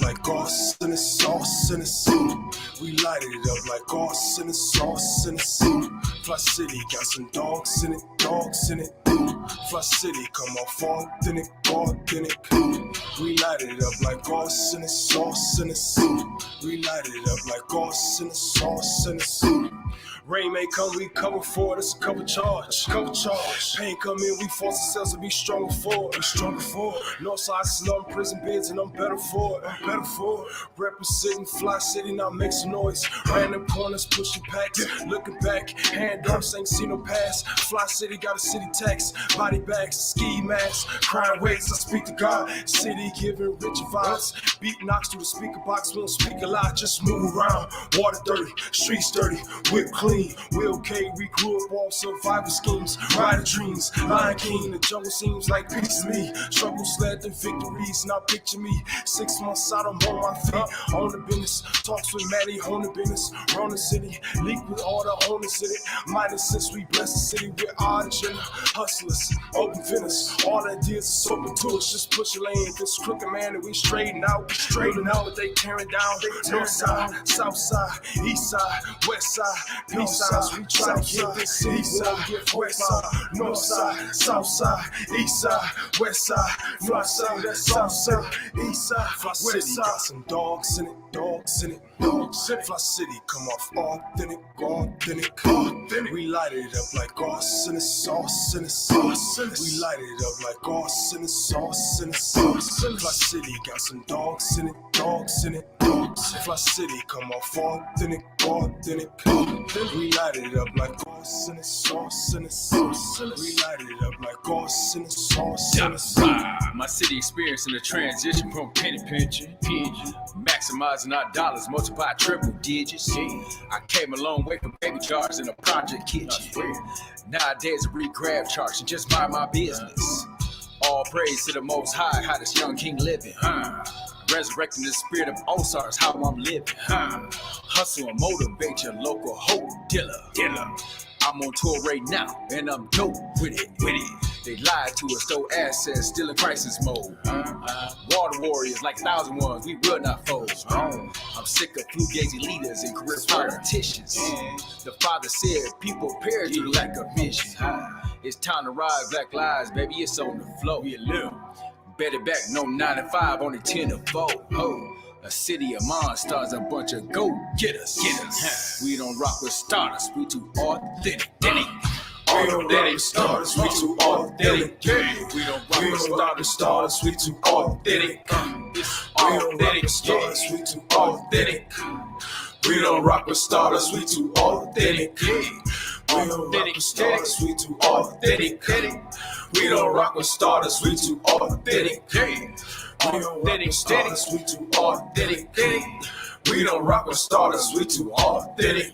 up like arson and sauce in the soup. We light it up like arson and sauce in the soup. Fli-City got some dogs in it, dogs in it. Fli-City come off authentic, authentic. We light it up like arson and sauce in the soup. We light it up like arson and sauce in the soup. Rain may come, we cover for it, it's a cover charge. Cover charge. Pain come in, we force ourselves to be stronger for it. Be stronger for it. Northside slum, prison beds, and I'm better for it. I'm better for it. Representing Fli-City, now make some noise. Random corners, pushing packs. Looking back, hand ups, ain't seen no pass. Fli-City got a city tax. Body bags, ski masks. Crying waves, I speak to God. City giving rich vibes. Beat knocks through the speaker box, won't speak a lot, just move around. Water dirty, streets dirty, whip clean. We okay, we grew up off survival schemes, rider dreams, Lion King. The jungle seems like peace to me. Struggles led to victories, now picture me 6 months out, I'm on my feet. On the business, talks with Maddie, on the business. Run the city, leak with all the owners in it. Minus since we bless the city with our agenda. Hustlers, open finish, all ideas is open to us. Just push your lane, this crooked man that we straighten out, but they tearing down. North side, south side, east side, west side, peace signs. We try to get this city, we don't get west side, north side, south side, east side, west side, Fli-City, that's south side, east side, Fli-City got some dogs in it, dogs in it, dogs in it. Fli-City come off authentic, authentic, authentic. We light it up like arson and sauce in the sauce. We light it up like arson and sauce in the sauce. Fli-City got some dogs in it, dogs in it, dogs. Fli-City come off authentic, authentic, authentic. We light it up like arson and sauce in the sauce. We light it up like arson and sauce in the sauce. My city experiencing a transition from penny pinching, maximizing our dollars, multiply triple digits. I came a long way from baby jars in a project kitchen. Nowadays I read grab charts and just mind my business. All praise to the Most High, how this young king living. Resurrecting the spirit of Osiris, how I'm living. Hustle and motivate your local hope dealer. I'm on tour right now, and I'm dope with it. They lied to us, stole assets, still in crisis mode. Water warriors like 1,001s, we will not fold. I'm sick of fugazi leaders and career politicians. The father said people perish due to lack of vision. It's time to rise, Black Lives, baby, it's on the flow. Better back, no 9 to 5, only 10 to 4. A city of monsters, a bunch of go-getters. We don't rock with starters, we too authentic. We don't rock with starters, we too authentic. We don't rock with starters, we too authentic. We don't rock with starters, we too authentic. We don't rock with starters, we too authentic. We don't rock with starters, we too authentic. We don't rock with starters, we too authentic. We don't rock with starters, we too authentic. We don't rock with starters, we too authentic.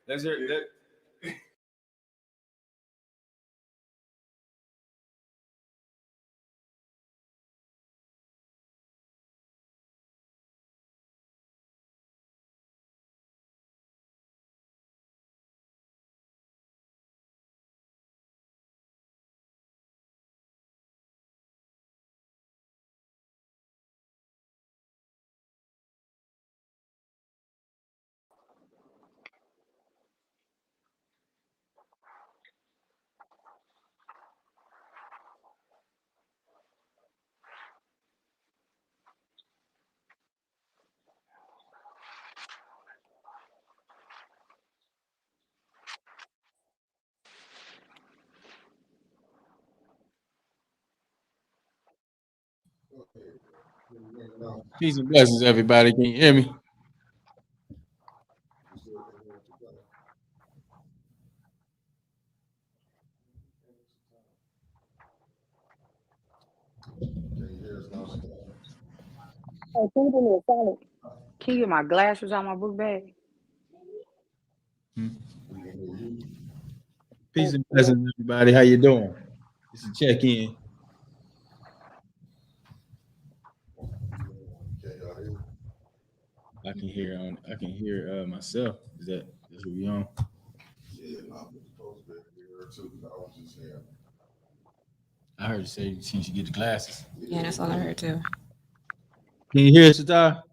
Let's hear that. Peace and blessings, everybody. Can you hear me? Oh, can you do me a solid? Can you get my glasses out my book bag? Peace and blessings, everybody. How you doing? This is check-in. I can hear myself. That's what we on? I heard you say you get the glasses. Yeah, that's all I heard too. Can you hear us, Shatai?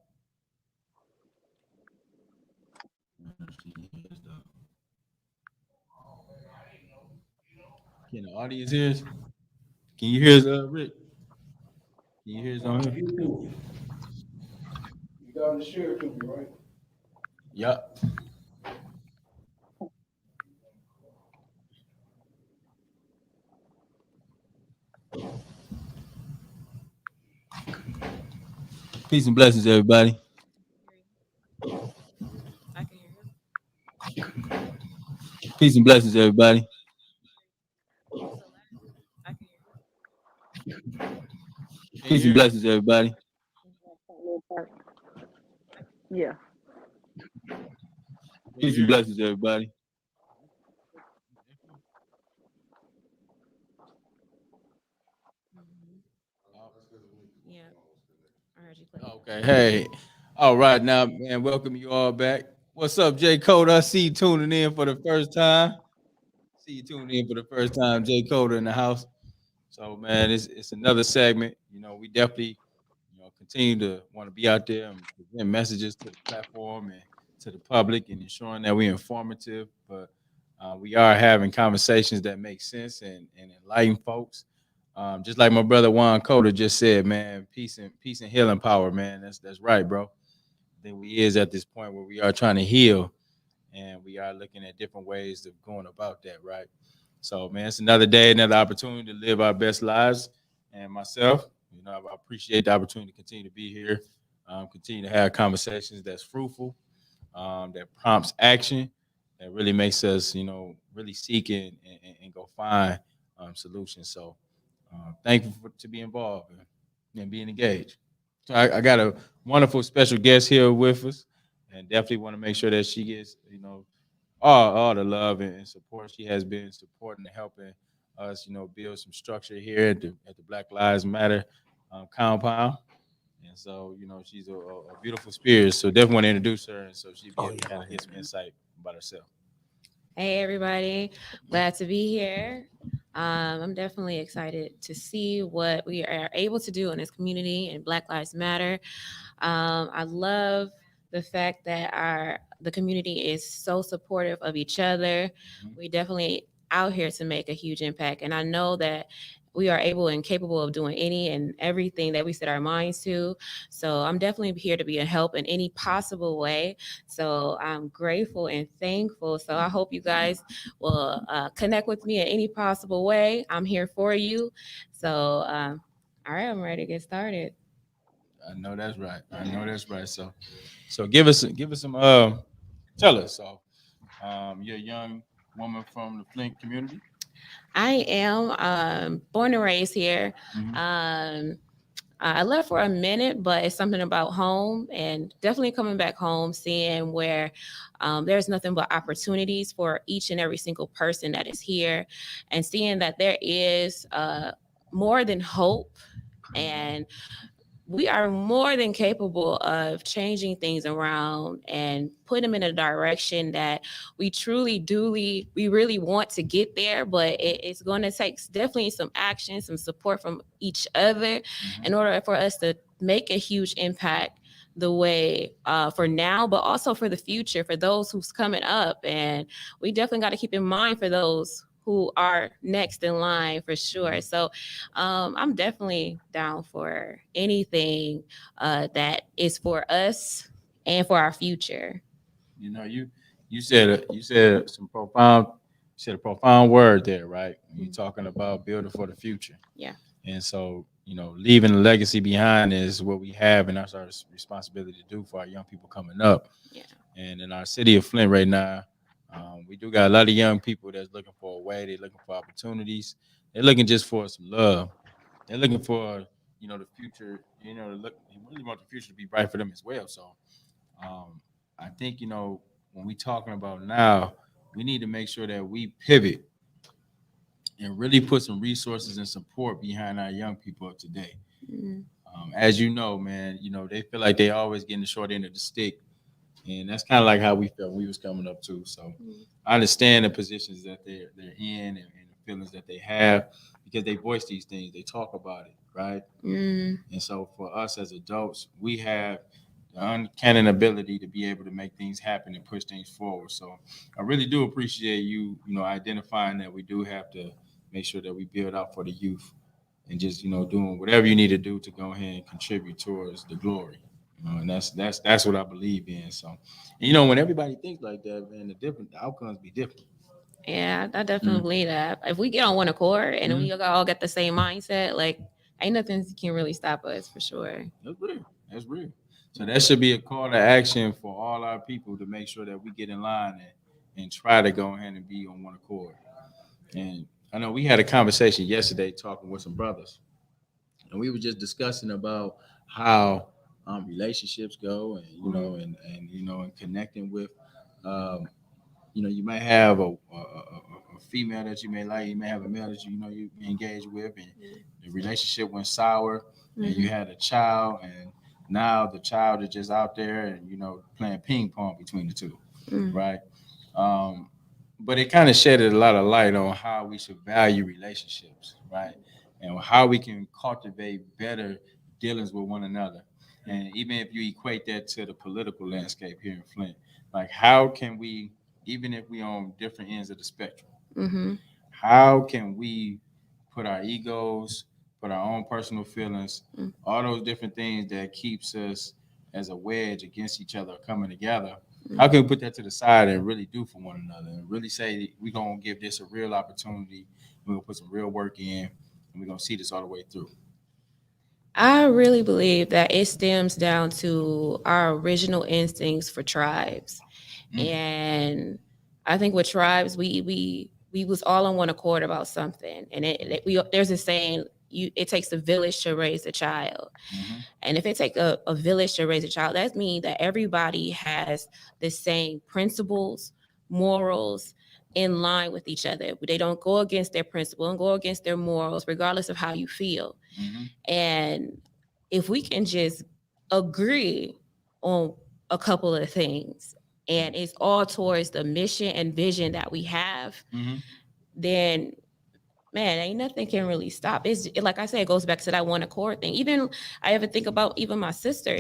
Can the audience hear us? Can you hear us, Rick? Can you hear us on here? You got to share it to me, right? Yup. Peace and blessings, everybody. I can hear you. Peace and blessings, everybody. I can hear Peace and blessings, everybody. Yeah. Peace and blessings, everybody. you. Yeah, I heard you click. Okay, hey. All right, now, man, welcome you all back. What's up, J. Code? I see you tuning in for the first time. See you tuning in for the first time, J. Code in the house. So, man, it's another segment. We definitely, continue to want to be out there and present messages to the platform and to the public and ensuring that we're informative. But we are having conversations that make sense and enlighten folks. Just like my brother Juan Coder just said, man, peace and healing power, man. That's right, bro. I think we is at this point where we are trying to heal, and we are looking at different ways of going about that, right? So, man, it's another day, another opportunity to live our best lives. And myself, I appreciate the opportunity to continue to be here, continue to have conversations that's fruitful, that prompts action, that really makes us, really seek and go find solutions. So, thankful to be involved and being engaged. So I got a wonderful special guest here with us, and definitely want to make sure that she gets, all the love and support she has been supporting and helping us, build some structure here at the Black Lives Matter compound. And so, she's a beautiful spirit. So definitely want to introduce her, and so she'd be able to kind of get some insight about herself. Hey, everybody. Glad to be here. I'm definitely excited to see what we are able to do in this community and Black Lives Matter. I love the fact that the community is so supportive of each other. We definitely out here to make a huge impact, and I know that we are able and capable of doing any and everything that we set our minds to. So I'm definitely here to be a help in any possible way. So I'm grateful and thankful. So I hope you guys will connect with me in any possible way. I'm here for you. So, all right, I'm ready to get started. I know that's right. I know that's right. So give us some tell us. So you're a young woman from the Flint community. I am born and raised here. Mhm. I left for a minute, but it's something about home and definitely coming back home, seeing where there's nothing but opportunities for each and every single person that is here, and seeing that there is more than hope, and we are more than capable of changing things around and put them in a direction that we truly duly we really want to get there, but it's going to take definitely some action, some support from each other in order for us to make a huge impact the way for now, but also for the future, for those who's coming up. And we definitely got to keep in mind for those who are next in line for sure. So I'm definitely down for anything that is for us and for our future. You said some profound you said a profound word there, right? You're talking about building for the future. Yeah. And so, leaving a legacy behind is what we have, and that's our responsibility to do for our young people coming up. Yeah. And in our city of Flint right now, we do got a lot of young people that's looking for a way. They're looking for opportunities. They're looking just for some love. They're looking for, the future. They really want the future to be bright for them as well. So, um, I think, when we talking about now, we need to make sure that we pivot and really put some resources and support behind our young people of today. Mhm. As you know, man, they feel like they always getting the short end of the stick, and that's kind of like how we felt when we was coming up too. So I understand the positions that they're in and the feelings that they have because they voice these things, they talk about it. right? Mm. And so for us as adults, we have the uncanny ability to be able to make things happen and push things forward. So I really do appreciate you, identifying that we do have to make sure that we build out for the youth and just, doing whatever you need to do to go ahead and contribute towards the glory. And that's what I believe in. So, and, when everybody thinks like that, man, the outcomes be different. Yeah, I definitely believe that. If we get on one accord and we all get the same mindset, like ain't nothing can really stop us for sure. That's real. That's real. So that should be a call to action for all our people to make sure that we get in line and try to go ahead and be on one accord. And I know we had a conversation yesterday talking with some brothers, and we were just discussing about how relationships go, and and connecting with, you might have a female that you may like, you may have a male that you engage with, and the relationship went sour, and you had a child, and now the child is just out there and playing ping pong between the two, right? But it kind of shedded a lot of light on how we should value relationships, right? And how we can cultivate better dealings with one another. And even if you equate that to the political landscape here in Flint, like how can we, even if we on different ends of the spectrum, how can we put our egos, put our own personal feelings, all those different things that keeps us as a wedge against each other coming together? How can we put that to the side and really do for one another and really say we're going to give this a real opportunity, we're going to put some real work in, and we're going to see this all the way through? I really believe that it stems down to our original instincts for tribes. And I think with tribes, we was all on one accord about something. And there's a saying, it takes a village to raise a child. And if it takes a village to raise a child, that means that everybody has the same principles, morals, in line with each other. They don't go against their principle and go against their morals, regardless of how you feel. And if we can just agree on a couple of things, and it's all towards the mission and vision that we have, then man, ain't nothing can really stop. Like I said, it goes back to that one accord thing. Even I ever think about even my sister,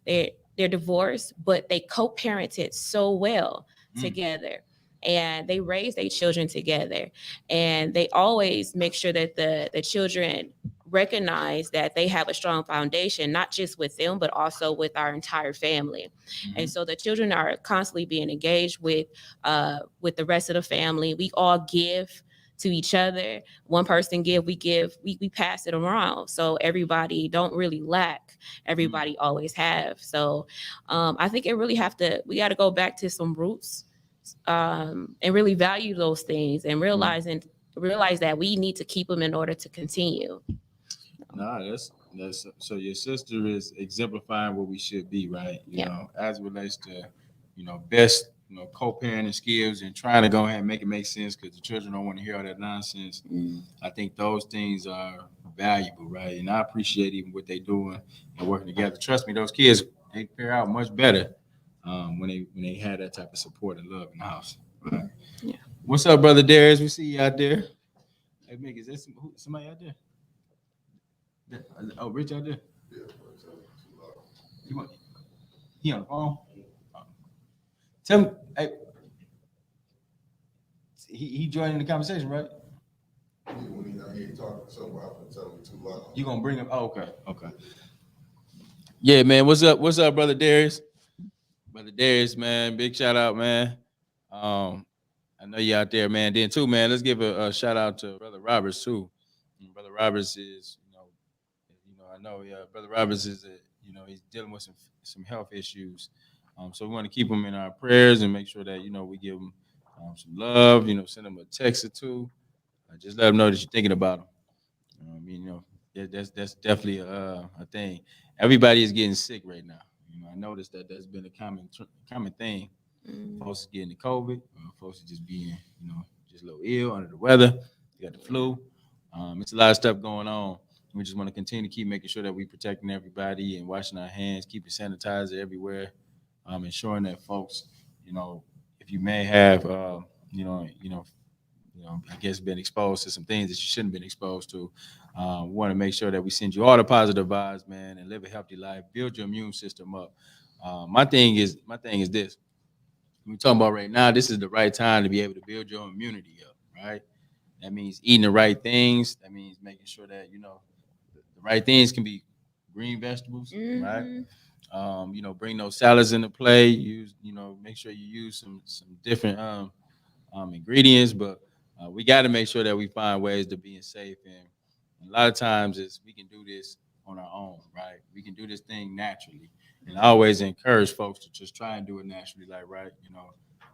they're divorced, but they co-parented so well together. And they raised their children together. And they always make sure that the children recognize that they have a strong foundation, not just with them, but also with our entire family. And so the children are constantly being engaged with the rest of the family. We all give to each other. One person we pass it around. So everybody don't really lack. Everybody always have. So I think we got to go back to some roots and really value those things and realize that we need to keep them in order to continue. That's so your sister is exemplifying what we should be, right? You know, as it relates to, best, co-parenting skills and trying to go ahead and make it make sense because the children don't want to hear all that nonsense. I think those things are valuable, right? And I appreciate even what they're doing and working together. Trust me, those kids, they pair out much better when they had that type of support and love in the house. Right? Yeah. What's up, brother Darius? We see you out there. Hey, Mick, is there somebody out there? Oh, Rich out there? He on the phone? Tell me, hey, he joining the conversation, right? When he's out here talking to someone, I'm gonna tell him too loud. You gonna bring him? Oh, okay. Yeah, man. What's up, brother Darius? Brother Darius, man. Big shout out, man. I know you out there, man. Then too, man. Let's give a shout out to Brother Roberts too. And Brother Roberts is, I know, Brother Roberts is, he's dealing with some health issues. So we want to keep him in our prayers and make sure that, we give him some love, send him a text or two. Just let him know that you're thinking about him. That's definitely a thing. Everybody is getting sick right now. I noticed that that's been a common thing. Folks is getting the COVID. Folks are just being, just a little ill, under the weather. You got the flu. It's a lot of stuff going on. We just want to continue to keep making sure that we're protecting everybody and washing our hands, keeping sanitizer everywhere, ensuring that folks, if you may have, I guess been exposed to some things that you shouldn't been exposed to. We want to make sure that we send you all the positive vibes, man, and live a healthy life. Build your immune system up. My thing is this. We're talking about right now. This is the right time to be able to build your immunity up, right? That means eating the right things. That means making sure that the right things can be green vegetables, right? Bring those salads into play. Make sure you use some different ingredients, but we got to make sure that we find ways to being safe. And a lot of times, we can do this on our own, right? We can do this thing naturally, and I always encourage folks to just try and do it naturally. Like, right,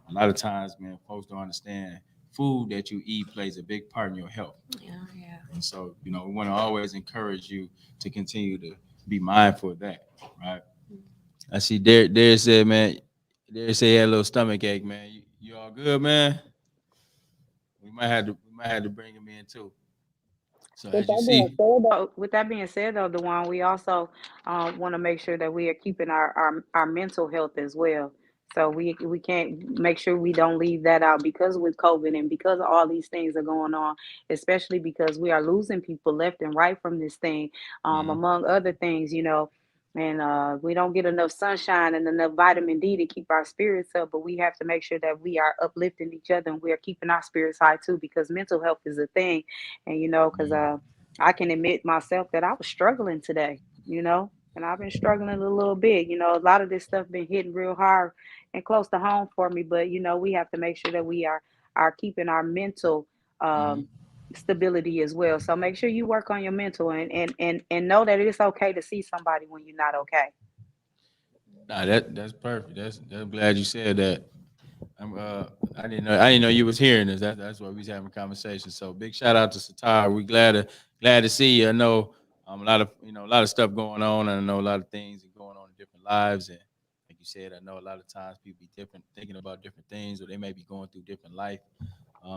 a lot of times, man, folks don't understand food that you eat plays a big part in your health. Yeah. And so, we want to always encourage you to continue to be mindful of that, right? I see Derek said, man, Derek said he had a little stomach ache, man. You all good, man? We might have to bring him in too. So as you see, With that being said, though, Dewan, we also want to make sure that we are keeping our mental health as well. So we can't make sure we don't leave that out because with COVID and because all these things are going on, especially because we are losing people left and right from this thing, Mhm. among other things, and we don't get enough sunshine and enough vitamin D to keep our spirits up. But we have to make sure that we are uplifting each other and we are keeping our spirits high too, because mental health is a thing. And because I can admit myself that I was struggling today, and I've been struggling a little bit. A lot of this stuff been hitting real hard and close to home for me. But we have to make sure that we are keeping our mental Mhm. stability as well. So make sure you work on your mental and know that it's okay to see somebody when you're not okay. Nah, that's perfect. That's glad you said that. I'm I didn't know you was hearing this. That's why we was having a conversation. So big shout out to Satar. We glad to see you. I know a lot of stuff going on, and I know a lot of things are going on in different lives. And like you said, I know a lot of times people be different, thinking about different things, or they may be going through different life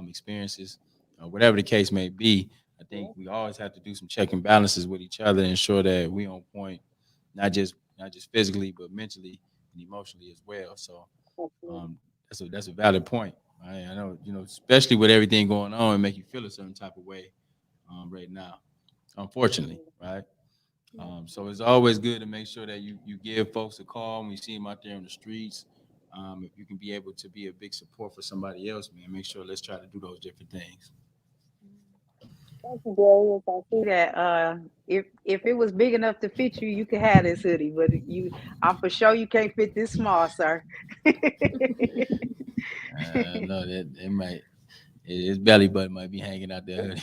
experiences, whatever the case may be. I think we always have to do some check and balances with each other, and ensure that we on point, not just physically, but mentally and emotionally as well. So um, that's a valid point. Right? I know, especially with everything going on, and make you feel a certain type of way right now. Unfortunately, right? So it's always good to make sure that you give folks a call when you see them out there in the streets. If you can be able to be a big support for somebody else, man, make sure let's try to do those different things. Thank you, Darius. I see that if it was big enough to fit you, you could have this hoodie, but I'm for sure you can't fit this small, sir. No, that it might. His belly button might be hanging out there.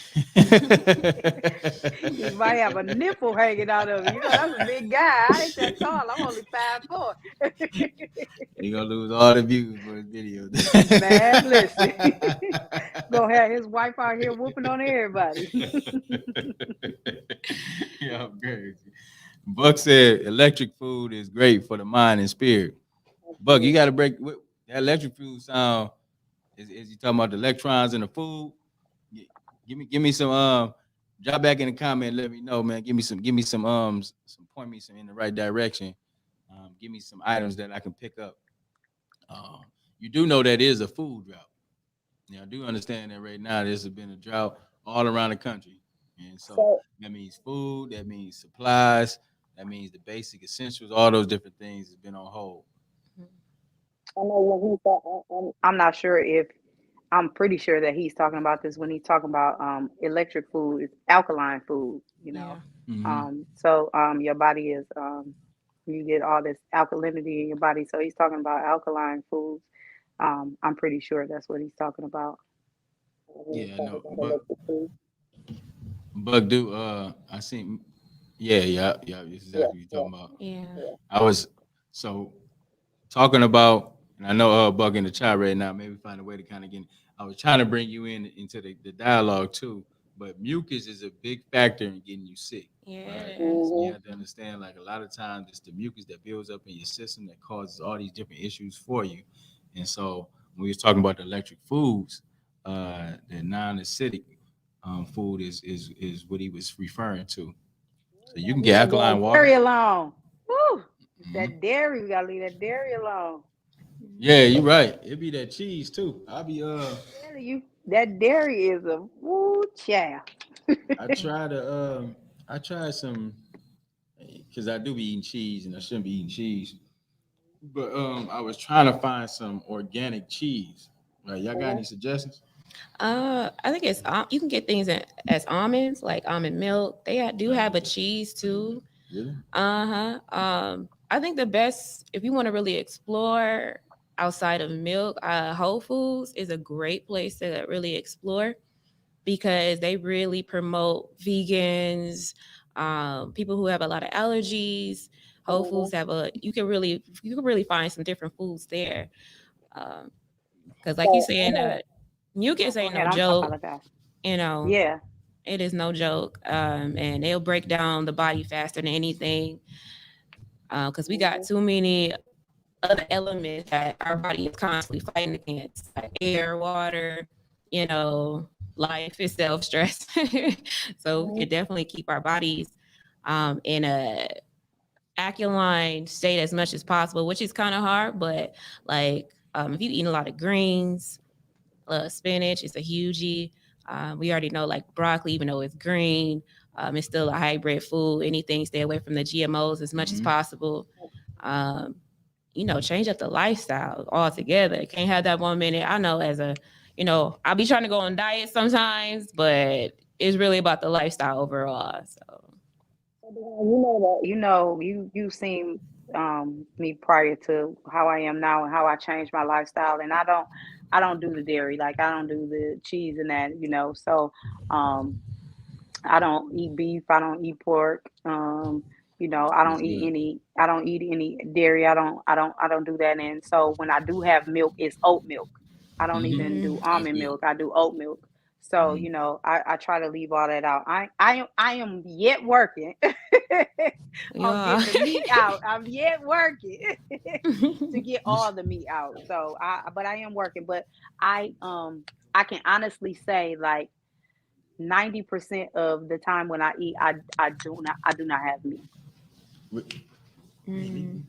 You might have a nipple hanging out of it. That's a big guy. I ain't that tall. I'm only 5'4". He gonna lose all the views for his videos. Man, listen. Gonna have his wife out here whooping on everybody. Yeah, I'm crazy. Buck said electric food is great for the mind and spirit. Buck, you got to break that electric food sound. Is you talking about the electrons in the food? Give me some drop back in the comment. Let me know, man. Give me some point me some in the right direction. Give me some items that I can pick up. You do know that is a food drought. Yeah, I do understand that right now there's been a drought all around the country. And so that means food, that means supplies, that means the basic essentials, all those different things has been on hold. I know when he said, I'm not sure if I'm pretty sure that he's talking about this when he's talking about electric food, it's alkaline food, Yeah. So your body is you get all this alkalinity in your body. So he's talking about alkaline foods. I'm pretty sure that's what he's talking about. Yeah, I know. But do I seen yeah, exactly what you're talking about. Yeah. I was so talking about, and I know Buck in the chat right now, maybe find a way to kind of get. I was trying to bring you into the dialogue too, but mucus is a big factor in getting you sick. Yeah. Right? So you have to understand, like a lot of times, it's the mucus that builds up in your system that causes all these different issues for you. And so when we was talking about the electric foods, the non-acidic food is what he was referring to. So you can get alkaline water. Dairy alone. Woo! Mhm. That dairy, we gotta leave that dairy alone. Yeah, you're right. It be that cheese too. I'll be Telling you. That dairy is a woo child. I tried some because I do be eating cheese and I shouldn't be eating cheese. But I was trying to find some organic cheese. Y'all got any suggestions? I think it's you can get things as almonds, like almond milk. They do have a cheese too. Really? Uh-huh. I think the best if you want to really explore outside of milk, Whole Foods is a great place to really explore because they really promote vegans, people who have a lot of allergies. Whole Foods have you can really find some different foods there. Because like you So saying, oh, mucus go ain't ahead. no I joke. apologize. You know, Yeah. it is no joke. And they'll break down the body faster than anything. Because we got too many other elements that our body is constantly fighting against, like air, water, you know, life itself, stress. So we can definitely keep our bodies in a alkaline state as much as possible, which is kind of hard, but like if you eat a lot of greens, spinach is a huge. We already know like broccoli, even though it's green, it's still a hybrid food. Anything, stay away from the GMOs as much as possible. Um, change up the lifestyle altogether. Can't have that 1 minute. I know I'll be trying to go on diet sometimes, but it's really about the lifestyle overall. So You seen me prior to how I am now and how I changed my lifestyle, and I don't do the dairy, like I don't do the cheese and that. So um I don't eat beef, I don't eat pork, That's good. I don't eat any dairy, I don't do that. And so when I do have milk, it's oat milk. I don't even do That's almond good. milk, I do oat milk. So, Mhm. I try to leave all that out. I am yet working on yeah. getting the meat out. I'm yet working to get all the meat out. So but I am working. But I can honestly say, like, 90% of the time when I eat, I do not have meat. Mm.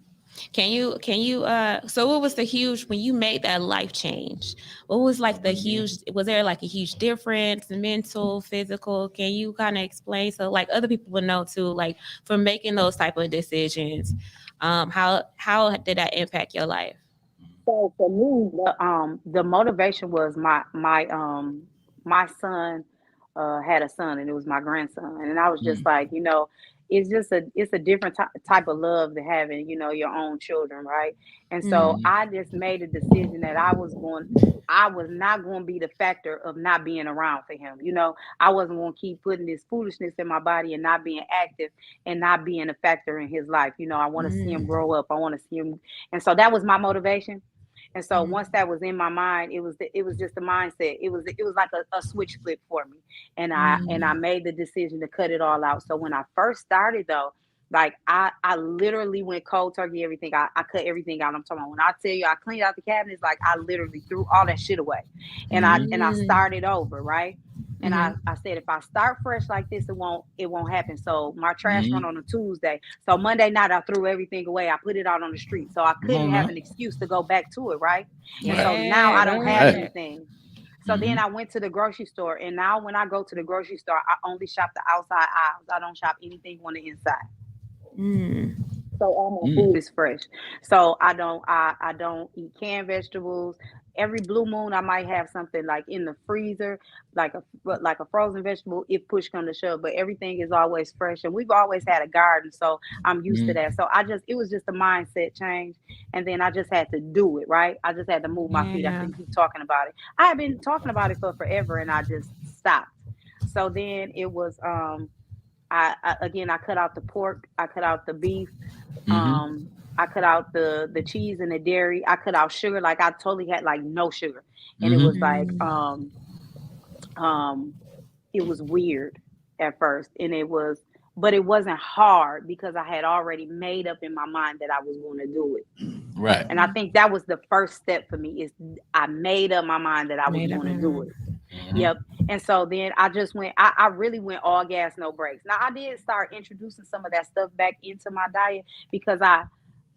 So what was the huge when you made that life change? What was like the huge, was there like a huge difference, mental, physical? Can you kind of explain so like other people would know too, like for making those type of decisions, how did that impact your life? So for me, the motivation was my son had a son, and it was my grandson, and I was just like, it's a different type of love to having, your own children, right? And so Mm. I just made a decision that I was not going to be the factor of not being around for him. I wasn't going to keep putting this foolishness in my body and not being active and not being a factor in his life. I want to see him Mm. grow up. I want to see him. And so that was my motivation. And so once Mm. that was in my mind, it was just a mindset. It was like a switch flip for me, and I Mm. made the decision to cut it all out. So when I first started, though, like I literally went cold turkey. Everything, I cut everything out. I'm talking about, when I tell you I cleaned out the cabinets, like I literally threw all that shit away, and I Mm. started over, right. And I, Mhm. I said, if I start fresh like this, it won't happen. So my trash run Mhm. on a Tuesday. So Monday night I threw everything away. I put it out on the street. So I Come couldn't on have now. an excuse to go back to it, right? And Right. so now Yeah, I go don't have Right. ahead. anything. So then Mhm. I went to the grocery store, and now when I go to the grocery store, I only shop the outside aisles. I don't shop anything on the inside. Mm. So all my Mm. food is fresh. So I don't eat canned vegetables. Every blue moon I might have something like in the freezer, like a frozen vegetable if push come to shove. But everything is always fresh, and we've always had a garden, so I'm used to Mhm. that. So it was just a mindset change, and then I just had to do it, right. I just had to move my feet. I Yeah. couldn't keep talking about it. I had been talking about it for forever, and I just stopped. So then it was I cut out the pork, I cut out the beef, Mhm. I cut out the cheese and the dairy. I cut out sugar. Like I totally had like no sugar. And it was Mhm. like Mm. um it was weird at first. But it wasn't hard because I had already made up in my mind that I was going to do it. Right. And I think that was the first step for me, is I made up my mind that I was Made up going to my do mind. it. Mhm. Yep. And so then I just I really went all gas, no brakes. Now I did start introducing some of that stuff back into my diet because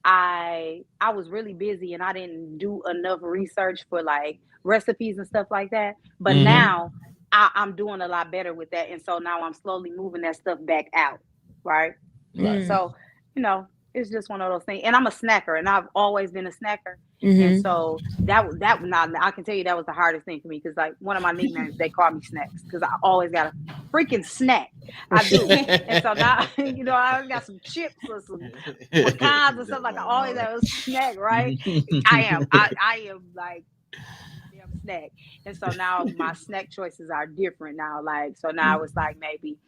I was really busy and I didn't do enough research for like recipes and stuff like that. But Mm-hmm. now I'm doing a lot better with that, and so now I'm slowly moving that stuff back out, right? Right. So, you know, it's just one of those things. And I'm a snacker, and I've always been a snacker. And Mm-hmm. so that now I can tell you that was the hardest thing for me because like one of my nicknames they call me snacks because I always got a freaking snack. I do. And so now you know I always got some chips or some pecans or something like I always have a snack, right? I am like damn snack. And so now my snack choices are different now. Like so now it's like maybe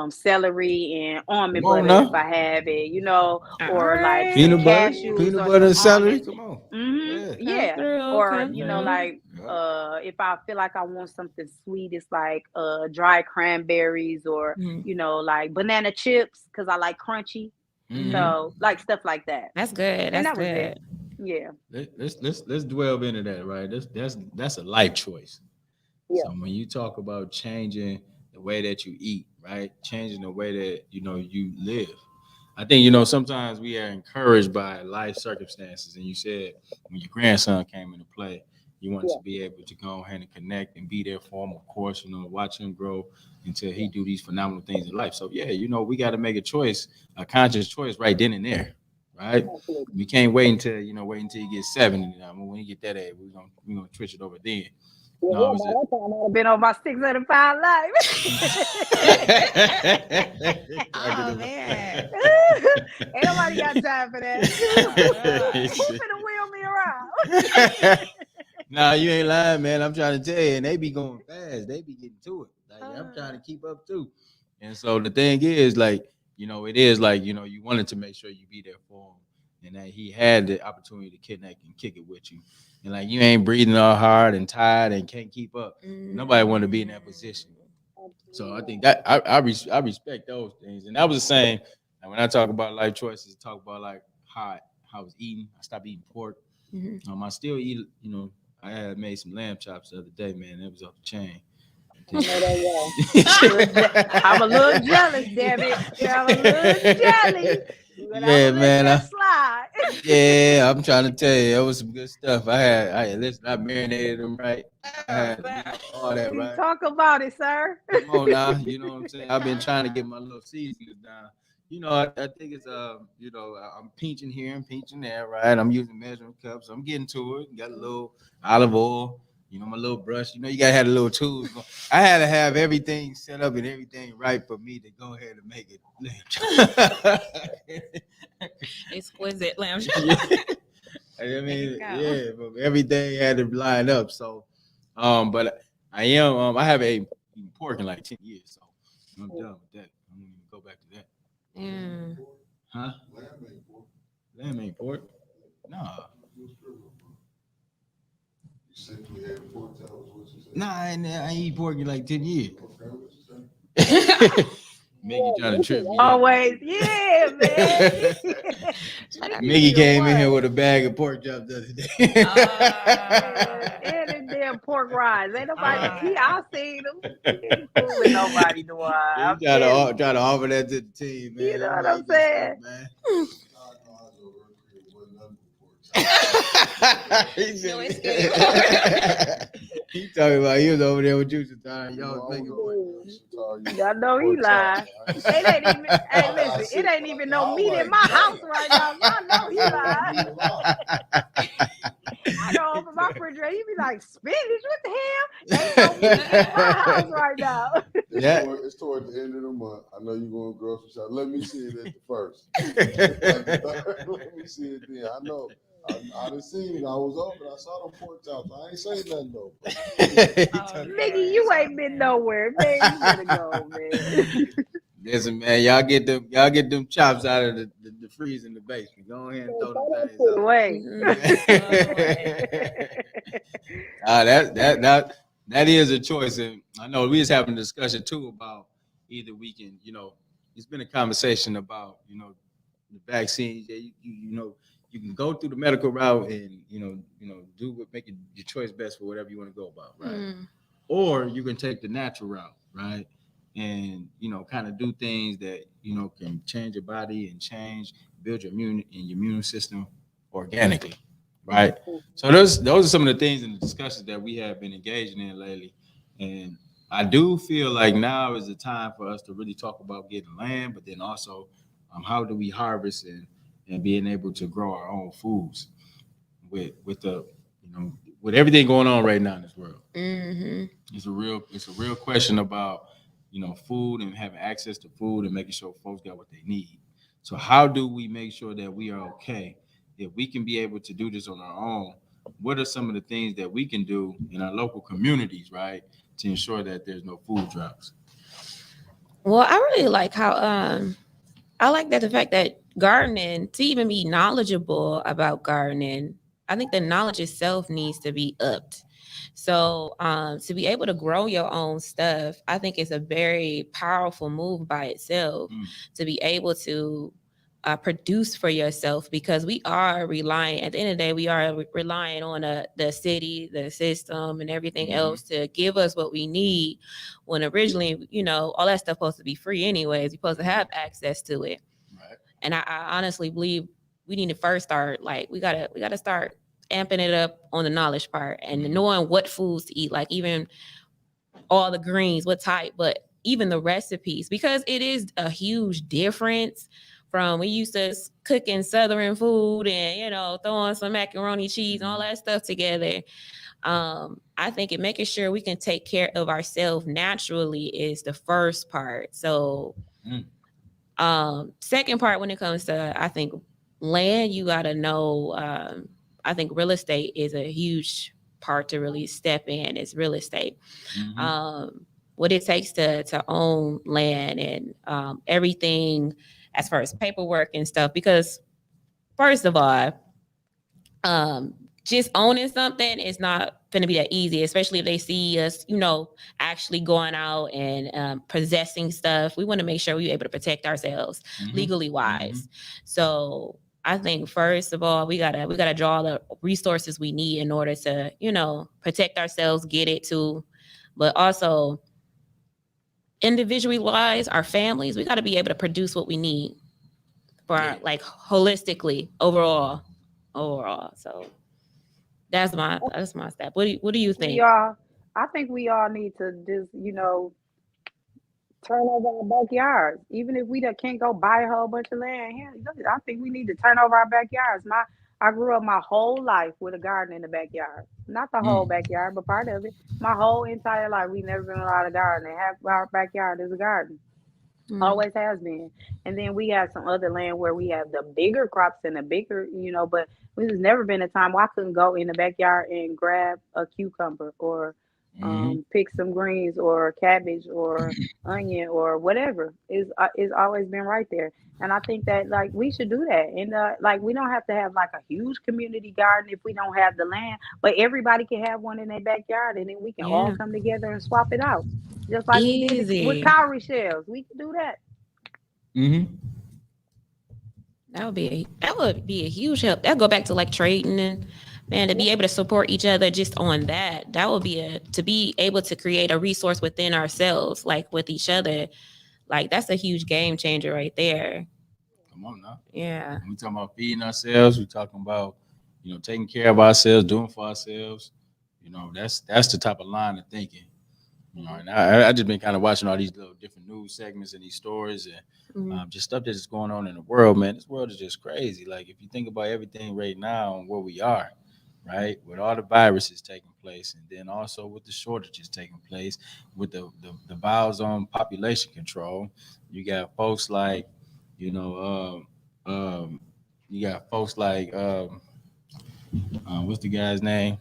celery and Come almond on butter if now. I have it, you know, All or like some right. cashews Peanut or butter some and celery. almonds. Come on. Mm-hmm. Yeah. Come Yeah. through. Or, Come you know, through. like Yep. if I feel like I want something sweet, it's like dry cranberries or, Mm-hmm. you know, like banana chips because I like crunchy. Mm-hmm. So like stuff like that. That's good. And That's that was it. good. Yeah. Let's delve into that, right? That's a life choice. Yeah. So when you talk about changing the way that you eat, right? Changing the way that you live. I think sometimes we are encouraged by life circumstances, and you said when your grandson came into play, you want to be able to go ahead and connect and be there for him, of course. Watch him grow until he do these phenomenal things in life. So yeah, we got to make a choice, a conscious choice, right then and there, right? Absolutely. We can't wait until he gets 70. When he get that age, we're gonna switch it over then. Yeah, No, yeah, it was by that time I'd have been on my 600-pound life. Oh man. Ain't nobody got time for that. Who finna wheel me around? Nah, you ain't lying, man. I'm trying to tell you, and they be going fast. They be getting to it. Like I'm trying to keep up too. And so the thing is, like, it is like, you wanted to make sure you be there for him, and that he had the opportunity to connect and kick it with you. And like you ain't breathing all hard and tired and can't keep up. Nobody want to be in that position. So I think that I respect those things, and that was the same. And when I talk about life choices, I talk about like how I was eating. I stopped eating pork. Mhm. I still eat. I had made some lamb chops the other day, man. It was off the chain. I know that well. I'm a little jealous, damn it. I'm a little jealous. But I'm Yeah, gonna let man. that slide. Yeah, I'm trying to tell you, it was some good stuff. I marinated them right. I had all that right. Talk about it, sir. Come on now, you know what I'm saying? I've been trying to get my little seasonings down. I think it's I'm pinching here and pinching there, right? I'm using measuring cups. I'm getting to it. Got a little olive oil, my little brush. You gotta have a little tools. I had to have everything set up and everything right for me to go ahead and make it. Exquisite lamb Yeah. chop. I mean, go. yeah, but everything had to line up. So, but I have a pork in like 10 years, so I'm done with that. I'm gonna go back to that. Yeah. Huh? Lamb ain't pork. Lamb ain't pork. Nah, You simply had pork chops, what you said. nah, I ain't eat pork in like 10 years. Okay, what you say? Mickey trying to trip me up. Always, yeah, man. Mickey came in here with a bag of pork chops the other day. And them damn pork rinds. Ain't nobody. I seen them. He ain't fooling nobody, do I? He I'm telling you. try to offer that to the team, man. You know Y'all what might I'm eat this saying? stuff, man. I know it wasn't nothing but pork chops. No escape. He talking about he was over there with you sometimes. You Y'all know, I making was over there. I know he Pork lied. chops. It ain't even. Hey, listen. It ain't even no meat in my house right now. So I know he lied. I go open my refrigerator. He be like, spinach? What the hell? Ain't no meat in my house right now. It's toward the end of the month. I know you're going to grocery shop. Let me see it at the first. Let me see it then. I know. I done seen it. I was over. I saw them pork chops. I ain't say nothing though. Nigga, you ain't been nowhere, man. You better go, man. Listen, man, y'all get them chops out of the freezer in the basement. Go ahead and throw them things out. Away. That is a choice, and I know we was having a discussion too about either we can, it's been a conversation about the vaccines. Yeah, you can go through the medical route and do what make your choice best for whatever you want to go about, right? Or you can take the natural route, right? And kind of do things that can change your body and change build your immune system organically, right? So those are some of the things and the discussions that we have been engaging in lately, and I do feel like now is the time for us to really talk about getting land, but then also how do we harvest and being able to grow our own foods with the with everything going on right now in this world. Mm-hmm. It's a real question about food and having access to food and making sure folks got what they need. So how do we make sure that we are okay? If we can be able to do this on our own, what are some of the things that we can do in our local communities, right, to ensure that there's no food droughts? Well, I really like how I like that the fact that gardening, to even be knowledgeable about gardening, I think the knowledge itself needs to be upped. So to be able to grow your own stuff, I think it's a very powerful move by itself to be able to produce for yourself, because we are relying, at the end of the day, we are relying on the city, the system, and everything else to give us what we need, when originally, all that stuff supposed to be free anyways. You're supposed to have access to it. Right. And I honestly believe we need to first start, like, we gotta start amping it up on the knowledge part and knowing what foods to eat, like even all the greens, what type, but even the recipes, because it is a huge difference from we used to cooking Southern food and, throwing some macaroni cheese and all that stuff together. I think it making sure we can take care of ourselves naturally is the first part. So second part, when it comes to, I think, land, you got to know, I think real estate is a huge part to really step in. Is real estate. What it takes to own land and everything as far as paperwork and stuff. Because first of all, just owning something is not going to be that easy, especially if they see us, actually going out and possessing stuff. We want to make sure we're able to protect ourselves legally wise. So I think first of all, we gotta draw the resources we need in order to, protect ourselves, get it to, but also individually wise, our families, we got to be able to produce what we need for our, like, holistically overall. So that's my step. What do you think? I think we all need to just, turn over our backyards. Even if we can't go buy a whole bunch of land here, I think we need to turn over our backyards. I grew up my whole life with a garden in the backyard. Not the whole backyard, but part of it. My whole entire life, we never been allowed to garden. And half our backyard is a garden. Always has been. And then we have some other land where we have the bigger crops and the bigger, but there's never been a time where I couldn't go in the backyard and grab a cucumber or pick some greens or cabbage or onion or whatever. Is always been right there. And I think that, like, we should do that. And like, we don't have to have like a huge community garden if we don't have the land, but everybody can have one in their backyard, and then we can all come together and swap it out. Just like we did with cowrie shells. We can do that. That would be a huge help. That go back to like trading and, man, to be able to support each other just on that. That would be to be able to create a resource within ourselves, like with each other. Like, that's a huge game changer right there. Come on now. Yeah. When we talking about feeding ourselves, we talking about, taking care of ourselves, doing for ourselves. That's the type of line of thinking. And I just been kind of watching all these little different news segments and these stories and just stuff that's going on in the world, man. This world is just crazy. Like, if you think about everything right now and where we are, right, with all the viruses taking place, and then also with the shortages taking place, with the vows on population control, you got folks like, you got folks like, what's the guy's name?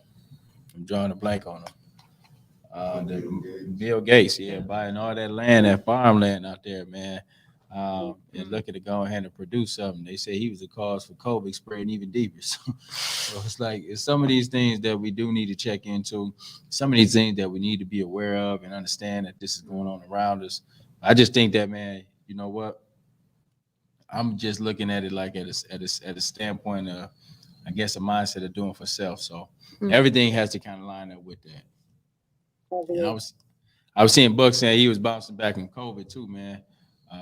I'm drawing a blank on him. Bill Gates, buying all that land, that farmland out there, man, and looking to go ahead and produce something. They say he was the cause for COVID spreading even deeper. So it's like, it's some of these things that we do need to check into, some of these things that we need to be aware of and understand that this is going on around us. I just think that, man, you know what? I'm just looking at it like at a standpoint of, I guess, a mindset of doing for self. So everything has to kind of line up with that. And I was seeing Buck saying he was bouncing back from COVID too, man.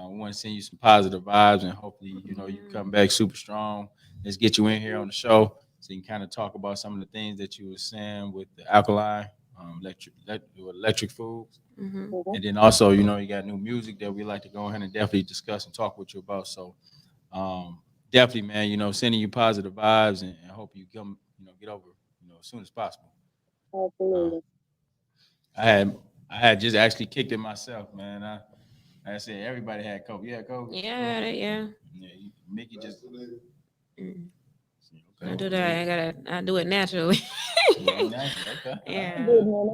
I want to send you some positive vibes, and hopefully, you come back super strong. Let's get you in here on the show so you can kind of talk about some of the things that you were saying with the alkaline, electric foods. Mm-hmm. And then also, you got new music that we like to go ahead and definitely discuss and talk with you about. So, definitely, man, sending you positive vibes and hope you come, get over, as soon as possible. Uh, Absolutely. I had I had just actually kicked it myself, man. I said everybody had COVID. Yeah, COVID. Yeah, yeah. Yeah, Mickey just Mm. I do okay. that. I do it naturally. Yeah, nice. Okay. Yeah. Good, man.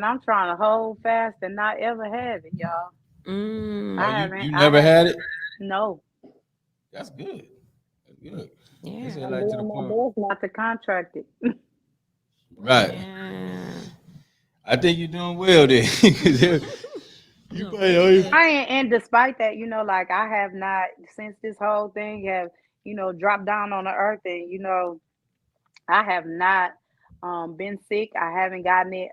I'm trying to hold fast and not ever have it, y'all. Oh, I Mm. haven't. you I never have had it? no. That's good. That's good. They Yeah. said I'm like to the doing my point. best not to contract it. Right. Yeah. I think you're doing well there. 'Cause you probably know you. And despite that, like I have not since this whole thing have, dropped down on the earth and I have not been sick. I haven't gotten it.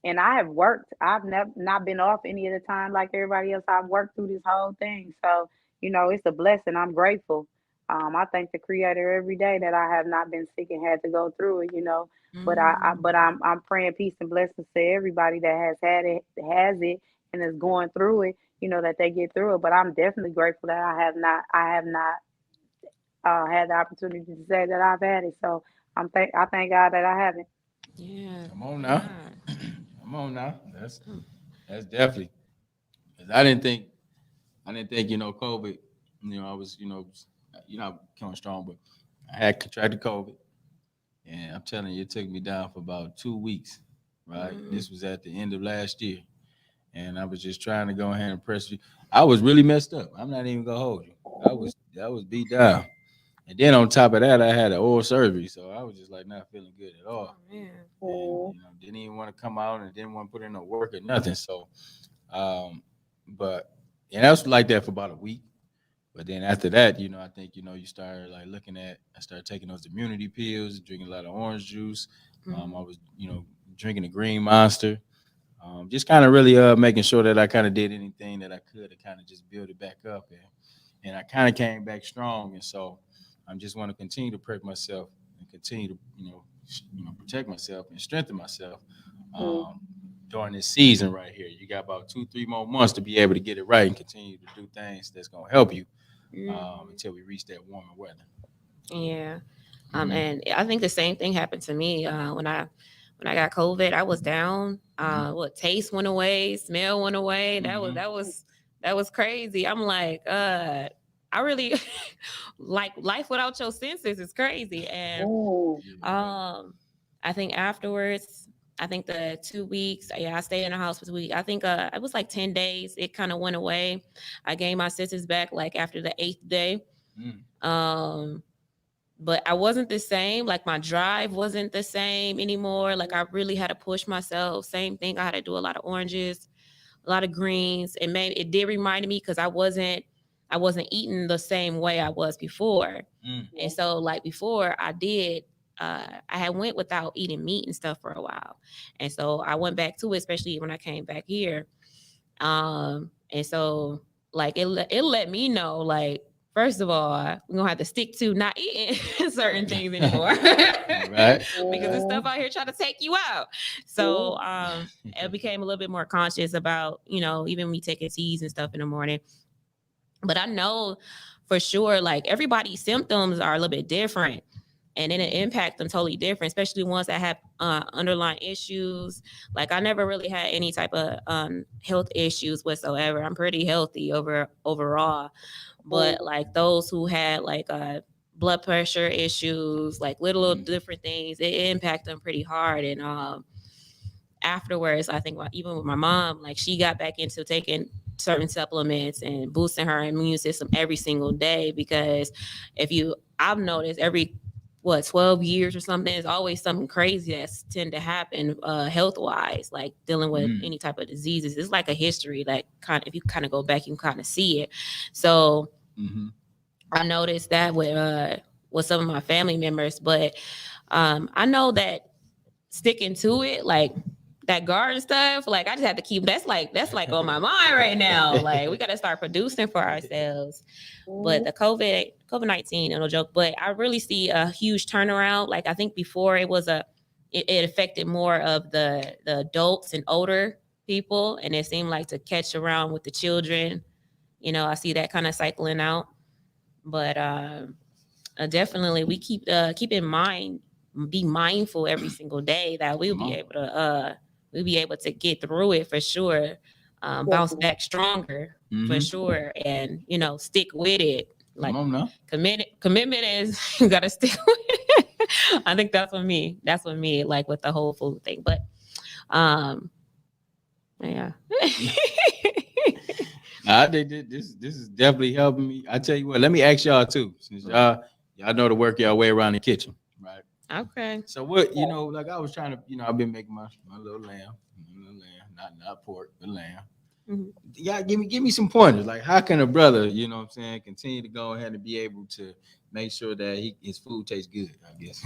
And I have worked. I've never not been off any of the time like everybody else. I've worked through this whole thing. So, it's a blessing. I'm grateful. I thank the creator every day that I have not been sick and had to go through it. But I'm praying peace and blessings to everybody that has it and is going through it, that they get through it. But I'm definitely grateful that I have not had the opportunity to say that I've had it. So I thank God that I haven't. Yeah. Come on now. God. Come on now. That's definitely. 'Cause I didn't think COVID. I was coming strong, but I had contracted COVID, and I'm telling you, it took me down for about 2 weeks. Right. This was at the end of last year, and I was just trying to go ahead and press you. I was really messed up. I'm not even gonna hold you. I was beat down, and then on top of that, I had an oral surgery, so I was just like not feeling good at Oh all, man. and didn't even want to come out and didn't want to put in no work or nothing. So, but and that was like that for about a week. But then after that, I think you started like I started taking those immunity pills, drinking a lot of orange juice. I was drinking a green monster. Just kind of really making sure that I kind of did anything that I could to kind of just build it back up, and I kind of came back strong. And so I just want to continue to prep myself and continue to protect myself and strengthen myself um, during this season right here. You got about 2-3 more months to be able to get it right and continue to do things that's gonna help you until we reach that warmer weather. Yeah. And I think the same thing happened to me when I got COVID. I was down. Taste went away, smell went away. That was crazy. I'm like, I really like life without your senses is crazy. And I think afterwards, I think the 2 weeks, I stayed in the house for 2 weeks. I think it was like 10 days. It kind of went away. I gained my senses back like after the 8th day. But I wasn't the same. Like my drive wasn't the same anymore. Like I really had to push myself. Same thing. I had to do a lot of oranges, a lot of greens. And maybe it did remind me because I wasn't eating the same way I was before. And so like before I had went without eating meat and stuff for a while. And so I went back to it, especially when I came back here. And so like it let me know, like, first of all, we're gonna have to stick to not eating certain things anymore. Right. Because there's stuff out here trying to take you out. So I became a little bit more conscious about, even me taking teas and stuff in the morning. But I know for sure, like everybody's symptoms are a little bit different. And then it impact them totally different, especially ones that have underlying issues. Like I never really had any type of health issues whatsoever. I'm pretty healthy overall. But like those who had like blood pressure issues, like little different things, it impact them pretty hard. And afterwards, I think even with my mom, like she got back into taking certain supplements and boosting her immune system every single day. Because I've noticed every 12 years or something, there's always something crazy that's tend to happen health wise, like dealing with any type of diseases. It's like a history that if you kind of go back, you can kind of see it. So I noticed that with some of my family members, but I know that sticking to it, like that garden stuff, like I just have to keep that's like on my mind right now. Like we got to start producing for ourselves. But the COVID-19, no joke, but I really see a huge turnaround. Like I think before it was it affected more of the adults and older people, and it seemed like to catch around with the children. You know, I see that kind of cycling out. But definitely we keep in mind, be mindful every single day that we'll be able to get through it for sure. Bounce back stronger for sure, and you know, stick with it. Like commitment is you gotta stick with it. I think that's what me like with the whole food thing. But yeah. I think this is definitely helping me. I tell you what, let me ask y'all too, since y'all know to work y'all way around the kitchen, right? Okay. So what, you know, like I was trying to, you know, I've been making my little lamb, not pork, but lamb. Mm-hmm. Yeah, give me some pointers. Like, how can a brother, you know what I'm saying, continue to go ahead and be able to make sure that his food tastes good, I guess.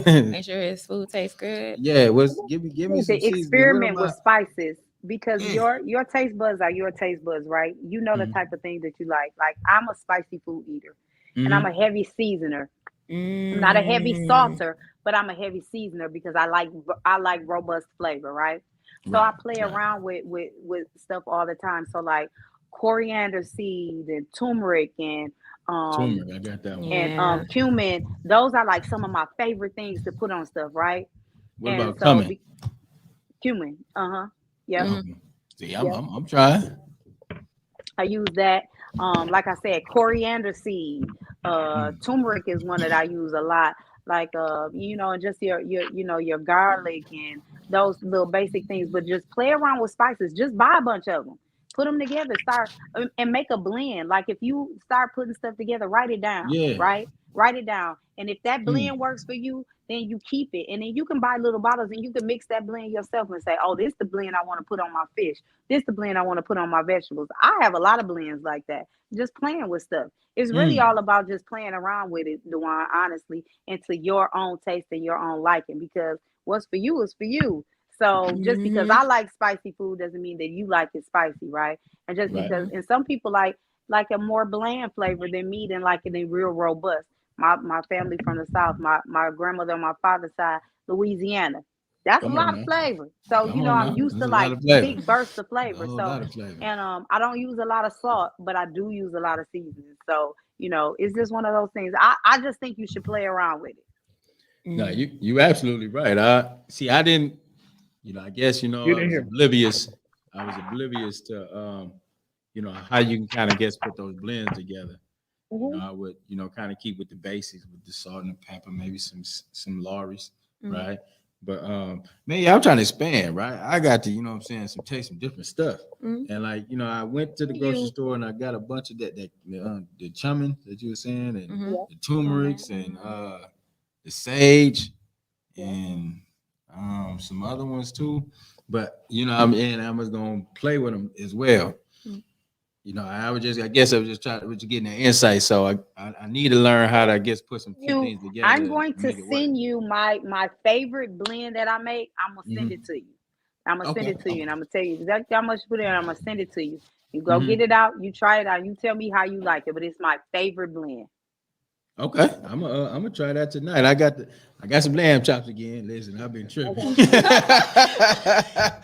Make sure his food tastes good. Yeah, give me some to seasoning. experiment with spices because your taste buds are your taste buds, right? You know the type of things that you like. Like I'm a spicy food eater, and I'm a heavy seasoner. I'm not a heavy salter, but I'm a heavy seasoner because I like robust flavor, right? So I play around with stuff all the time. So like coriander seed and turmeric and turmeric, I got that one. And cumin. Those are like some of my favorite things to put on stuff, right? What about cumin? Cumin. Yeah. Mm-hmm. See, I'm trying. I use that. Like I said, coriander seed. Turmeric is one that I use a lot. Like you know, and just your garlic and those little basic things. But just play around with spices. Just buy a bunch of them. Put them together. Start and make a blend. Like if you start putting stuff together, write it down. Yeah. Right. Write it down. And if that blend works for you, then you keep it. And then you can buy little bottles and you can mix that blend yourself and say, oh, this is the blend I want to put on my fish. This is the blend I want to put on my vegetables. I have a lot of blends like that. Just playing with stuff. It's really all about just playing around with it, Dewan, honestly, and to your own taste and your own liking, because what's for you is for you. So just because I like spicy food doesn't mean that you like it spicy, right? And just because, and some people like a more bland flavor than me, than like it real robust. My family from the South, my grandmother on my father's side, Louisiana. That's a lot of flavor. So, you know, I'm used to like big bursts of flavor. And I don't use a lot of salt, but I do use a lot of seasoning. So, you know, it's just one of those things. I just think you should play around with it. No, you absolutely right. I didn't, you know, I guess, you know, I was oblivious to you know, how you can kind of put those blends together. You know, I would, you know, kind of keep with the basics with the salt and the pepper, maybe some Lorry's, right? But man, I'm trying to expand, right? I got to, you know what I'm saying, taste some different stuff. And like, you know, I went to the grocery store and I got a bunch of that the cumin that you were saying, and the turmerics and the sage and some other ones too. But you know, I was gonna play with them as well. You know, I guess I was just trying to getting the insight. So I need to learn how to, I guess, put some things together. I'm going to send you my favorite blend that I make. I'm gonna send it to you. I'm gonna send it to you, and I'm gonna tell you exactly how much to put in. I'm gonna send it to you. You go get it out. You try it out. You tell me how you like it. But it's my favorite blend. Okay, I'm gonna try that tonight. I got some lamb chops again. Listen, I've been tripping.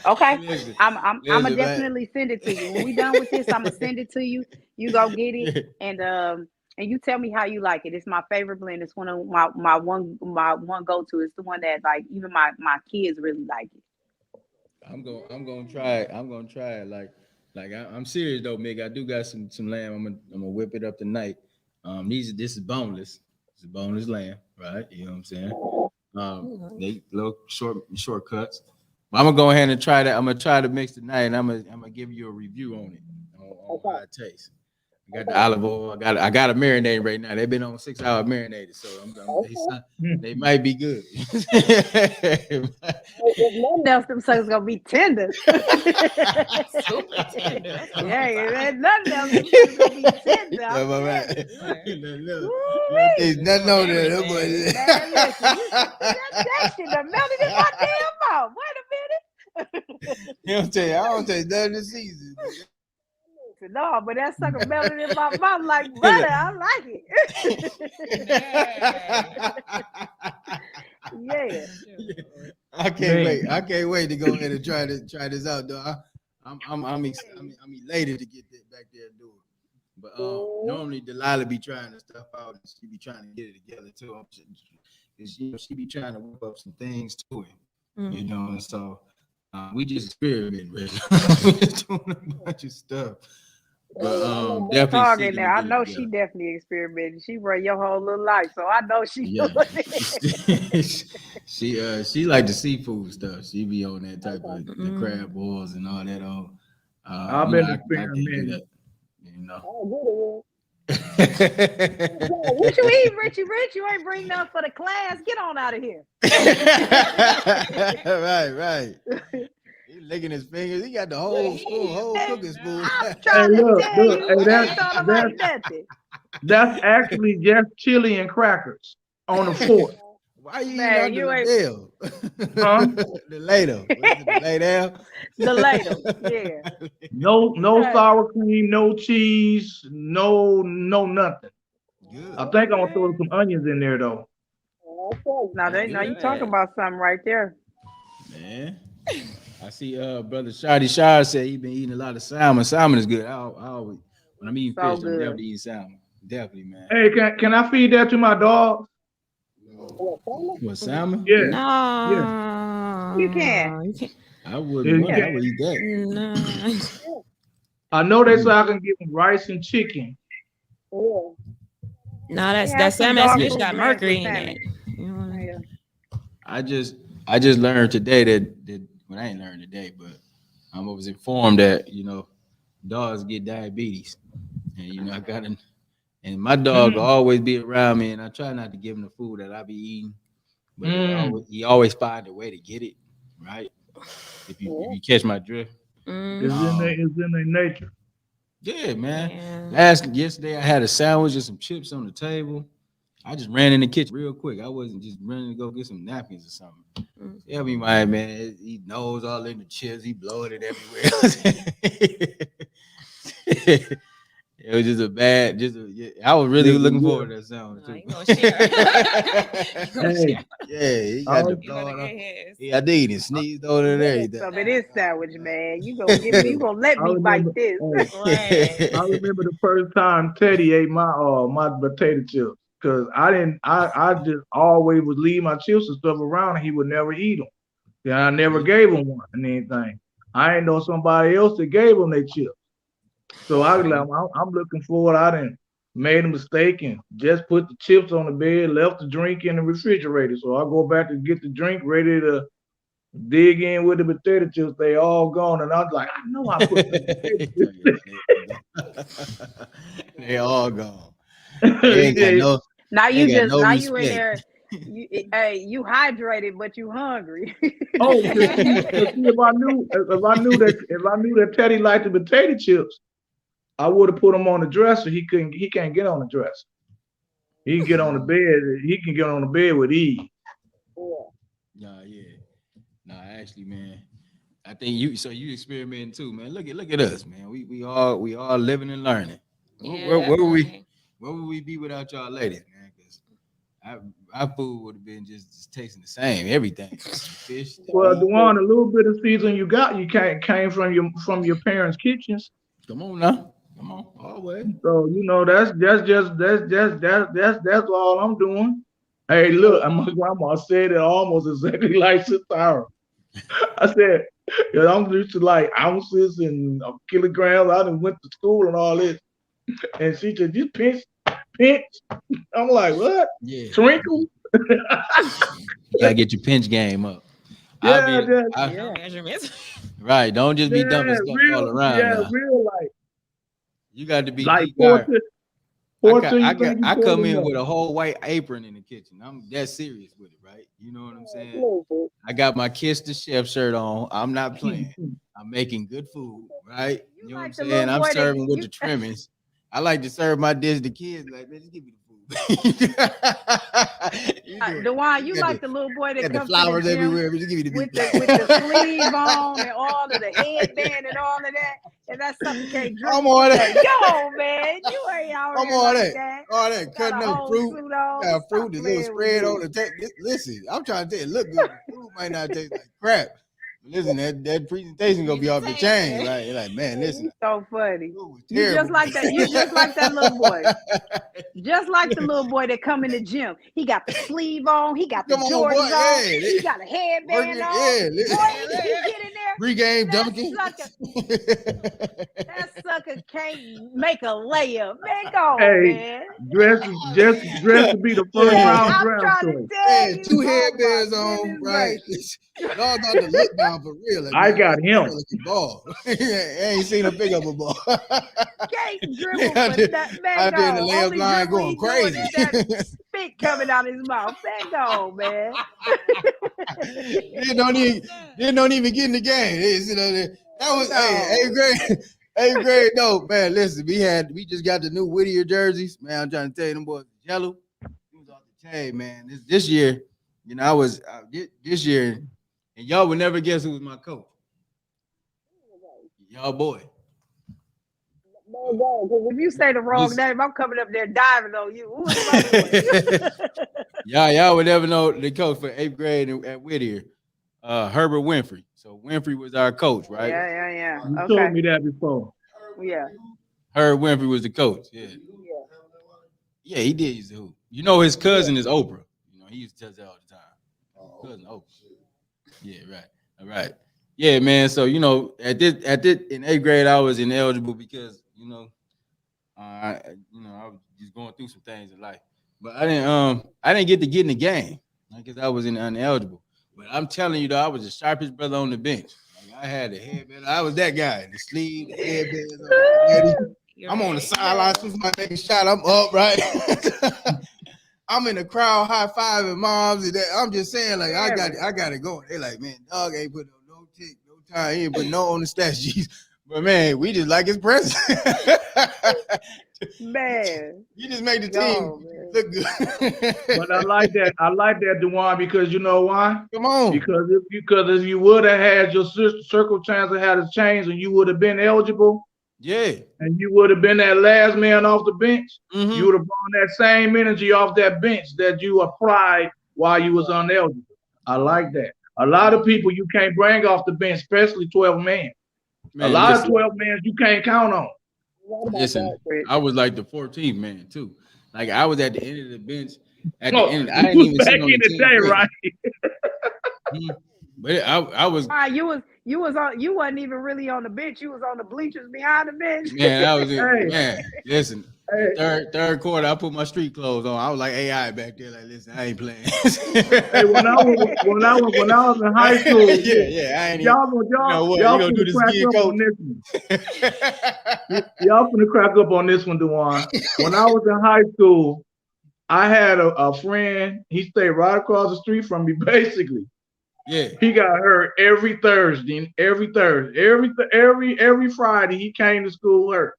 Okay, listen, I'm gonna definitely send it to you when we done with this. I'm gonna send it to you. You go get it, and you tell me how you like it. It's my favorite blend. It's one of my one go-to. It's the one that like even my kids really like it. I'm gonna try it. I'm gonna try it. Like I'm serious though, Mick. I do got some lamb. I'm gonna whip it up tonight. This is boneless. It's a boneless lamb, right? You know what I'm saying? They little shortcuts. I'm gonna go ahead and try that. I'm gonna try to mix tonight, and I'm gonna give you a review on it, on how it tastes. I got the olive oil. I got a marinade right now. They've been on 6 hour marinated, so they might be good. Nothing else, them suckers gonna be tender. Super tender. Yeah, nothing else, them suckers gonna be tender. There's nothing on there. That shit done melted in my damn mouth. Wait a minute. He'll tell you, I don't taste nothing this season. No, but that sucker melted in my mouth like butter. I like it. Yeah. I can't wait. I can't wait to go ahead and try this out, though. I'm elated to get that back there and do it. But normally Delilah be trying to stuff out, and she be trying to get it together too. Because she be trying to whip up some things to it, and so we just experimenting. We just doing a bunch of stuff. But definitely there. I know she definitely experimented. She run your whole little life, so I know she doing it. she like the seafood stuff. She be on that type of the crab balls and all that. I've been experimenting. What you eat, Richie? Rich, you ain't bring nothing for the class. Get on out of here. Right. He licking his fingers. He got the whole cooking spoon. I'm trying to tell you, that's actually just chili and crackers on the fork. Why you eating the ladle? The ladle. The ladle, yeah. No sour cream, no cheese, no nothing. Good. I think I'm gonna throw some onions in there though. Now you talking about something right there. Man. I see brother Shadi Shah said he been eating a lot of salmon. Salmon is good. I always when I'm eating fish, I'm definitely eating salmon. Definitely, man. Hey, can I feed that to my dog? What, salmon? Yeah. No. Yeah. You can. I wouldn't I would eat that. No. I know that's how I can give him rice and chicken. No, that salmon fish got mercury in it. I just learned today that well, I ain't learned today, but I was informed that dogs get diabetes, and I got and my dog will always be around me, and I try not to give him the food that I be eating, but he always find a way to get it right. If you catch my drift, it's in their nature. Yeah, man. Yesterday I had a sandwich and some chips on the table. I just ran in the kitchen real quick. I wasn't just running to go get some napkins or something. Yeah, man. He nose all in the chips. He blowing it everywhere. It was just I was really looking forward to that sandwich too. He got the blood. I did. He sneezed over there. Some of this sandwich, man. You gonna let me bite this. I remember the first time Teddy ate my potato chips. Cause I just always would leave my chips and stuff around, and he would never eat them. Yeah, I never gave him one and anything. I ain't know somebody else that gave him their chips. So I'm looking forward. I done made a mistake and just put the chips on the bed, left the drink in the refrigerator. So I go back to get the drink, ready to dig in with the potato chips. They all gone, and I was like, I know I put they all gone. Now you in there. You hydrated, but you hungry. If I knew that Teddy liked the potato chips, I would have put him on the dresser. He can't get on the dresser. He can get on the bed. He can get on the bed with ease. No, actually, man. I think you experimenting too, man. Look at us, man. We all living and learning. Where would we be without y'all ladies, man? Because our food would have been just tasting the same, everything. Fish. Well, Dewan, a little bit of season you came from your parents' kitchens. Come on now, always. So that's all I'm doing. Hey, look, my grandma said it almost exactly like Sitara. I said, I'm used to like ounces and kilograms. I done went to school and all this, and she said, "You pinch." I'm like, what? Yeah. Twinkle. You gotta get your pinch game up. Measurements. Right. Don't just be dumping stuff all around. Yeah, real like. You got to be like I come in with a whole white apron in the kitchen. I'm that serious with it, right? You know what I'm saying? I got my Kiss the Chef shirt on. I'm not playing. I'm making good food, right? You know what I'm saying? I'm serving with the trimmings. I like to serve my dish to kids. Like, man, just give me the food. DeJuan, you like the little boy that got the comes flowers to the gym everywhere. Just give me the with beat. the sleeve on and all of the headband and all of that, and that sucker can't dribble. I'm on that. Yo, man, you ain't out I'm here on like that. that. All that Got cutting a up whole fruit. suit on. Got fruit, Stop the little playing with spread me. on the tape. Listen, I'm trying to tell you, look good. The fruit might not taste like crap. Listen, that presentation gonna be off the chain. Right? You're like, man, listen. You so funny. It was You terrible. just like that. You just like that little boy. Just like the little boy that come in the gym. He got the sleeve on. He got the Come on, Jordans boy. on. Yeah, He got a headband working, on. yeah, Boy, he get in there. Pre-game That dunking. That sucker can't make a layup. Man, go Hey, man. dressed to be the first Yeah. round I'm draft trying choice. to tell Yeah, you. 2 Oh, headbands my on, goodness right? gracious. Y'all got to look down for real. Like, I man, got him. like a ball. I ain't seen him pick up a ball. Can't dribble out for there, that. Man, out there in the go. layup Only line dribble going he doing crazy. is that spit coming out his mouth. Man, go, man. Don't even get in the game. That was No. eighth grade. No, man. Listen, we just got the new Whittier jerseys. Man, I'm trying to tell you, them boys yellow. It was off the chain, man. This year, you know, I was this year, and y'all would never guess who was my coach. Y'all boy. Because if you say the wrong name, I'm coming up there diving on you. Who is my boy? Y'all would never know the coach for 8th grade at Whittier, Herbert Winfrey. So Winfrey was our coach, right? Yeah. You Okay. told me that before. Yeah. Herb Winfrey was the coach. Yeah, he did use the hoop. You know, his cousin is Oprah. You know, he used to tell that all the time. Cousin Oprah. Yeah, right. All right. Yeah, man. So you know, at this in 8th grade, I was ineligible because I was just going through some things in life. But I didn't get to get in the game because I was ineligible. But I'm telling you, though, I was the sharpest brother on the bench. Like, I had the headband. I was that guy. The sleeve, the headband. I'm on the sideline. Somebody make a shot. I'm up, right? I'm in the crowd high-fiving moms. And that. I'm just saying, like, I got it going. They like, man, dog ain't put no tick, no time. He ain't put no on the stat sheets. But, man, we just like his presence. Man. You just make the team look good. But I like that. I like that, DeJuan, because you know why? Come on. Because if you would have had your circle chance had a change and you would have been eligible. Yeah. And you would have been that last man off the bench. Mm-hmm. You would have brought that same energy off that bench that you applied while you was ineligible. I like that. A lot of people you can't bring off the bench, especially 12 men. Man, a lot of 12 men you can't count on. Listen, I was like the 14th man too. Like I was at the end of the bench. At the end, I didn't even sit on the team day, right? But I was. You wasn't even really on the bench. You was on the bleachers behind the bench. Man, I was in. Man, listen. Third quarter, I put my street clothes on. I was like AI back there. Like, listen, I ain't playing. Hey, when I was in high school, I ain't. Y'all finna crack up on this one. Y'all finna crack up on this one, DeJuan. When I was in high school, I had a friend. He stayed right across the street from me, basically. Yeah. He got hurt every Thursday. Every Friday he came to school hurt.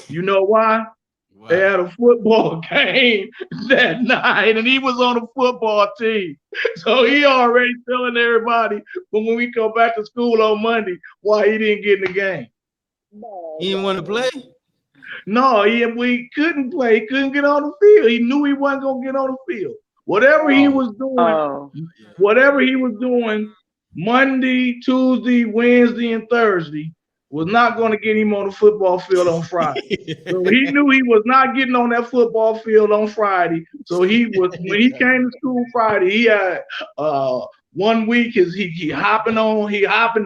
You know why? Wow. They had a football game that night, and he was on the football team. So he already telling everybody, but when we come back to school on Monday, why he didn't get in the game. He didn't want to play? No, we couldn't play. He couldn't get on the field. He knew he wasn't going to get on the field. Whatever he was doing Monday, Tuesday, Wednesday, and Thursday was not going to get him on the football field on Friday. So he knew he was not getting on that football field on Friday. So when he came to school Friday, he had 1 week he hopping.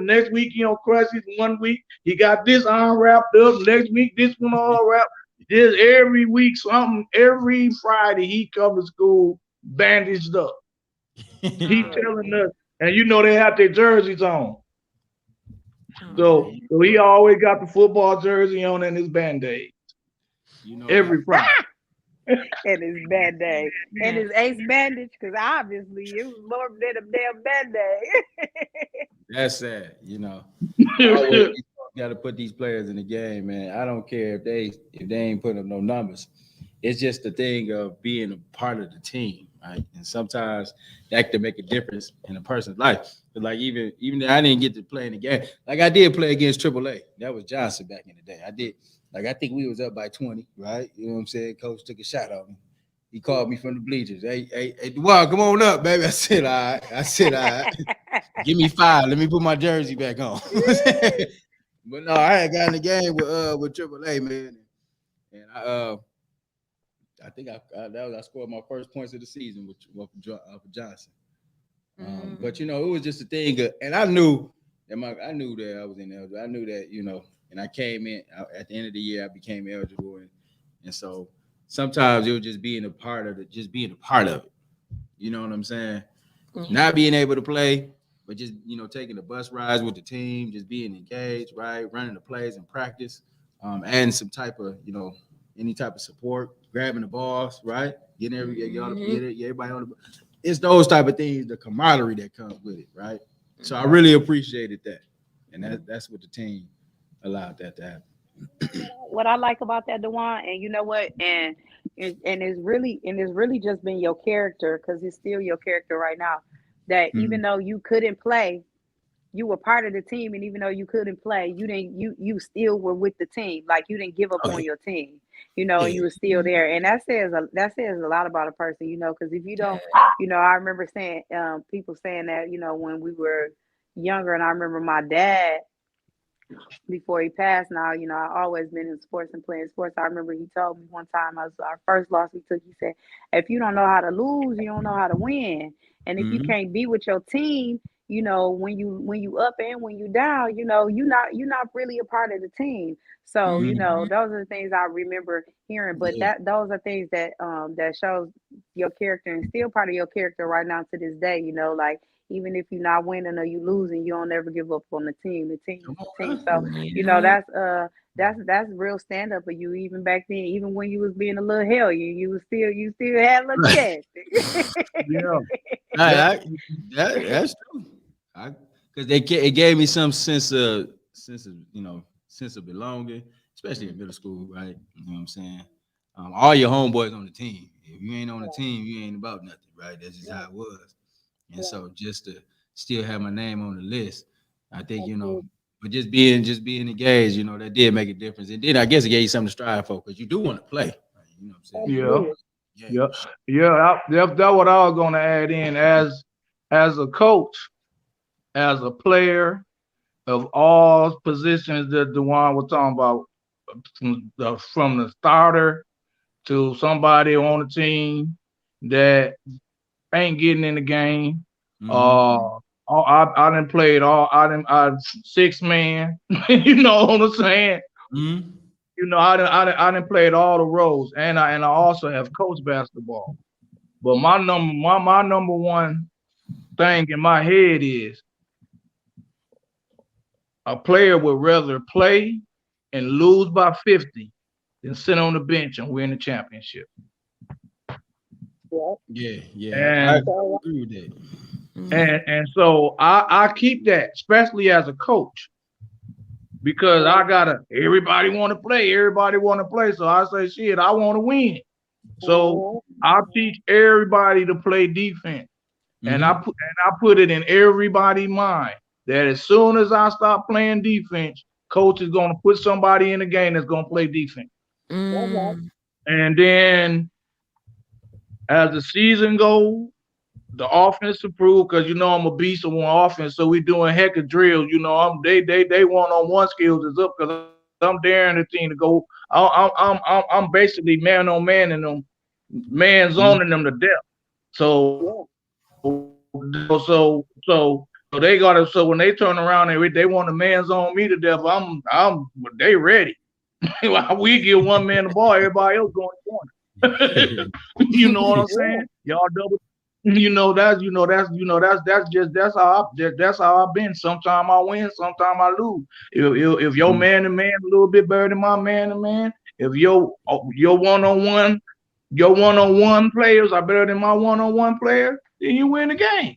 Next week he on crutches. 1 week he got this arm wrapped up. Next week this one all wrapped. Just every week something. Every Friday he come to school bandaged up. He telling us, and you know they have their jerseys on. So he always got the football jersey on and his Band-Aid. You know, every Friday. And his Band-Aid. And his ace bandage, because obviously it was more than a damn Band-Aid. That's sad, you know. Got to put these players in the game, man. I don't care if they ain't putting up no numbers. it's just the thing of being a part of the team, right? And sometimes that can make a difference in a person's life. But like even though I didn't get to play in the game, like I did play against AAA. That was Johnson back in the day. I did. Like I think we was up by 20, right? You know what I'm saying? Coach took a shot on me. He called me from the bleachers. Hey, Dewar, come on up, baby. I said, all right. Give me 5. Let me put my jersey back on. But no, I had got in the game with AAA, man. And I think I scored my first points of the season with Johnson. But it was just a thing, and I knew that I was ineligible. I knew that, and I came in at the end of the year. I became eligible, and so sometimes it was just being a part of it. You know what I'm saying? Not being able to play, but just taking the bus rides with the team, just being engaged, right? Running the plays in practice, adding some type of any type of support, grabbing the balls, right? Getting everybody on the. It's those type of things, the camaraderie that comes with it, right? So I really appreciated that, and that's what the team allowed that to happen. What I like about that, Dewan, and you know what, and it's really just been your character, because it's still your character right now. That even though you couldn't play, you were part of the team, and even though you couldn't play, you still were with the team. Like you didn't give up on your team, and you were still there. And that says a lot about a person, because if you don't, I remember saying people saying that, when we were younger, and I remember my dad before he passed. Now, I always been in sports and playing sports. I remember he told me one time, our first loss we took, he said, if you don't know how to lose, you don't know how to win. And if you can't be with your team, when you up and when you down, you're not really a part of the team. So, those are the things I remember hearing. But those are things that that shows your character, and still part of your character right now to this day, like even if you're not winning or you losing, you don't ever give up on the team. The team is the team. So, that's real stand up for you. Even back then, even when you was being a little hell, you still had a little chest. That's true. Because it gave me some sense of belonging, especially in middle school, right? You know what I'm saying? All your homeboys on the team. If you ain't on the team, you ain't about nothing, right? That's just how it was. And so just to still have my name on the list, I think, but just being engaged, that did make a difference. And then I guess it gave you something to strive for, because you do want to play. Right? You know what I'm saying? That's what I was gonna add in as a coach, as a player of all positions that Dewan was talking about, from the starter to somebody on the team that ain't getting in the game. I done played I 6-man. You know what I'm saying? I done played all the roles, and I also have coached basketball. But my number one thing in my head is a player would rather play and lose by 50 than sit on the bench and win the championship. Yeah. I agree with that. And so I keep that, especially as a coach, because everybody want to play. So I say, shit, I want to win. So I teach everybody to play defense. And I put it in everybody's mind that as soon as I stop playing defense, coach is going to put somebody in the game that's going to play defense. And then as the season goes, the offense improve, because I'm a beast on offense. So we doing heck of drills. They one-on-one skills is up, because I'm daring the team to go. I'm basically man on man in them, man zoning them to death. So they gotta. So when they turn around and they want to man zone me to death, they ready. We give one man the ball, everybody else going to corner. You know what I'm saying? Y'all double. That's how I've been. Sometimes I win, sometimes I lose. If your man to man a little bit better than my man to man, if your one-on-one players are better than my one-on-one player, then you win the game.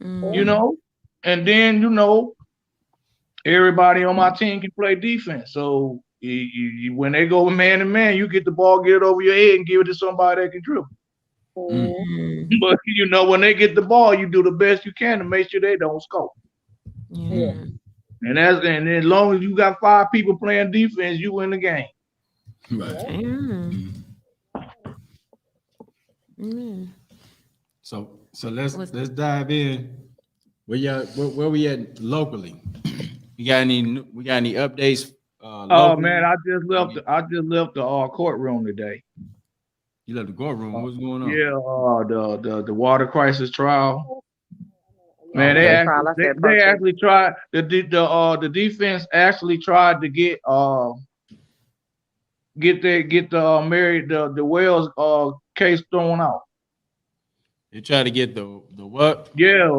And then everybody on my team can play defense. So when they go man to man, you get the ball, get it over your head, and give it to somebody that can dribble. Mm. But when they get the ball, you do the best you can to make sure they don't score. Yeah. And as long as you got 5 people playing defense, you win the game. Right. Mm. So let's dive in. Where we at locally? We got any updates? Oh man, I just left the courtroom today. You left the courtroom. What's going on? Yeah, the water crisis trial. Man, Okay. they actually tried the defense actually tried to get the Wells case thrown out. They tried to get the what? Yeah,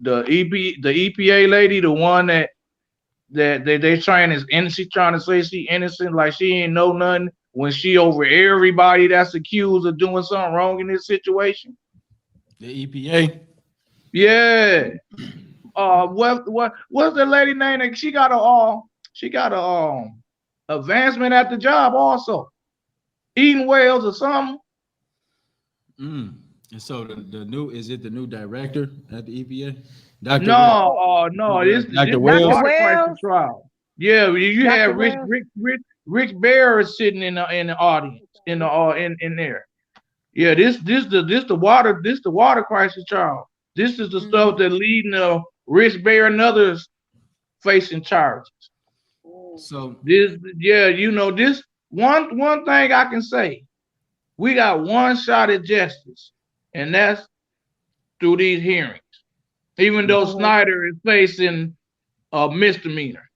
the EPA lady, the one that they trying is innocent. She trying to say she innocent, like she ain't know nothing when she over everybody that's accused of doing something wrong in this situation. The EPA. Yeah. What's the lady name? She got a advancement at the job also. Eden Wells or something. And so the new director at the EPA? Dr. No, Wells. this Dr. water Wells? crisis trial. Yeah, you Dr. had Wells? Rich Bear sitting in the audience in there. Yeah, this the water crisis trial. This is the stuff that leading to Rich Bear and others facing charges. So This one thing I can say, we got one shot at justice, and that's through these hearings. Even though Snyder is facing a misdemeanor,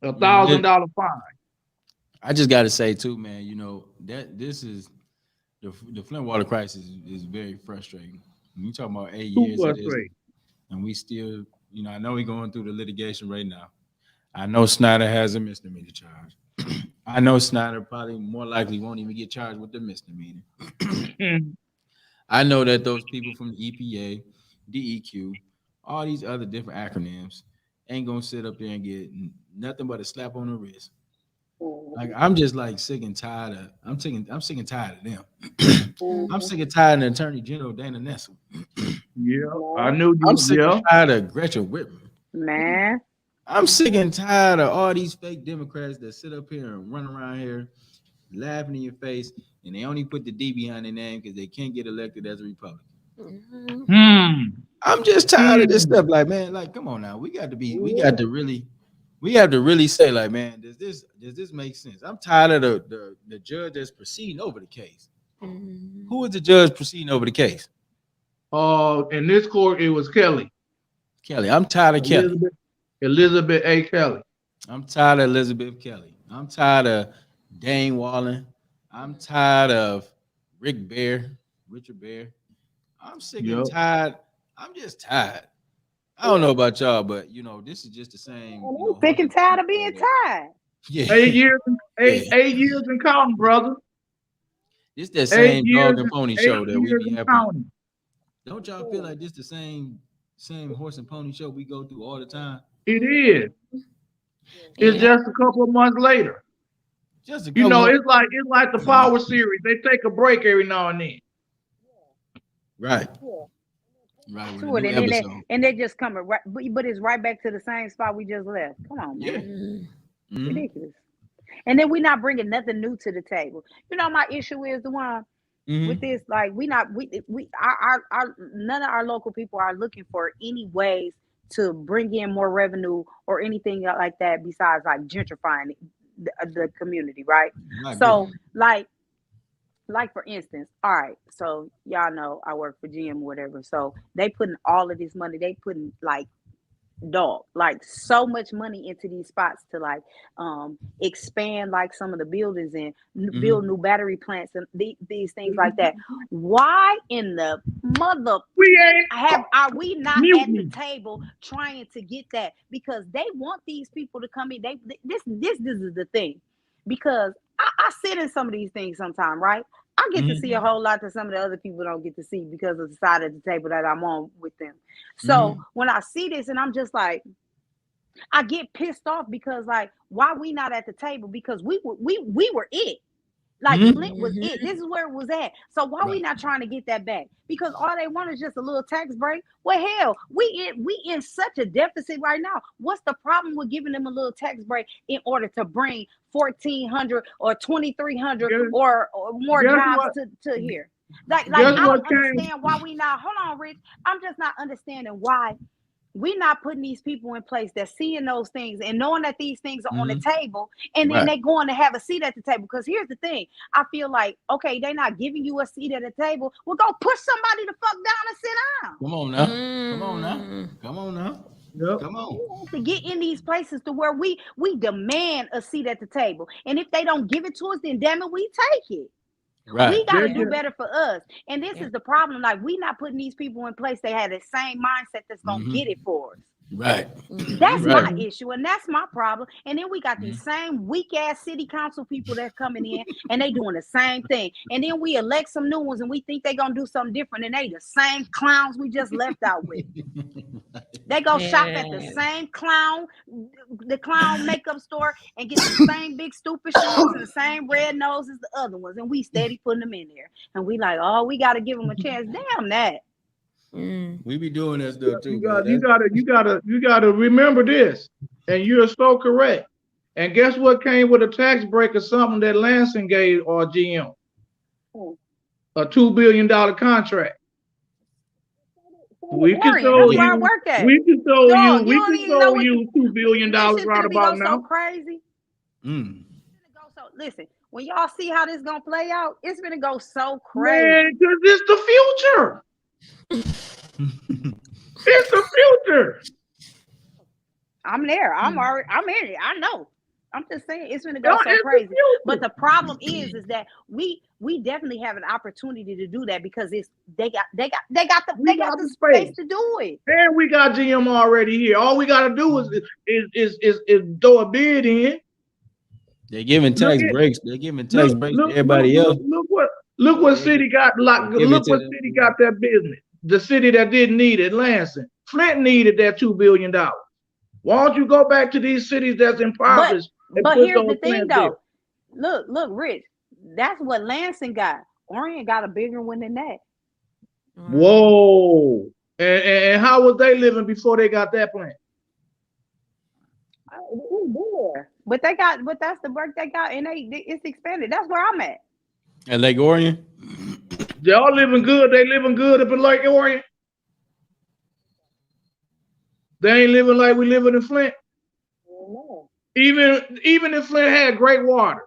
$1,000 fine. I just got to say too, man. That this is the Flint water crisis is very frustrating. When you talking about 8 years of this, and we still, I know we're going through the litigation right now. I know Snyder has a misdemeanor charge. I know Snyder probably more likely won't even get charged with the misdemeanor. I know that those people from the EPA, DEQ, all these other different acronyms ain't gonna sit up there and get nothing but a slap on the wrist. Like I'm just like sick and tired of. I'm sick and tired of them. I'm sick and tired of Attorney General Dana Nessel. Yeah, I knew you. I'm sick and tired of Gretchen Whitmer. Man, I'm sick and tired of all these fake Democrats that sit up here and run around here laughing in your face, and they only put the D behind their name because they can't get elected as a Republican. I'm just tired of this stuff. Like, man, like, come on now. We have to really say, like, man, does this make sense? I'm tired of the judge that's proceeding over the case. Who is the judge proceeding over the case? In this court, it was Kelly. I'm tired of Kelly. Elizabeth A. Kelly. I'm tired of Elizabeth Kelly. I'm tired of Dane Wallen. I'm tired of Richard Bear. I'm sick and tired. I'm just tired. I don't know about y'all, but this is just the same. sick and tired of being tired. Yeah. 8 years and counting, brother. It's that same dog and pony show that we be having. Don't y'all feel like this the same horse and pony show we go through all the time? It is. It's just a couple of months later. It's like the Power series. They take a break every now and then. Right. Right. And they just coming right, but it's right back to the same spot we just left. Come on, man. Ridiculous. And then we're not bringing nothing new to the table. My issue is the one with this. Like none of our local people are looking for any ways to bring in more revenue or anything like that besides like gentrifying the community, right? So like for instance, all right, so y'all know I work for GM or whatever. So they putting all of this money, they putting like so much money into these spots to like expand like some of the buildings and build new battery plants and these things like that. Why in the mother are we not at the table trying to get that? Because they want these people to come in. This is the thing. Because I sit in some of these things sometimes, right? I get to see a whole lot that some of the other people don't get to see because of the side of the table that I'm on with them. So when I see this and I'm just like, I get pissed off because like, why we not at the table? Because we were it. Like Flint was it. This is where it was at. So why we not trying to get that back? Because all they want is just a little tax break. Well, hell, we in such a deficit right now. What's the problem with giving them a little tax break in order to bring 1,400 or 2,300 or more jobs to here? Like I don't understand why we not. Hold on, Rich. I'm just not understanding why we not putting these people in place that's seeing those things and knowing that these things are on the table, and then they going to have a seat at the table. Because here's the thing, I feel like, okay, they're not giving you a seat at the table. Well, go push somebody the fuck down and sit down. Come on now. Come on now. Come on now. Yep. Come on. To get in these places to where we demand a seat at the table. And if they don't give it to us, then damn it, we take it. Right. We got to do better for us. And this is the problem. Like, we not putting these people in place. They have the same mindset that's going to get it for us. Right. That's my issue. And that's my problem. And then we got these same weak ass city council people that's coming in and they doing the same thing. And then we elect some new ones and we think they going to do something different. And they the same clowns we just left out with. They go shop at the same the clown makeup store and get the same big stupid shoes and the same red nose as the other ones. And we steady putting them in there. And we like, oh, we got to give them a chance. Damn that. We be doing this stuff too. You gotta remember this, and you're so correct. And guess what came with a tax break or something that Lansing gave RGM? A $2 billion contract. We can show you. We can show you. We can show you $2 billion right about now. So crazy. Listen, when y'all see how this gonna play out, it's gonna go so crazy. Man, because it's the future. It's the future. I'm there. I'm in it. I know. I'm just saying it's gonna go so crazy. But the problem is that we definitely have an opportunity to do that because they got the space to do it. And we got GM already here. All we gotta do is throw a bid in. They're giving tax breaks. They're giving tax breaks to everybody else. Look what city got. Look what city got that business. The city that didn't need it, Lansing. Flint needed that $2 billion. Why don't you go back to these cities that's impoverished? But here's the thing, though. Look, Rich. That's what Lansing got. Orion got a bigger one than that. Whoa! And how was they living before they got that plant? But that's the work they got, and it's expanded. That's where I'm at. At Lake Orion. Y'all living good. They living good up in Lake Orion. They ain't living like we living in Flint. No. Even if Flint had great water,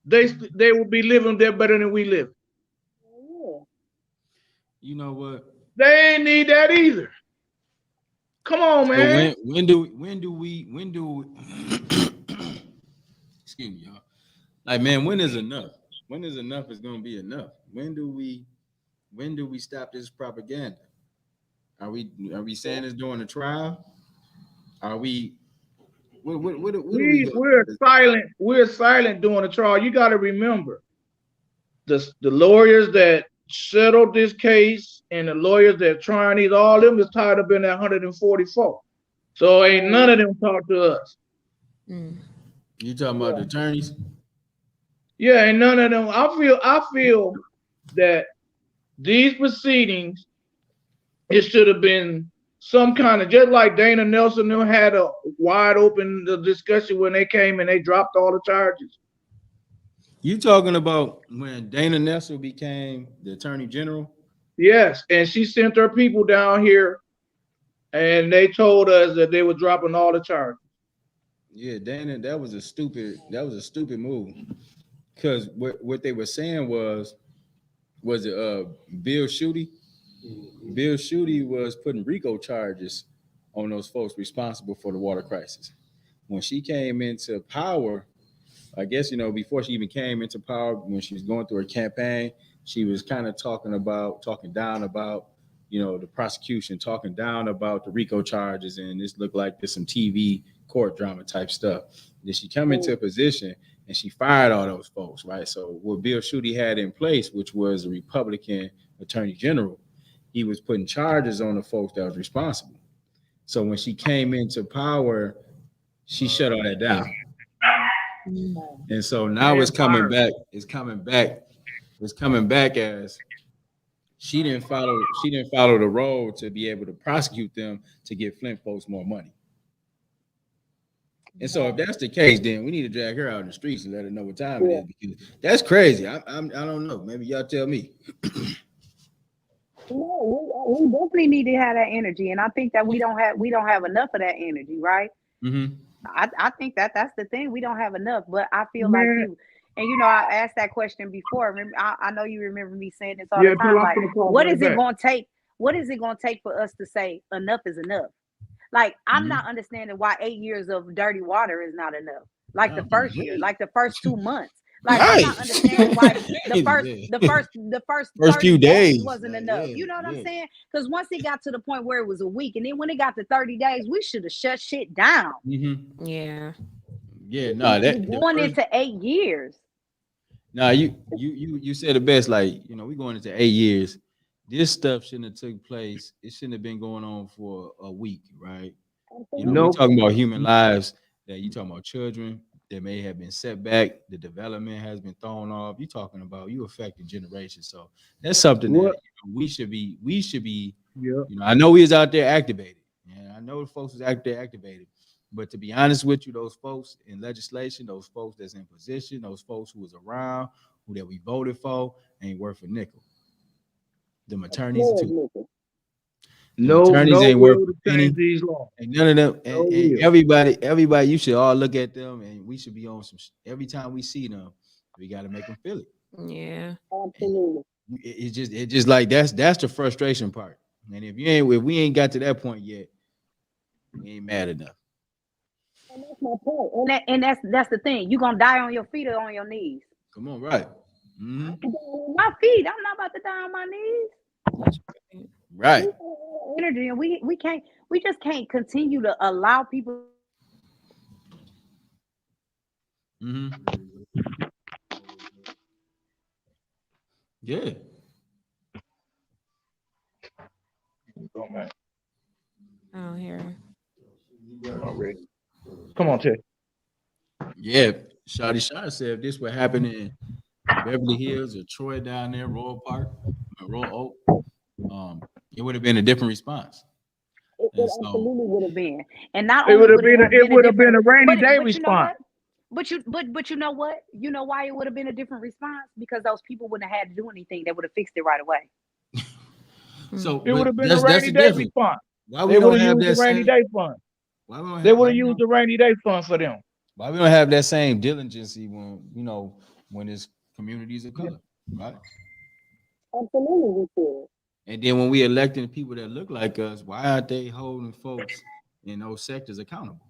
they would be living there better than we live. You know what? They ain't need that either. Come on, man. So when do we excuse me, y'all. Like, man, when is enough? When is enough is gonna be enough? When do we stop this propaganda? Are we saying it's during the trial? Are we? We're silent. We're silent during the trial. You got to remember, the lawyers that settled this case and the lawyers that trying these, all of them is tied up in that 144. So ain't none of them talk to us. You talking about the attorneys? Yeah, ain't none of them. I feel that these proceedings, it should have been some kind of, just like Dana Nelson had a wide open discussion when they came and they dropped all the charges. You talking about when Dana Nelson became the Attorney General? Yes, and she sent her people down here and they told us that they were dropping all the charges. Yeah, Dana, that was a stupid move. Because what they were saying was it Bill Schuette? Bill Schuette was putting RICO charges on those folks responsible for the water crisis. When she came into power, I guess, before she even came into power, when she was going through her campaign, she was kind of talking down about, the prosecution, talking down about the RICO charges, and this looked like there's some TV court drama type stuff. Then she come into a position and she fired all those folks, right? So what Bill Schuette had in place, which was a Republican Attorney General, he was putting charges on the folks that was responsible. So when she came into power, she shut all that down. And so now Man, it's coming fire. back. It's coming back. It's coming back as she didn't follow the road to be able to prosecute them to get Flint folks more money. And so if that's the case, then we need to drag her out in the streets and let her know what time it is, because that's crazy. I don't know. Maybe y'all tell me. No, we definitely need to have that energy, and I think that we don't have enough of that energy, right? Mm-hmm. I think that that's the thing. We don't have enough, but I feel like Man, people, and I asked that question before. Remember, I know you remember me saying this all yeah, the too. time. I'm Like, gonna call what right is it back. going to take? What is it going to take for us to say enough is enough? Like, I'm Mm-hmm. not understanding why 8 years of dirty water is not enough. Like the I first year, agree. like the first 2 months. Like, I'm Right. not understanding why the first Yeah. the first the first First 30 few days days. wasn't Like, enough. yeah, You know what I'm yeah. saying? Because once it got to the point where it was a week, and then when it got to 30 days, we should have shut shit down. Mm-hmm. Yeah. Yeah, We no, shouldn't that be the going first into 8 years. now you said the best, like, we going into 8 years. This stuff shouldn't have took place. It shouldn't have been going on for a week, right? We Nope. talking about human lives, that you talking about children that may have been set back, the development has been thrown off. You talking about you affecting generations. So that's something What? that we should be, Yeah. I know we was out there activated. And I know the folks was out there activated. But to be honest with you, those folks in legislation, those folks that's in position, those folks who was around, who that we voted for, ain't worth a nickel. Them attorneys too. Them No, attorneys no ain't worth will to a change penny. these laws. And none of them, No and will. everybody, you should all look at them, and we should be on some. Every time we see them, we got to make them feel it. Yeah. Absolutely. It's just like that's the frustration part. And if we ain't got to that point yet, we ain't mad enough. And that's my point. And that's the thing. You gonna die on your feet or on your knees? Come on, right? Mm-hmm. My feet. I'm not about to die on my knees. Right. Energy, and we just can't continue to allow people. Mm-hmm. Yeah. I don't hear. Already. Come on, Ted. Yeah. Shotty Shot said if this would happen in Beverly Hills or Troy down there, Royal Park, Royal Oak, it would have been a different response. It And so, absolutely would have been, and not It only would have would it been. have It been a would have been different, a rainy but day but you know response. what? But you know what? You know why it would have been a different response? Because those people wouldn't have had to do anything. They would have fixed it right away. so, It would but have been a that's rainy the day difference. response. Why They we would don't have have used the that rainy same? day fund. Why we don't They have? would have used the rainy day fund for them. Why we don't have that same diligency when it's communities of color, right? Absolutely, we should. And then when we electing people that look like us, why aren't they holding folks in those sectors accountable?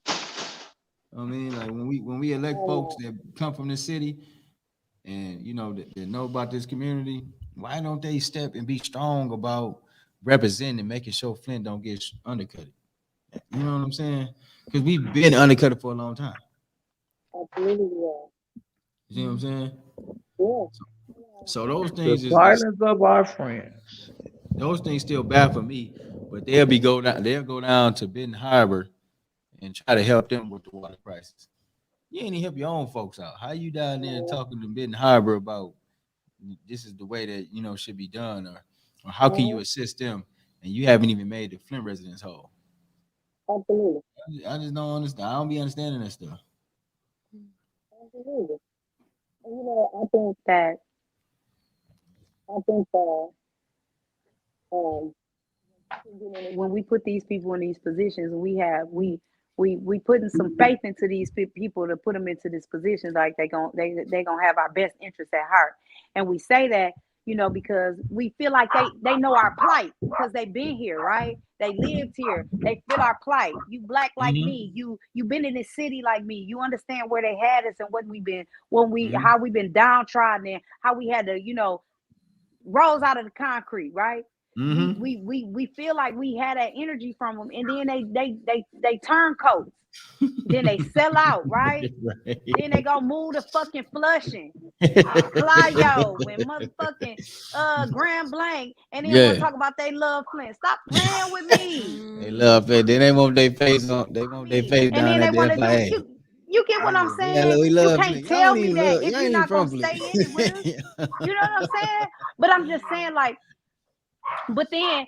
I mean, like when we elect folks that come from the city and that know about this community, why don't they step and be strong about representing and making sure Flint don't get undercut? You know what I'm saying? Because we've been undercut for a long time. Absolutely, yeah. You see what I'm saying? Yeah. So those The things is silence of our friends. those things still bad for me, but they'll go down to Benton Harbor and try to help them with the water crisis. You ain't even help your own folks out. How you down there talking to Benton Harbor about this is the way that should be done, or how can you assist them, and you haven't even made the Flint residents whole? Absolutely. I just don't understand. I don't be understanding that stuff. Absolutely. And, I think that um, when we put these people in these positions, we putting some faith into these people to put them into these positions, like they gonna have our best interests at heart, and we say that because we feel like they know our plight because they've been here, right? They lived here, they feel our plight. You black like me, you been in this city like me, you understand where they had us and what we've been Mhm. how we've been downtrodden and how we had to rolls out of the concrete, right? Mhm. We feel like we had that energy from them, and then they turn coats. Then they sell out, right? Right. Then they go move to fucking Flushing, Clio, and motherfucking Grand Blanc, and then want to Yeah. talk about they love Flint. Stop playing with me. They love it. Then they want their face on. They I want their mean, face and down then they at the want to do FIA. you get what I'm Yeah, saying? we You love can't Flint. Y'all tell ain't me even that love. if Y'all you're ain't even not gonna from stay Flint. in it with us. You know what I'm saying? But I'm just saying, like, but then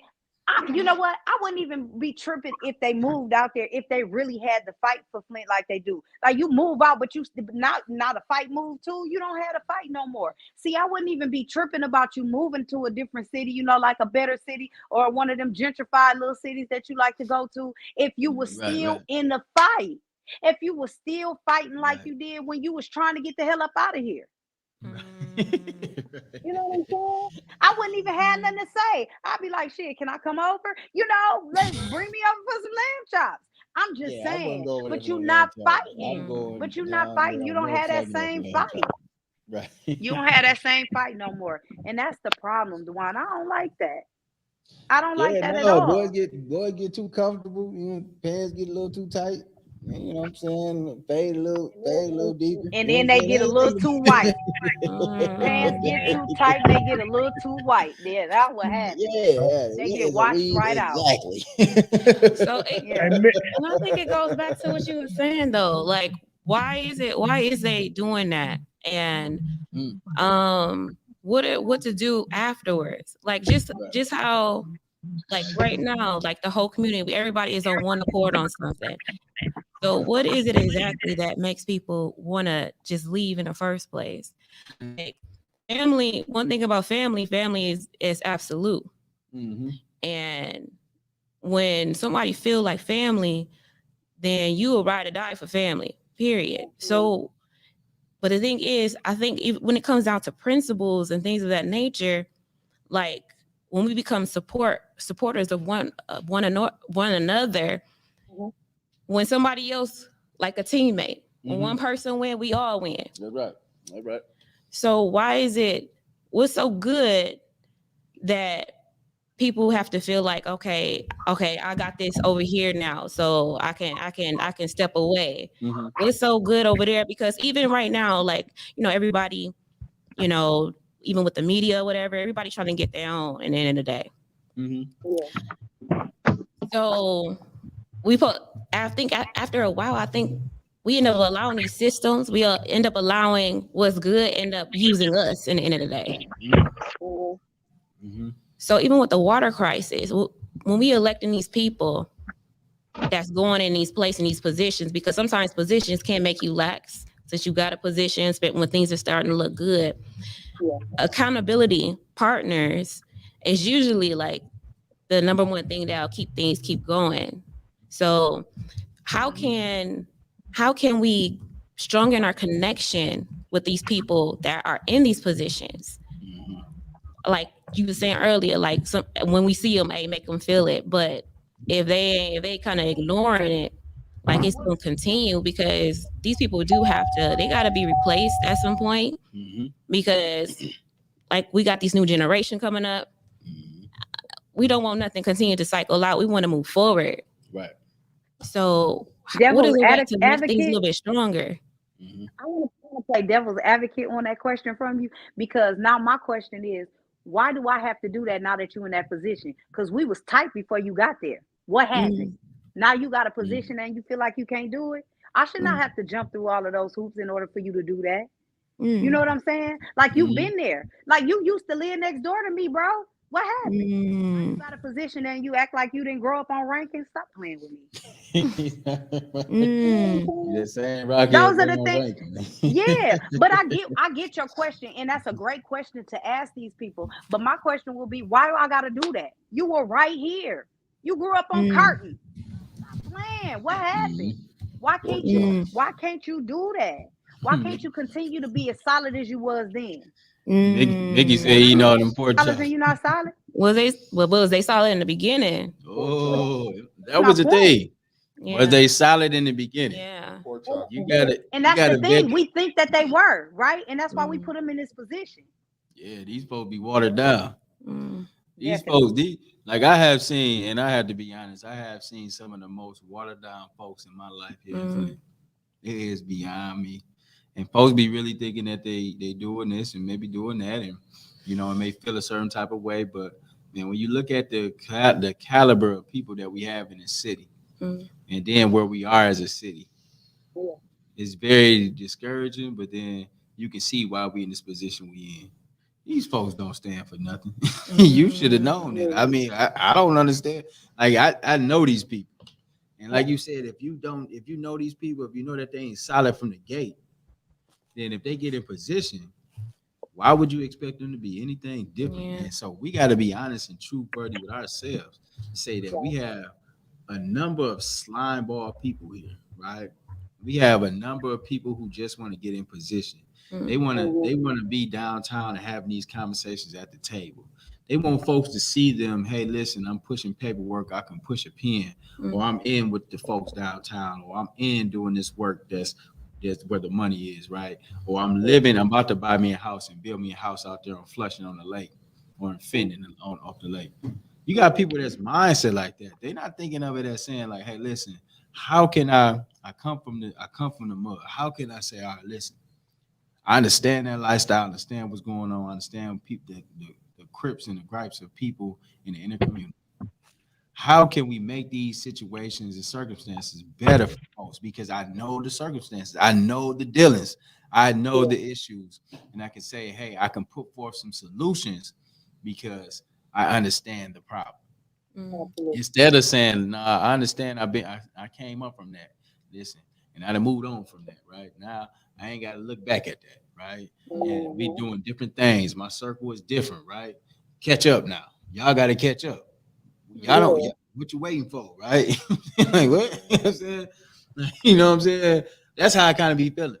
you know what? I wouldn't even be tripping if they moved out there if they really had to fight for Flint like they do. Like you move out, but you not a fight move too. You don't have to fight no more. See, I wouldn't even be tripping about you moving to a different city, you know, like a better city or one of them gentrified little cities that you like to go to. If you were still Right. in the fight, if you were still fighting like Right. you did when you was trying to get the hell up out of here. You know what I'm saying? I wouldn't even have nothing to say. I'd be like, shit, can I come over? You know, let's bring me over for some lamb chops. I'm just Yeah, I wouldn't saying, go over there but for you're no not lamb chop. I'm fighting. going But you're not down there fighting. You on don't have that North Avenue same for lamb fight. chop. Right. You don't have that same fight no more. And that's the problem, Dewan. I don't like that. I don't like Yeah, that at no, boys all. get too comfortable. You know, pants get a little too tight. You know what I'm saying? Fade a little deeper. And You know then what I'm they saying? get a little too white. Pants get Everything. too tight and they get a little too white. Yeah, that's what happens. Yeah, They get it's a washed weed right out. exactly. So Yeah. and I think it goes back to what you were saying though. Like, why is they doing that? And what to do afterwards? Like just how, like right now, like the whole community, everybody is on one accord on something. So what is it exactly that makes people want to just leave in the first place? Like, family, one thing about family is absolute. And when somebody feel like family, then you will ride or die for family, period. So, but the thing is, I think when it comes down to principles and things of that nature, like when we become supporters of one another, when somebody else, like a teammate, when one person win, we all win. That's right. So what's so good that people have to feel like, okay, I got this over here now, so I can step away. What's so good over there? Because even right now, like, you know, everybody, you know, even with the media, whatever, everybody trying to get their own at the end of the day. So I think after a while, I think we end up allowing these systems. We end up allowing what's good, end up using us in the end of the day. So even with the water crisis, when we electing these people that's going in these places, in these positions, because sometimes positions can make you lax. Since you got a position, when things are starting to look good, accountability partners is usually like the number one thing that'll keep going. So how can we strengthen our connection with these people that are in these positions? Like you were saying earlier, like when we see them, make them feel it. But if they kind of ignoring it, like it's gonna continue, because these people they gotta be replaced at some point, because like we got these new generation coming up. We don't want nothing continue to cycle out. We want to move forward. Right. So what Devil's is a way to make things a advocate. little bit stronger? I want to play devil's advocate on that question from you, because now my question is, why do I have to do that now that you're in that position? Because we was tight before you got there. What happened? Now you got a position and you feel like you can't do it. I should not have to jump through all of those hoops in order for you to do that. You know what I'm saying? Like you've been there. Like you used to live next door to me, bro. What happened? You got a position and you act like you didn't grow up on rankings. Stop playing with me. Just saying, Rocky. Those are the things. Yeah, but I get your question, and that's a great question to ask these people. But my question will be, why do I gotta do that? You were right here. You grew up on Carton. Stop playing. What happened? Why can't you do that? Why can't you continue to be as solid as you was then? Mickey said, you know, them poor Solid and you not solid? Was they solid in the beginning? Oh, that was the thing. Yeah. Was they solid in the beginning? Yeah. You got it. And that's the thing. We think that they were, right? And that's why we put them in this position. Yeah, these folks be watered down. These Definitely. folks, like I have seen, and I have to be honest, I have seen some of the most watered down folks in my life here in Flint. It is beyond me. And folks be really thinking that they doing this and maybe doing that, and it may feel a certain type of way. But man, when you look at the caliber of people that we have in the city, and then where we are as a city, Yeah. it's very discouraging. But then you can see why we in this position we in. These folks don't stand for nothing. You should have known that. I mean, I don't understand. Like I know these people. And like you said, if you know these people, if you know that they ain't solid from the gate, then if they get in position, why would you expect them to be anything different? Yeah. And so we got to be honest and truthworthy with ourselves. Say that we have a number of slime ball people here, right? We have a number of people who just want to get in position. They want to be downtown and having these conversations at the table. They want folks to see them. Hey, listen, I'm pushing paperwork. I can push a pen, or I'm in with the folks downtown, or I'm in doing this work that's where the money is, right? Or I'm about to buy me a house and build me a house out there on Flushing on the lake, or in Fenton off the lake. You got people that's mindset like that. They're not thinking of it as saying like, hey, listen, how can I come from the mud? How can I say, all right, listen, I understand that lifestyle, understand what's going on, I understand people the crips and the gripes of people in the inner community. How can we make these situations and circumstances better for folks? Because I know the circumstances, I know the dealings, I know the issues, and I can say, hey, I can put forth some solutions because I understand the problem. Instead of saying, nah, I understand, I came up from that. Listen, and I done moved on from that, right? Now I ain't gotta look back at that, right? And we doing different things. My circle is different, right? Catch up now. Y'all gotta catch up. Y'all don't what you waiting for, right? Like what? You know what I'm saying? You know what I'm saying? That's how I kind of be feeling.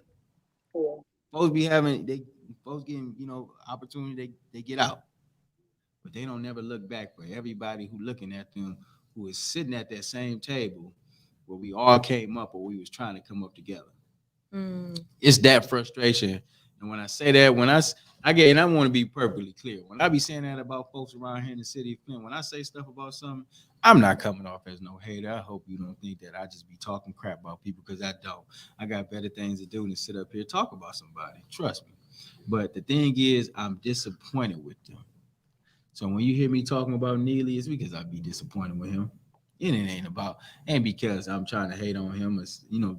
Folks be having folks getting, opportunity, they get out. But they don't never look back for everybody who looking at them, who is sitting at that same table where we all came up or we was trying to come up together. It's that frustration. And when I say that, and I want to be perfectly clear, when I be saying that about folks around here in the city of Flint, when I say stuff about something, I'm not coming off as no hater. I hope you don't think that I just be talking crap about people, because I don't. I got better things to do than sit up here and talk about somebody. Trust me. But the thing is, I'm disappointed with them. So when you hear me talking about Neely, it's because I be disappointed with him. And it ain't because I'm trying to hate on him or,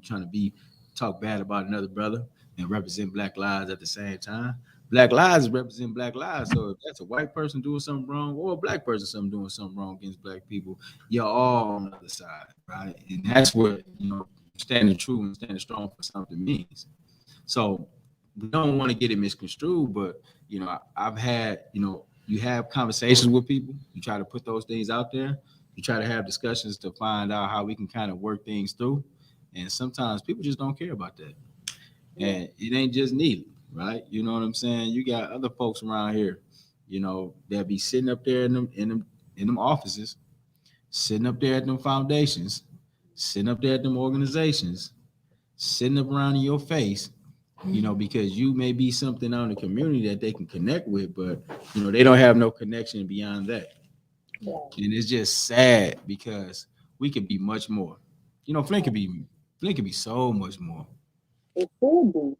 trying to talk bad about another brother and represent Black lives at the same time. Black lives represent Black lives. So if that's a white person doing something wrong or a Black person doing something wrong against Black people, you're all on the other side, right? And that's what, standing true and standing strong for something means. So we don't want to get it misconstrued, but, I've had, you have conversations with people, you try to put those things out there, you try to have discussions to find out how we can kind of work things through. And sometimes people just don't care about that. And it ain't just Neely, right? You know what I'm saying? You got other folks around here, that be sitting up there in them offices, sitting up there at them foundations, sitting up there at them organizations, sitting up around in your face, because you may be something out in the community that they can connect with, but they don't have no connection beyond that. And it's just sad because we could be much more. Flint could be so much more. It should be.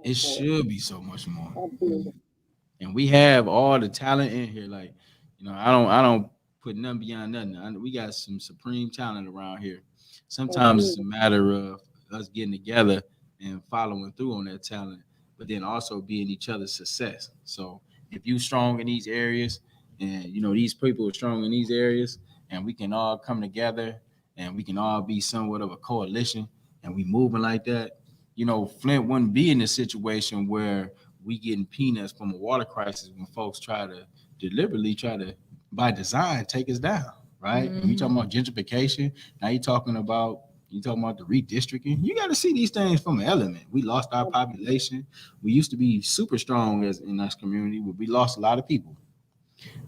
It should be so much more. And we have all the talent in here. Like, I don't put nothing beyond nothing. We got some supreme talent around here. Sometimes it's a matter of us getting together and following through on that talent, but then also being each other's success. So if you strong in these areas and these people are strong in these areas, and we can all come together and we can all be somewhat of a coalition and we moving like that, Flint wouldn't be in a situation where we getting peanuts from a water crisis when folks deliberately try to, by design, take us down, right? Mm-hmm. You talking about gentrification. Now you talking about the redistricting. You got to see these things from an element. We lost our population. We used to be super strong in this community, but we lost a lot of people.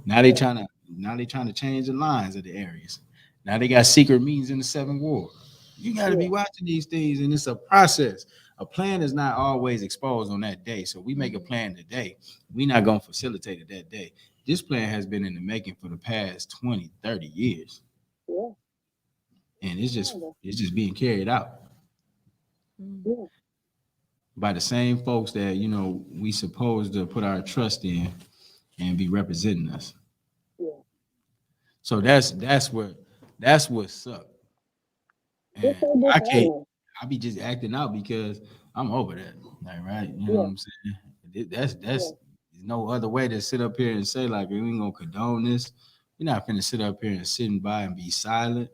Now they trying to change the lines of the areas. Now they got secret meetings in the 7th Ward. You got to be watching these things, and it's a process. A plan is not always exposed on that day. So we make a plan today. We're not going to facilitate it that day. this plan has been in the making for the past 20, 30 years. Yeah. And it's just being carried out Yeah. by the same folks that, you know, we supposed to put our trust in and be representing us. Yeah. So that's what's up. And I can't, I be just acting out because I'm over that. Like, right? You know what I'm saying? That's there's no other way to sit up here and say, like, we ain't gonna condone this. We're not finna sit up here and sitting by and be silent.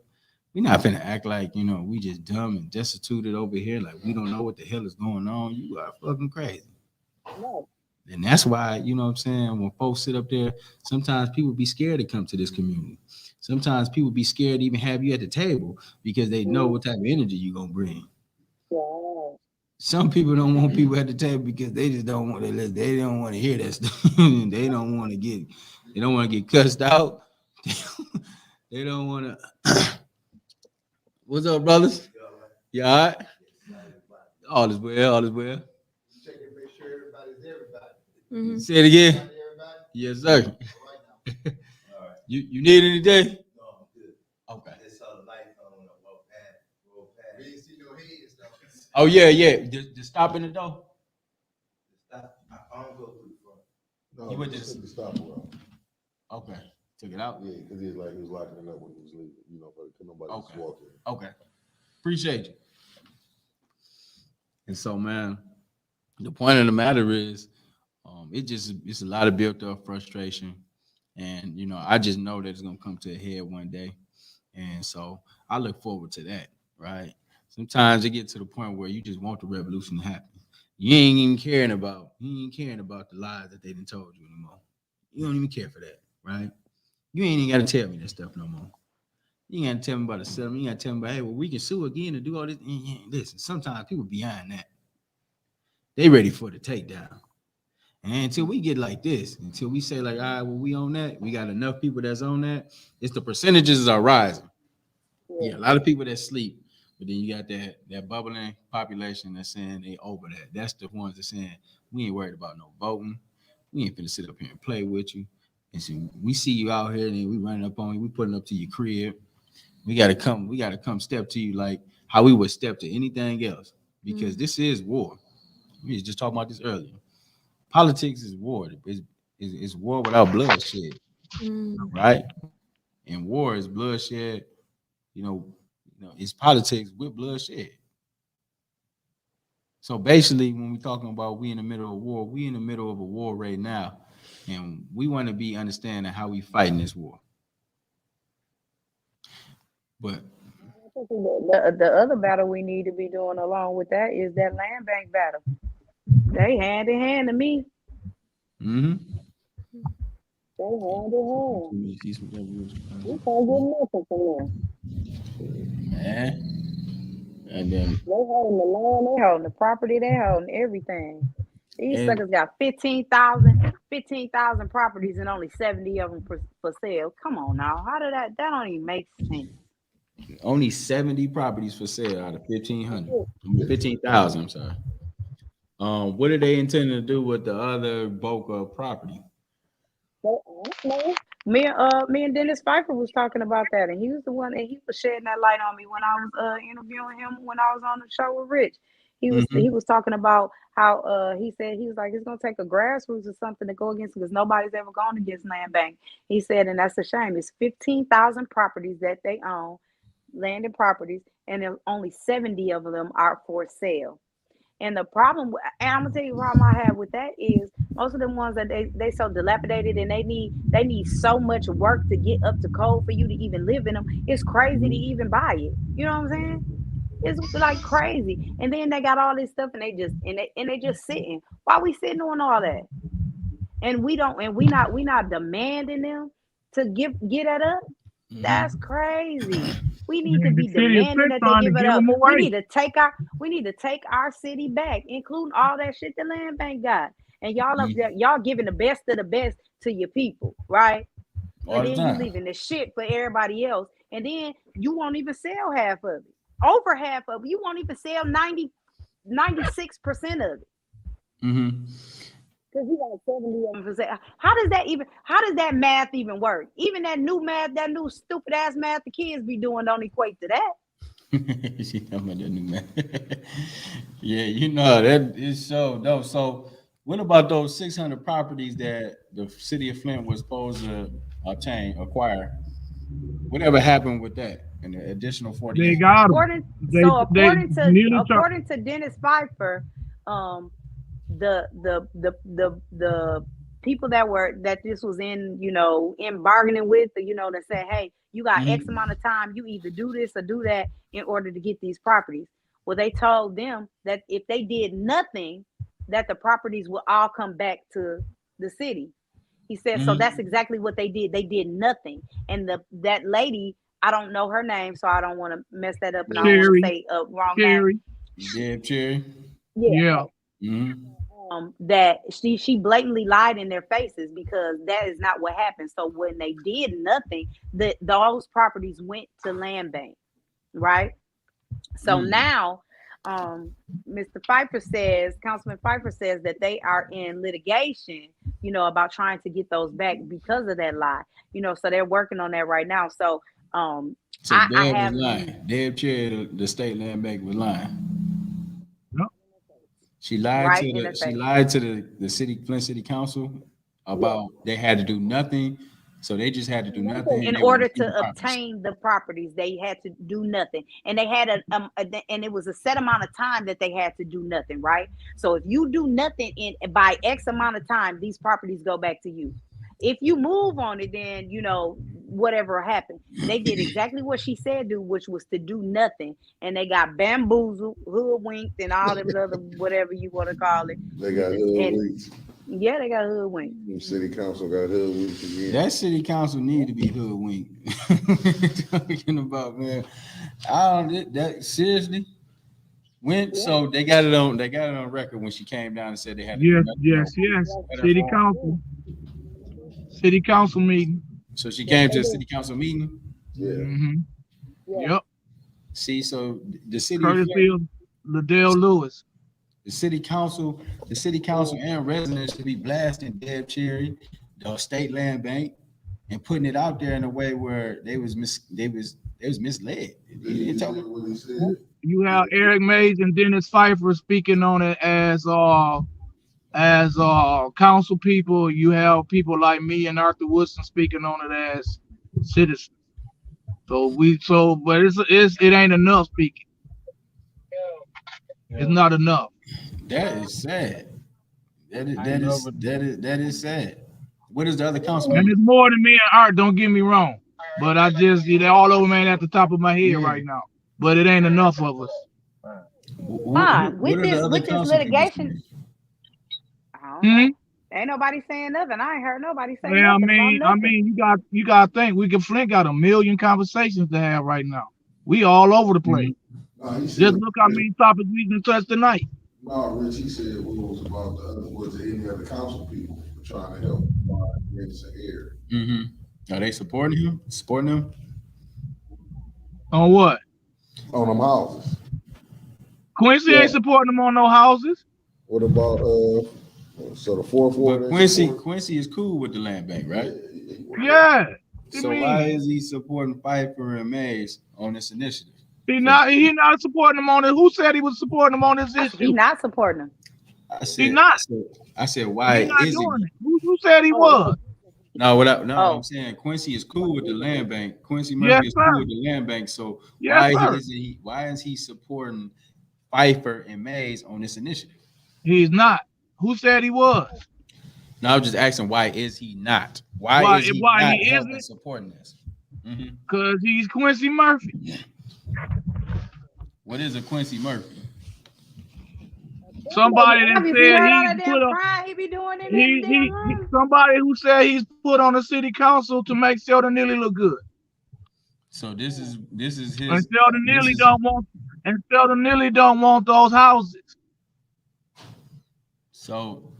We're not finna act like, you know, we just dumb and destituted over here, like we don't know what the hell is going on. You are fucking crazy. No. And that's why, you know what I'm saying, when folks sit up there, sometimes people be scared to come to this community. Sometimes people be scared to even have you at the table because they know what type of energy you're gonna bring. Yeah. Some people don't want people at the table because they just don't want to they don't want to hear that stuff. They don't want to get cussed out. They don't want to. What's up, brothers? You all right? All is well, all is well. Check and make sure everybody's everybody. Mhm. Say it again. Everybody? Yes, sir. All right. You need anything? No, I'm good. Okay. I just saw the light on the road past. We didn't see no heads though. Oh yeah. Just stop in the door. I don't go through the front. No, You went just to- took the stopper out. Okay. Took it out. Yeah, because he was locking it up when he was leaving. You know, but could nobody just Okay. walk in. Okay. Appreciate you. And so, man, the point of the matter is, it's a lot of built up frustration. And, you know, I just know that it's going to come to a head one day. And so I look forward to that, right? Sometimes it gets to the point where you just want the revolution to happen. You ain't even caring about the lies that they done told you anymore. You don't even care for that, right? You ain't even got to tell me that stuff no more. You ain't got to tell me about the settlement. You got to tell me about, hey, well, we can sue again and do all this. Listen, sometimes people behind that, they ready for the takedown. And until we get like this, until we say like, all right, well, we on that, we got enough people that's on that, it's the percentages are rising. Yeah, a lot of people that sleep, but then you got that bubbling population that's saying they over that. That's the ones that saying we ain't worried about no voting. We ain't finna sit up here and play with you. And so we see you out here and then we running up on you, we putting up to your crib. We gotta come step to you like how we would step to anything else. Because this is war. We was just talking about this earlier. Politics is war. It's war without bloodshed, right? And war is bloodshed. You know, it's politics with bloodshed. So basically, when we're talking about we in the middle of war, we in the middle of a war right now, and we want to be understanding how we fighting this war. But The other battle we need to be doing along with that is that land bank battle. They hand in hand to me. They hand in hand. We can't get nothing from them. man, and then They holding the land, they holding the property, they holding everything. These And- suckers got 15,000 properties and only 70 of them for sale. Come on now. How did that don't even make sense. only 70 properties for sale out of 1,500. 15,000, I'm sorry. What are they intending to do with the other bulk of property? Me and Dennis Pfeiffer was talking about that, and he was the one that he was shedding that light on me when I was interviewing him when I was on the show with Rich. He was talking about how he said he was like, it's gonna take a grassroots or something to go against because nobody's ever gone against land bank. He said, and that's a shame. It's 15,000 properties that they own, landed properties, and only 70 of them are for sale. And the problem, and I'm gonna tell you the problem I have with that is most of them ones that they so dilapidated and they need so much work to get up to code for you to even live in them. It's crazy to even buy it. You know what I'm saying? It's like crazy. And then they got all this stuff and they just sitting. Why we sitting on all that? And we not demanding them to get that up. That's crazy. We need to be demanding that they give it up. We need to take our city back, including all that shit the land bank got. And y'all up there, y'all giving the best of the best to your people, right? And then you leaving the shit for everybody else. And then you won't even sell half of it. Over half of it. You won't even sell 96% of it. Because you got 70%. How does that math even work? Even that new math, that new stupid ass math the kids be doing don't equate to that. She talking about that new man. Yeah, you know that is so dope. So, what about those 600 properties that the city of Flint was supposed to acquire? Whatever happened with that? And the additional 40 They acres? got them. According They nearly according to Dennis Pfeiffer, the people that this was in bargaining with, that said, hey, you got X amount of time, you either do this or do that in order to get these properties. Well, they told them that if they did nothing, that the properties will all come back to the city. He said, so that's exactly what they did. They did nothing. And that lady, I don't know her name, so I don't want to mess that up, and I don't want to say a wrong name. Deb Cherry. Yeah. That she blatantly lied in their faces, because that is not what happened. So when they did nothing, those properties went to land bank, right? So now, Mr. Pfeiffer says, Councilman Pfeiffer says that they are in litigation, about trying to get those back because of that lie. So they're working on that right now. So Deb was lying. Deb Cherry, the state land bank, was lying. She lied to the city, Flint City Council, about they had to do nothing. So they just had to do nothing in order to obtain the properties. They had to do nothing, and they had and it was a set amount of time that they had to do nothing, right? So if you do nothing by X amount of time, these properties go back to you. If you move on it, then whatever happened. They did exactly what she said do, which was to do nothing, and they got bamboozled, hoodwinked, and all them other whatever you want to call it. They got hoodwinked. Yeah, they got hoodwinked. The city council got hoodwinked again. That city council need to be hoodwinked. Talking about, man, I don't that seriously. So they got it on record when she came down and said they had to yes. City council meeting. So she came to a city council meeting. Yeah. Yep. See, so the city courtesy of Liddell Lewis. The city council and residents should be blasting Deb Cherry, the state land bank, and putting it out there in a way where they was misled. You have Eric Mays and Dennis Pfeiffer speaking on it as council people. You have people like me and Arthur Woodson speaking on it as citizens. But it ain't enough speaking. It's not enough. That is sad. That is sad. What is the other councilman? And it's more than me and Art, don't get me wrong. But I just they're all over, man, at the top of my head right now. But it ain't enough of us. With this litigation. Ain't nobody saying nothing. I ain't heard nobody say nothing. I mean, you got to think. Flint got a million conversations to have right now. We all over the place. Just look how many topics we can touch tonight. No, Rich, he said was about any other council people trying to help get some air. Are they supporting him? Supporting him? On what? On them houses. Quincy ain't supporting them on no houses. What about so the fourth ward? Quincy is cool with the land bank, right? Yeah. So why is he supporting Pfeiffer and Mays on this initiative? He not supporting them on it. Who said he was supporting them on this issue? He's not supporting them. He's not. I said, why is he? Who said he was? No, I'm saying Quincy is cool with the land bank. Quincy Murphy is cool with the land bank. So why is he supporting Pfeiffer and Mays on this initiative? He's not. Who said he was? No, I'm just asking, why is he not? Why is he not supporting this? Because he's Quincy Murphy. What is a Quincy Murphy? Somebody that said somebody who said he's put on the city council to make Sheldon Neely look good. So this is his. And Sheldon Neely don't want those houses. So,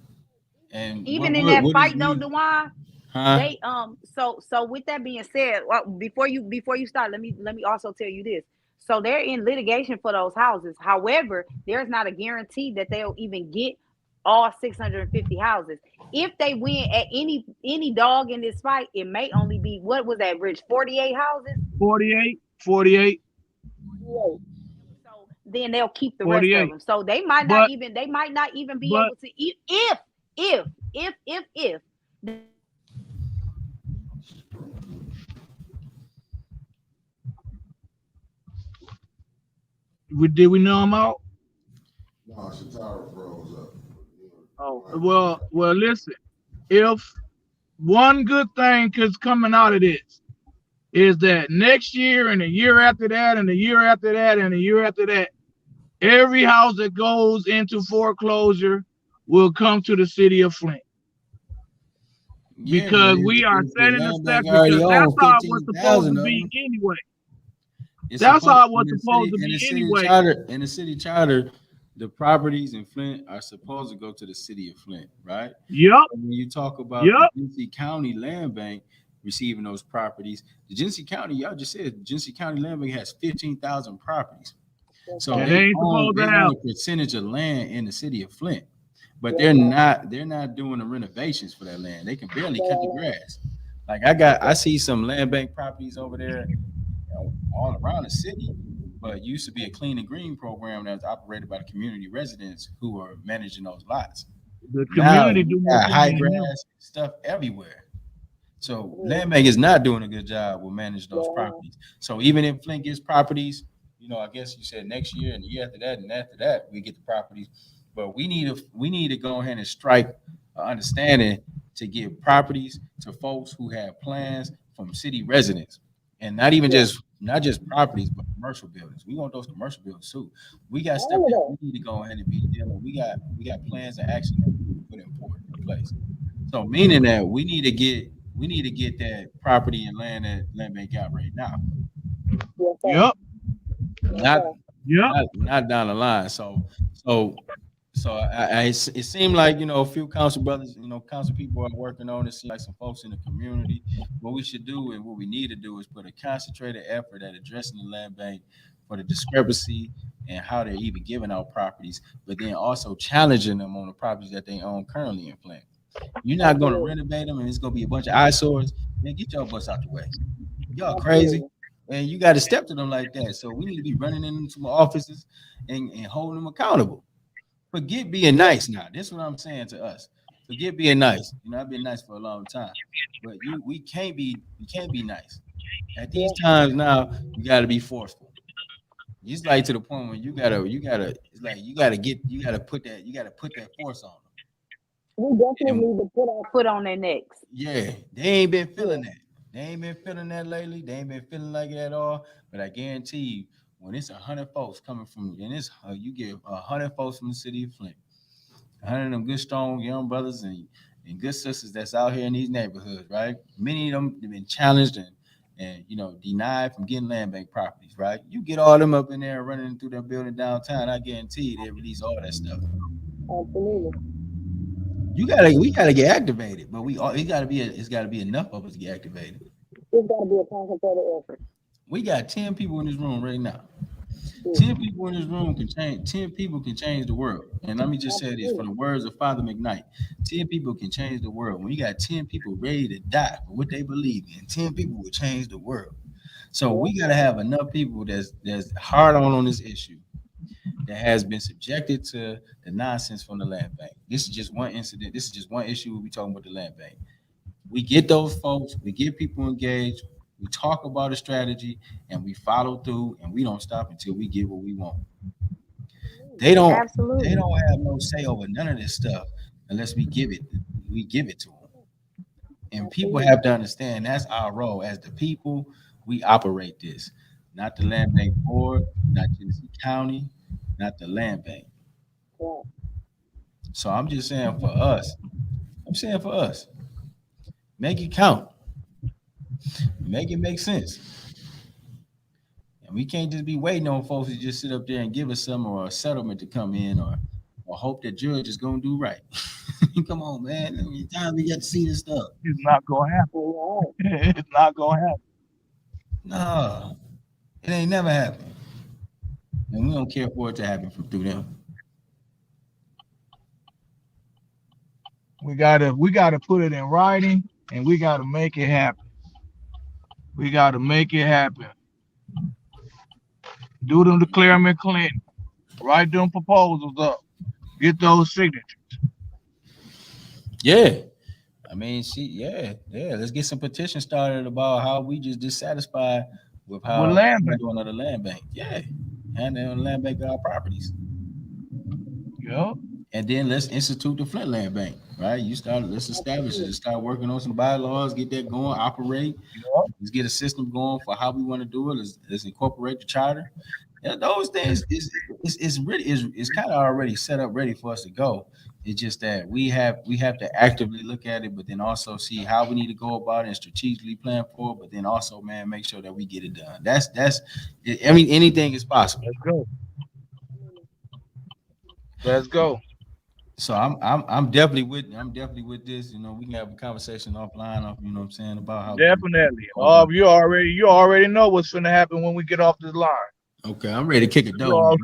and even in that fight, though, DeJuan, they so with that being said, before you start, let me also tell you this. So they're in litigation for those houses. However, there's not a guarantee that they'll even get all 650 houses. If they win at any dog in this fight, it may only be, what was that, Rich? 48 houses? 48, 48, So then they'll keep the rest of 48. them. So they might not But even be but able to, if did we know them out? No, Shatara froze up. Oh, well, listen. If one good thing is coming out of this is that next year and the year after that and the year after that and the year after that, every house that goes into foreclosure will come to the city of Flint. Yeah, but Because we are if the setting the land step, bank already because that's owns how it was supposed 15,000 to of be them, anyway. it's That's supposed how it was in the supposed city to in the be city anyway. charter. In the city charter, the properties in Flint are supposed to go to the city of Flint, right? Yep, So when you talk about yep. the Genesee County Land Bank receiving those properties, the Genesee County, y'all just said, Genesee County Land Bank has 15,000 properties. So And they ain't supposed they to own have. a percentage of land in the city of Flint, but they're not doing the renovations for that land. They can barely cut the grass. Like I see some land bank properties over there, all around the city, but it used to be a clean and green program that was operated by the community residents who are managing those lots. The Now community you do more got high cleaning than them. grass stuff everywhere. So land bank is not doing a good job with managing those properties. So even if Flint gets properties, I guess you said next year and the year after that, we get the properties. But we need to go ahead and strike an understanding to give properties to folks who have plans from city residents, and not just properties, but commercial buildings. We want those commercial buildings too. We got stuff that we need to go ahead and be dealing. We got plans and action that we need to put in place. So meaning that we need to get that property and land that land bank got right now, Yep, not yep. not down the line. It seemed like a few council brothers, council people are working on it. Seems like some folks in the community. What we should do and what we need to do is put a concentrated effort at addressing the land bank for the discrepancy and how they're even giving out properties, but then also challenging them on the properties that they own currently in Flint. You're not going to renovate them, and it's going to be a bunch of eyesores. Man, get your butts out the way. Y'all crazy, and you got to step to them like that. So we need to be running into my offices and holding them accountable. Forget being nice now. This is what I'm saying to us. Forget being nice. I've been nice for a long time, but we can't be nice. At these times now, you got to be forceful. It's like to the point where you gotta it's like you gotta put that force on them. we definitely And need to put our foot on their necks. yeah, they ain't been feeling that. They ain't been feeling that lately. They ain't been feeling like it at all. But I guarantee you, when it's 100 folks coming from, and it's you get 100 folks from the city of Flint, 100 of them good, strong young brothers and good sisters that's out here in these neighborhoods, right? Many of them have been challenged and denied from getting land bank properties, right? You get all them up in there running through that building downtown, I guarantee you they release all that stuff. Absolutely. We gotta get activated, but it's gotta be enough of us to get activated. It's got to be a concentrated effort. We got 10 people in this room right now. 10 people in this room can change. 10 people can change the world. And let me just say this from the words of Father McKnight: 10 people can change the world. When you got 10 people ready to die for what they believe in, 10 people will change the world. So we gotta have enough people that's hard on this issue, that has been subjected to the nonsense from the land bank. This is just one incident. This is just one issue we'll be talking about the land bank. We get those folks, we get people engaged, we talk about a strategy, and we follow through, and we don't stop until we get what we want. They don't Absolutely. have no say over none of this stuff unless we give it to them. And people have to understand that's our role as the people. We operate this, not the land bank board, not Genesee County, not the land bank. So I'm just saying for us, make it count, make it make sense. And we can't just be waiting on folks to just sit up there and give us some or a settlement to come in or hope that judge is gonna do right. Come on, man. How many times we got to see this stuff? It's not gonna happen. It's not gonna happen. No, it ain't never happened. And we don't care for it to happen through them. We gotta put it in writing, and we gotta make it happen. We gotta make it happen. Do them to Claremont Clinton. Write them proposals up. Get those signatures. Yeah. I mean, let's get some petitions started about how we just dissatisfied with With how land we're bank. doing on the land bank. Yeah. And then on the land bank of our properties. Yeah. And then let's institute the Flint Land Bank, right? Let's establish it, start working on some bylaws, get that going, operate. Yeah. Let's get a system going for how we want to do it. Let's incorporate the charter. Yeah, those things is kind of already set up, ready for us to go. It's just that we have to actively look at it, but then also see how we need to go about it and strategically plan for it. But then also, man, make sure that we get it done. That's I mean, anything is possible. Let's go. Let's go. So I'm definitely with this. You know, we can have a conversation offline, you know what I'm saying, about how Definitely. You already know what's gonna happen when we get off this line. Okay, I'm ready to kick it You though.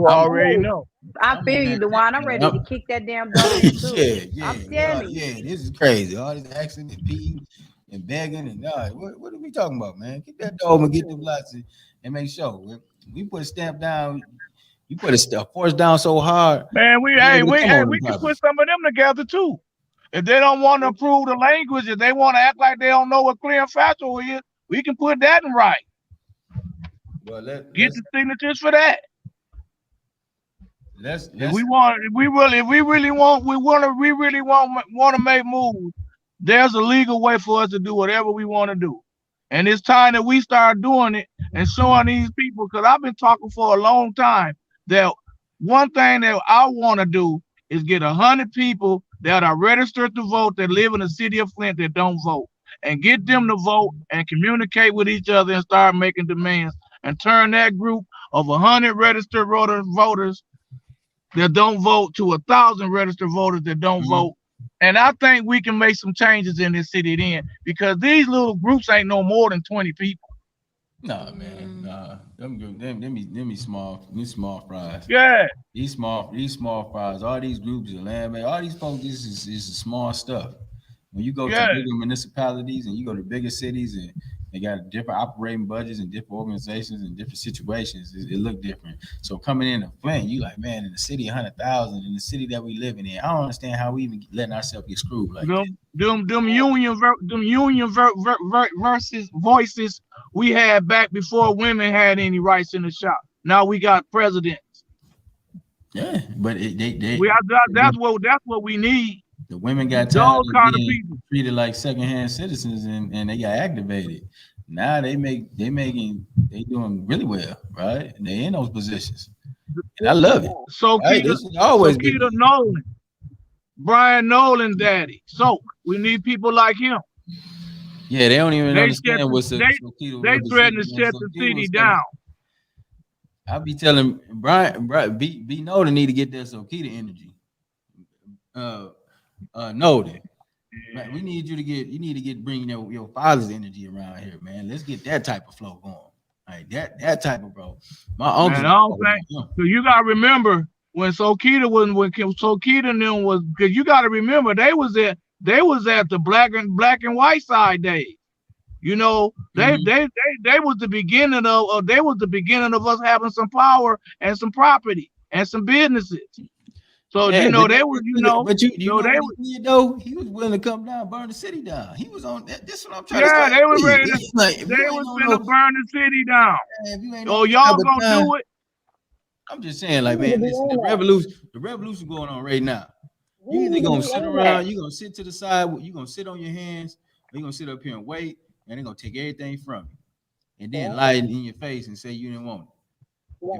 already know. I feel you, Dewan. I'm ready to kick that damn door in too. I'm telling you. Yeah, this is crazy. All this accident and peeing and begging and what are we talking about, man? Get that door and get them lots and make sure we put a stamp down. You put a force down so hard, man. We can put some of them together too. If they don't want to approve the language, if they want to act like they don't know what clear and factual is, we can put that in writing. Well, get the signatures for that. If we really want to make moves, there's a legal way for us to do whatever we want to do. And it's time that we start doing it and showing these people, because I've been talking for a long time that one thing that I want to do is get 100 people that are registered to vote that live in the city of Flint that don't vote, and get them to vote and communicate with each other and start making demands and turn that group of 100 registered voters that don't vote to 1,000 registered voters that don't vote. And I think we can make some changes in this city then, because these little groups ain't no more than 20 people. Nah, man, nah. Them be small fries. Yeah. These small fries. All these groups of land, man. All these folks, this is small stuff. When you go to bigger municipalities and you go to bigger cities and they got different operating budgets and different organizations and different situations, it look different. So coming in Flint, you like, man, in the city, 100,000, in the city that we living in, I don't understand how we even letting ourselves get screwed like that. Them union versus voices we had back before women had any rights in the shop. Now we got presidents. Yeah, but that's what we need. The women got tired of being treated like secondhand citizens, and they got activated. Now they doing really well, right? And they in those positions, and I love it. So always Keita Nolan, Brian Nolan, daddy. So we need people like him. Yeah, they don't even understand what's they threaten to shut the city down. I be telling Brian B Nolan need to get that Sokita energy. Noted. Man, we need you to bring your father's energy around here, man. Let's get that type of flow going. Like that type of bro. My uncle. So you gotta remember when Sokita was, because you gotta remember they was at the black and white side days. You know, they was the beginning of us having some power and some property and some businesses. So yeah, they were, he was willing to come down, burn the city down. He was on that. This is what I'm trying to say. They were ready. They was gonna burn the city down. Y'all gonna do it? I'm just saying, like, man, the revolution going on right now. You either gonna sit around, you gonna sit to the side, you gonna sit on your hands, or you gonna sit up here and wait, and they're gonna take everything from you, and then lie in your face and say you didn't want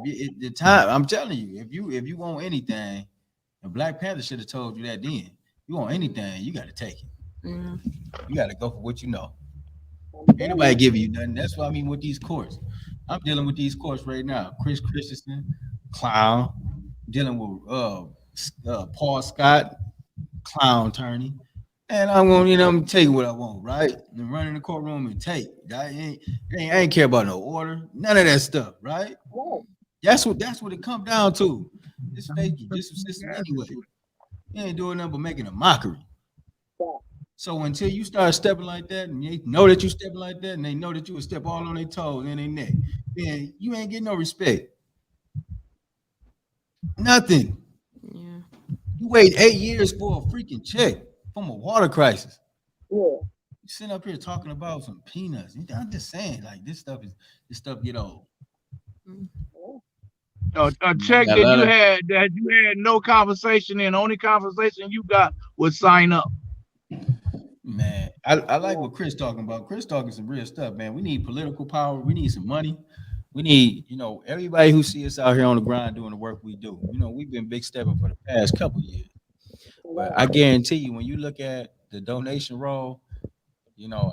it. I'm telling you, if you want anything. And Black Panther should have told you that then. You want anything, you got to take it. You got to go for what you know. Anybody give you nothing. That's what I mean with these courts. I'm dealing with these courts right now. Chris Christensen, clown. Dealing with Paul Scott, clown attorney. And I'm going to tell you what I want, right? And run in the courtroom and take. I ain't care about no order. None of that stuff, right? That's what it comes down to. This fake judicial system anyway. You ain't doing nothing but making a mockery. So until you start stepping like that, and they know that you stepping like that, and they know that you will step all on their toes and their neck, then you ain't getting no respect. Nothing. Yeah. You wait 8 years for a freaking check from a water crisis. You sitting up here talking about some peanuts. I'm just saying, like this stuff get old. A You check got a lot of that you had no conversation in. Only conversation you got was sign up. man. I like what Chris talking about. Chris talking some real stuff, man. We need political power. We need some money. We need, everybody who see us out here on the grind doing the work we do. We've been big stepping for the past couple years. But I guarantee you, when you look at the donation roll,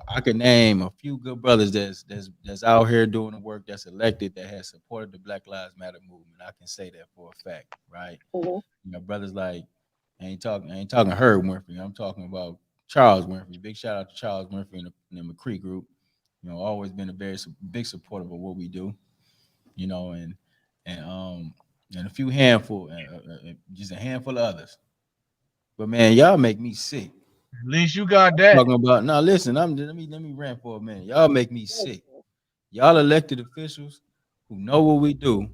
I could name a few good brothers that's out here doing the work, that's elected, that has supported the Black Lives Matter movement. I can say that for a fact, right? Brothers like I ain't talking Herb Murphy. I'm talking about Charles Murphy. Big shout out to Charles Murphy and the McCree group. Always been a very big supporter of what we do. And a few handful, just a handful of others. But man, y'all make me sick. At least you got that. Talking about now, listen. Let me rant for a minute. Y'all make me sick. Y'all elected officials who know what we do,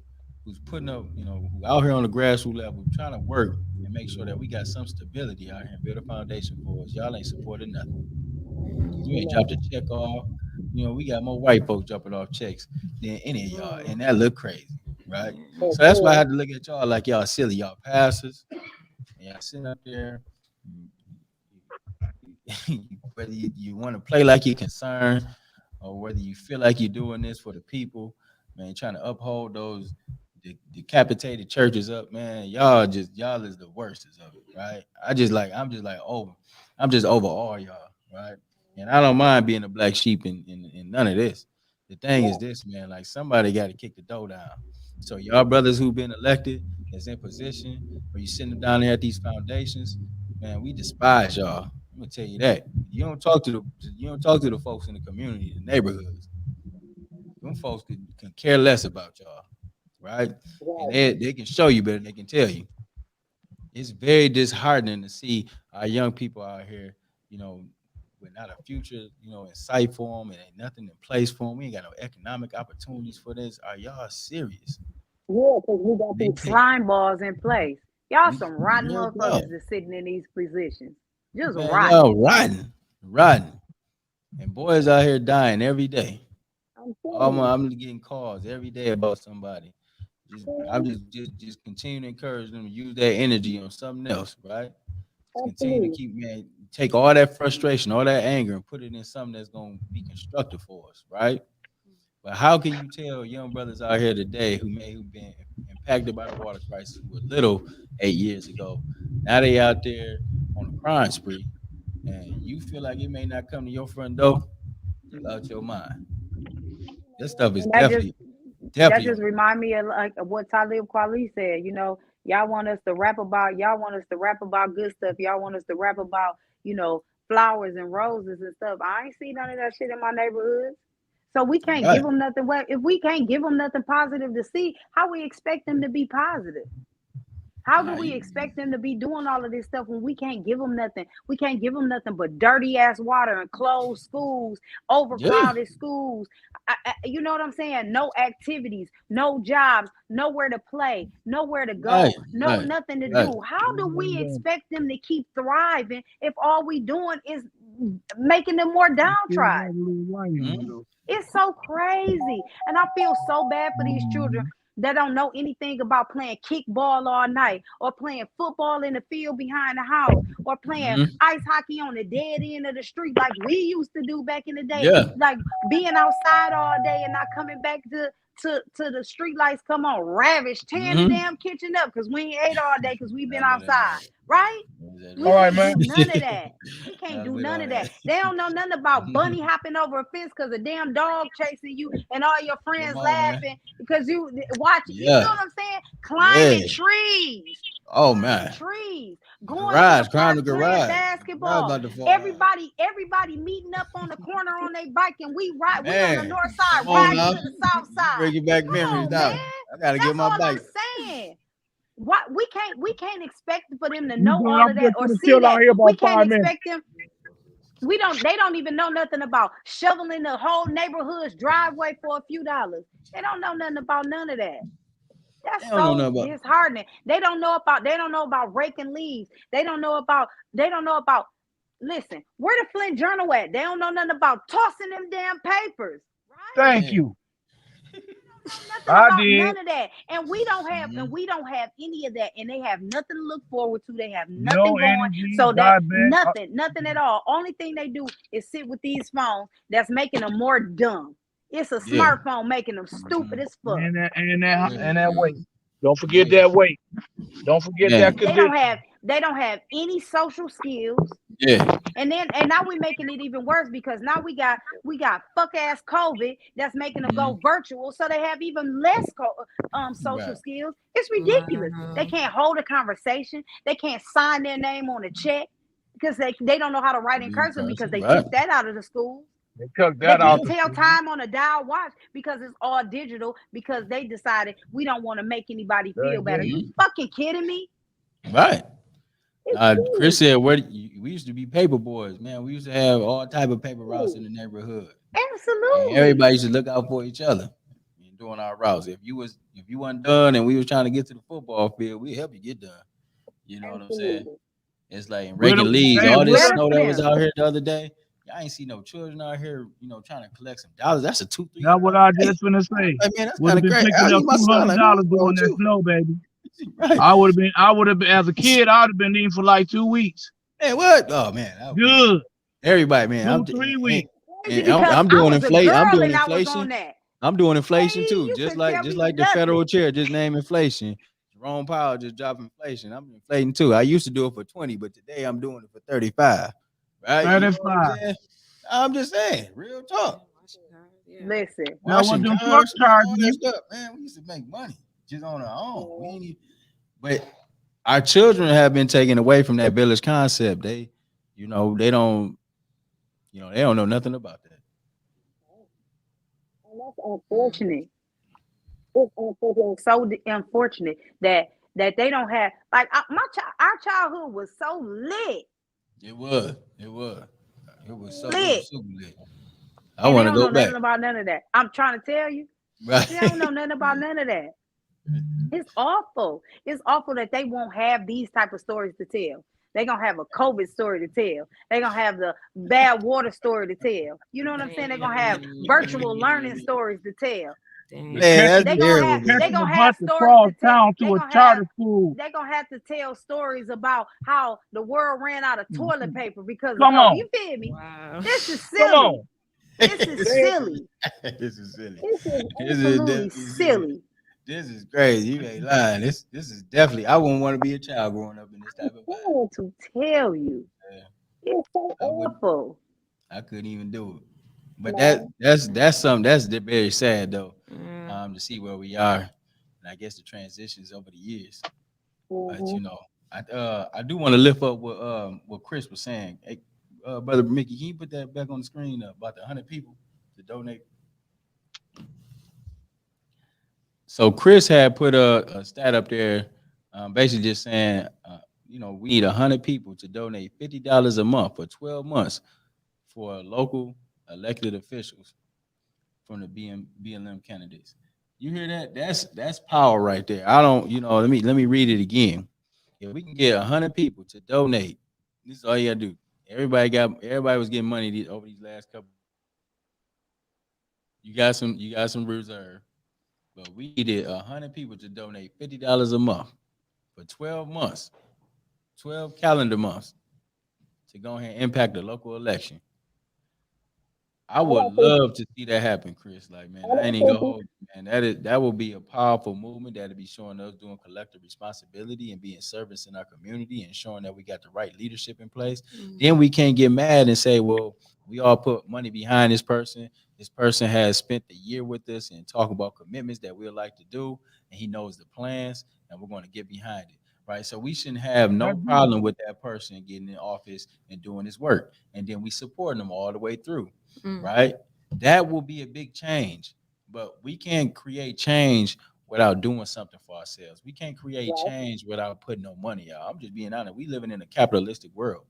who's putting up, who out here on the grassroots level, trying to work and make sure that we got some stability out here and build a foundation for us. Y'all ain't supporting nothing. You ain't dropped a check off. We got more white folks jumping off checks than any of y'all, and that look crazy, right? So that's why I had to look at y'all like y'all silly, y'all pastors, and y'all sitting up there. Whether you want to play like you're concerned, or whether you feel like you're doing this for the people, man, trying to uphold those decapitated churches up, man, y'all is the worst of it, right? I'm just over all y'all, right? And I don't mind being a black sheep in none of this. The thing is this, man, like somebody got to kick the door down. So y'all brothers who've been elected, that's in position, or you sitting down there at these foundations, man, we despise y'all. I'm gonna tell you that. You don't talk to the folks in the community, the neighborhoods. Them folks can care less about y'all, right? And they can show you better than they can tell you. It's very disheartening to see our young people out here, with not a future, in sight for them, and ain't nothing in place for them. We ain't got no economic opportunities for this. Are y'all serious? Because we got these slime balls in place. Y'all some rotten Real motherfuckers talk. that's sitting in these positions. Just Man, rotten. y'all rotten. And boys out here dying every day. I'm getting calls every day about somebody. I'm just continue to encourage them to use that energy on something else, right? Continue to take all that frustration, all that anger, and put it in something that's gonna be constructive for us, right? But how can you tell young brothers out here today who've been impacted by the water crisis, who were little 8 years ago, now they out there on a crime spree, and you feel like it may not come to your front door? You're out your mind. This stuff is And definitely. that just remind me of like of what Talib Kweli said. Y'all want us to rap about good stuff. Y'all want us to rap about flowers and roses and stuff. I ain't see none of that shit in my neighborhood. So we can't give them nothing. Well, if we can't give them nothing positive to see, how we expect them to be positive? How do we expect them to be doing all of this stuff when we can't give them nothing? We can't give them nothing but dirty ass water and closed schools, overcrowded schools. You know what I'm saying? No activities, no jobs, nowhere to play, nowhere to go, nothing to do. How do we expect them to keep thriving if all we doing is making them more downtrodden? It's so crazy. And I feel so bad for these children that don't know anything about playing kickball all night, or playing football in the field behind the house, or playing ice hockey on the dead end of the street like we used to do back in the day. Like being outside all day and not coming back to the street lights come on, ravish, tearing the damn kitchen up because we ain't ate all day because we've been outside, right? We can't do none of that. We can't do none of that. They don't know nothing about bunny hopping over a fence because a damn dog chasing you and all your friends laughing because you watching. You know what I'm saying? Climbing trees. Oh man, trees. Going to the park, playing basketball. Everybody meeting up on the corner on their bike, and we ride. We on the north side, riding to the south side. Bring you back memories now. I gotta get my bike. That's all I'm saying. What we can't expect for them to You know good? all I'm of that just or gonna see chill out that. here We about can't 5 minutes. expect them. They don't even know nothing about shoveling the whole neighborhood's driveway for a few dollars. They don't know nothing about none of that. They That's don't know so nothing about. disheartening. They don't know about raking leaves. They don't know about listen, where the Flint Journal at? They don't know nothing about tossing them damn papers, right? Thank Yeah. you. Nothing I about did. none of that. And Mhm. we don't have any of that. And they have nothing to look forward to. They have nothing No going. energy. So that Diabetic. nothing at all. Only thing they do is sit with these phones that's making them more dumb. It's a Yeah. smartphone making them stupid Mhm. as fuck. And that Mhm. weight. Don't forget Yeah. that weight. Don't forget that Man. condition. They don't have any social skills. Yeah. And now we're making it even worse because now we got fuck ass COVID that's making them Mhm. go virtual, so they have even less social Right. skills. It's ridiculous. They Wow. can't hold a conversation. They can't sign their name on a check because they don't know how to write in Be in cursive because person. they Right. took that out of the school. They took They that Yeah. out can't the tell school. time on a dial watch because it's all digital because they decided we don't want to make anybody feel bad. Are you Mhm. fucking kidding me? Right. It's Chris silly. said, we used to be paper boys, man. We used to have all type of paper routes in the neighborhood, and Absolutely. everybody used to look out for each other and doing our routes. If you wasn't done and we was trying to get to the football field, we help you get done. You know what I'm saying? Absolutely. It's like in With a, raking leaves. hey, All this with a, Better snow for that was them. out here the other day, I ain't see no children out here, trying to collect some dollars. That's a two, three that's hundred what dollar I day. just finna say. Like, man, that's Would kind have of been crazy. picking I up leave my two son hundred like, man, dollars what's wrong doing with that you? snow, baby. Right. I would have been as a kid. I would have been in for like 2 weeks. Man, what? Oh man, Good. everybody, man. 2 3 weeks. Crazy because I'm I doing was a inflation. I'm girl doing and I was inflation. on that. I'm doing inflation Hey, too. you Just couldn't tell like me the federal nothing. chair just named inflation. Jerome Powell just dropped inflation. I'm inflating too. I used to do it for 20, but today I'm doing it for 35. Right? You know what I'm 35. saying? I'm just saying, real talk. Yeah. Listen, That's what Washing them truck cars, man, all charging that you. stuff, man. We used to make money just on our own. We ain't even, but our children have been taken away from that village concept. They don't, they don't know nothing about that. and that's Mm. unfortunate. It's unfortunate. Unfortunate that they don't have like our childhood was so lit, It was, it was, it lit, was super lit. I and they want to don't know go nothing back. about none of that. I'm trying to tell you, they don't Right. know nothing about none of that. It's awful. It's awful that they won't have these type of stories to tell. They're gonna have a COVID story to tell. They're gonna have the bad water story to tell. You know what I'm saying? They're gonna have virtual learning stories to tell. They Dang. Man, catching that's They're gonna have terrible, they man. catching a gonna have bus stories across to tell. town They're to a gonna have charter school. they're gonna have to tell stories about how the world ran out of toilet paper because of Come COVID. on. You feel me? Wow. This is Come silly. on. This is They, silly. This is silly. This is This is absolutely definitely silly. silly. This is crazy. You ain't lying. This is definitely. I wouldn't want to be a child growing up in this I'm type of trying to tell you. vibe. It's so I would. awful. I couldn't even do it. But No. that's something that's very sad though. Mm. To see where we are, and I guess the transitions over the years. But Mm-hmm. I do want to lift up what Chris was saying. Hey, brother Mickey, can you put that back on the screen about the 100 people to donate? So Chris had put a stat up there, basically just saying, we need 100 people to donate $50 a month for 12 months for local elected officials from the BLM candidates. You hear that? That's power right there. I don't, let me read it again. If we can get 100 people to donate, this is all you gotta do. Everybody was getting money over these last couple. You got some reserve, but we needed 100 people to donate $50 a month for 12 months, 12 calendar months to go ahead and impact the local election. I I would don't think love to see that happen, Chris. Like, man, I I ain't don't even gonna think hold you, man. That will be a powerful movement that'll be showing us doing collective responsibility and being service in our community and showing that we got the right leadership in place. Then we can't get mad and say, well, we all put money behind this person. This person has spent the year with us and talk about commitments that we'd like to do, and he knows the plans, and we're going to get behind it. Right. So we shouldn't have no that's it. problem with that person getting in office and doing his work. And then we supporting them all the way through, Mm. right? That will be a big change. But we can't create change without doing something for ourselves. We can't create Right. change without putting no money out. I'm just being honest. We living in a capitalistic world.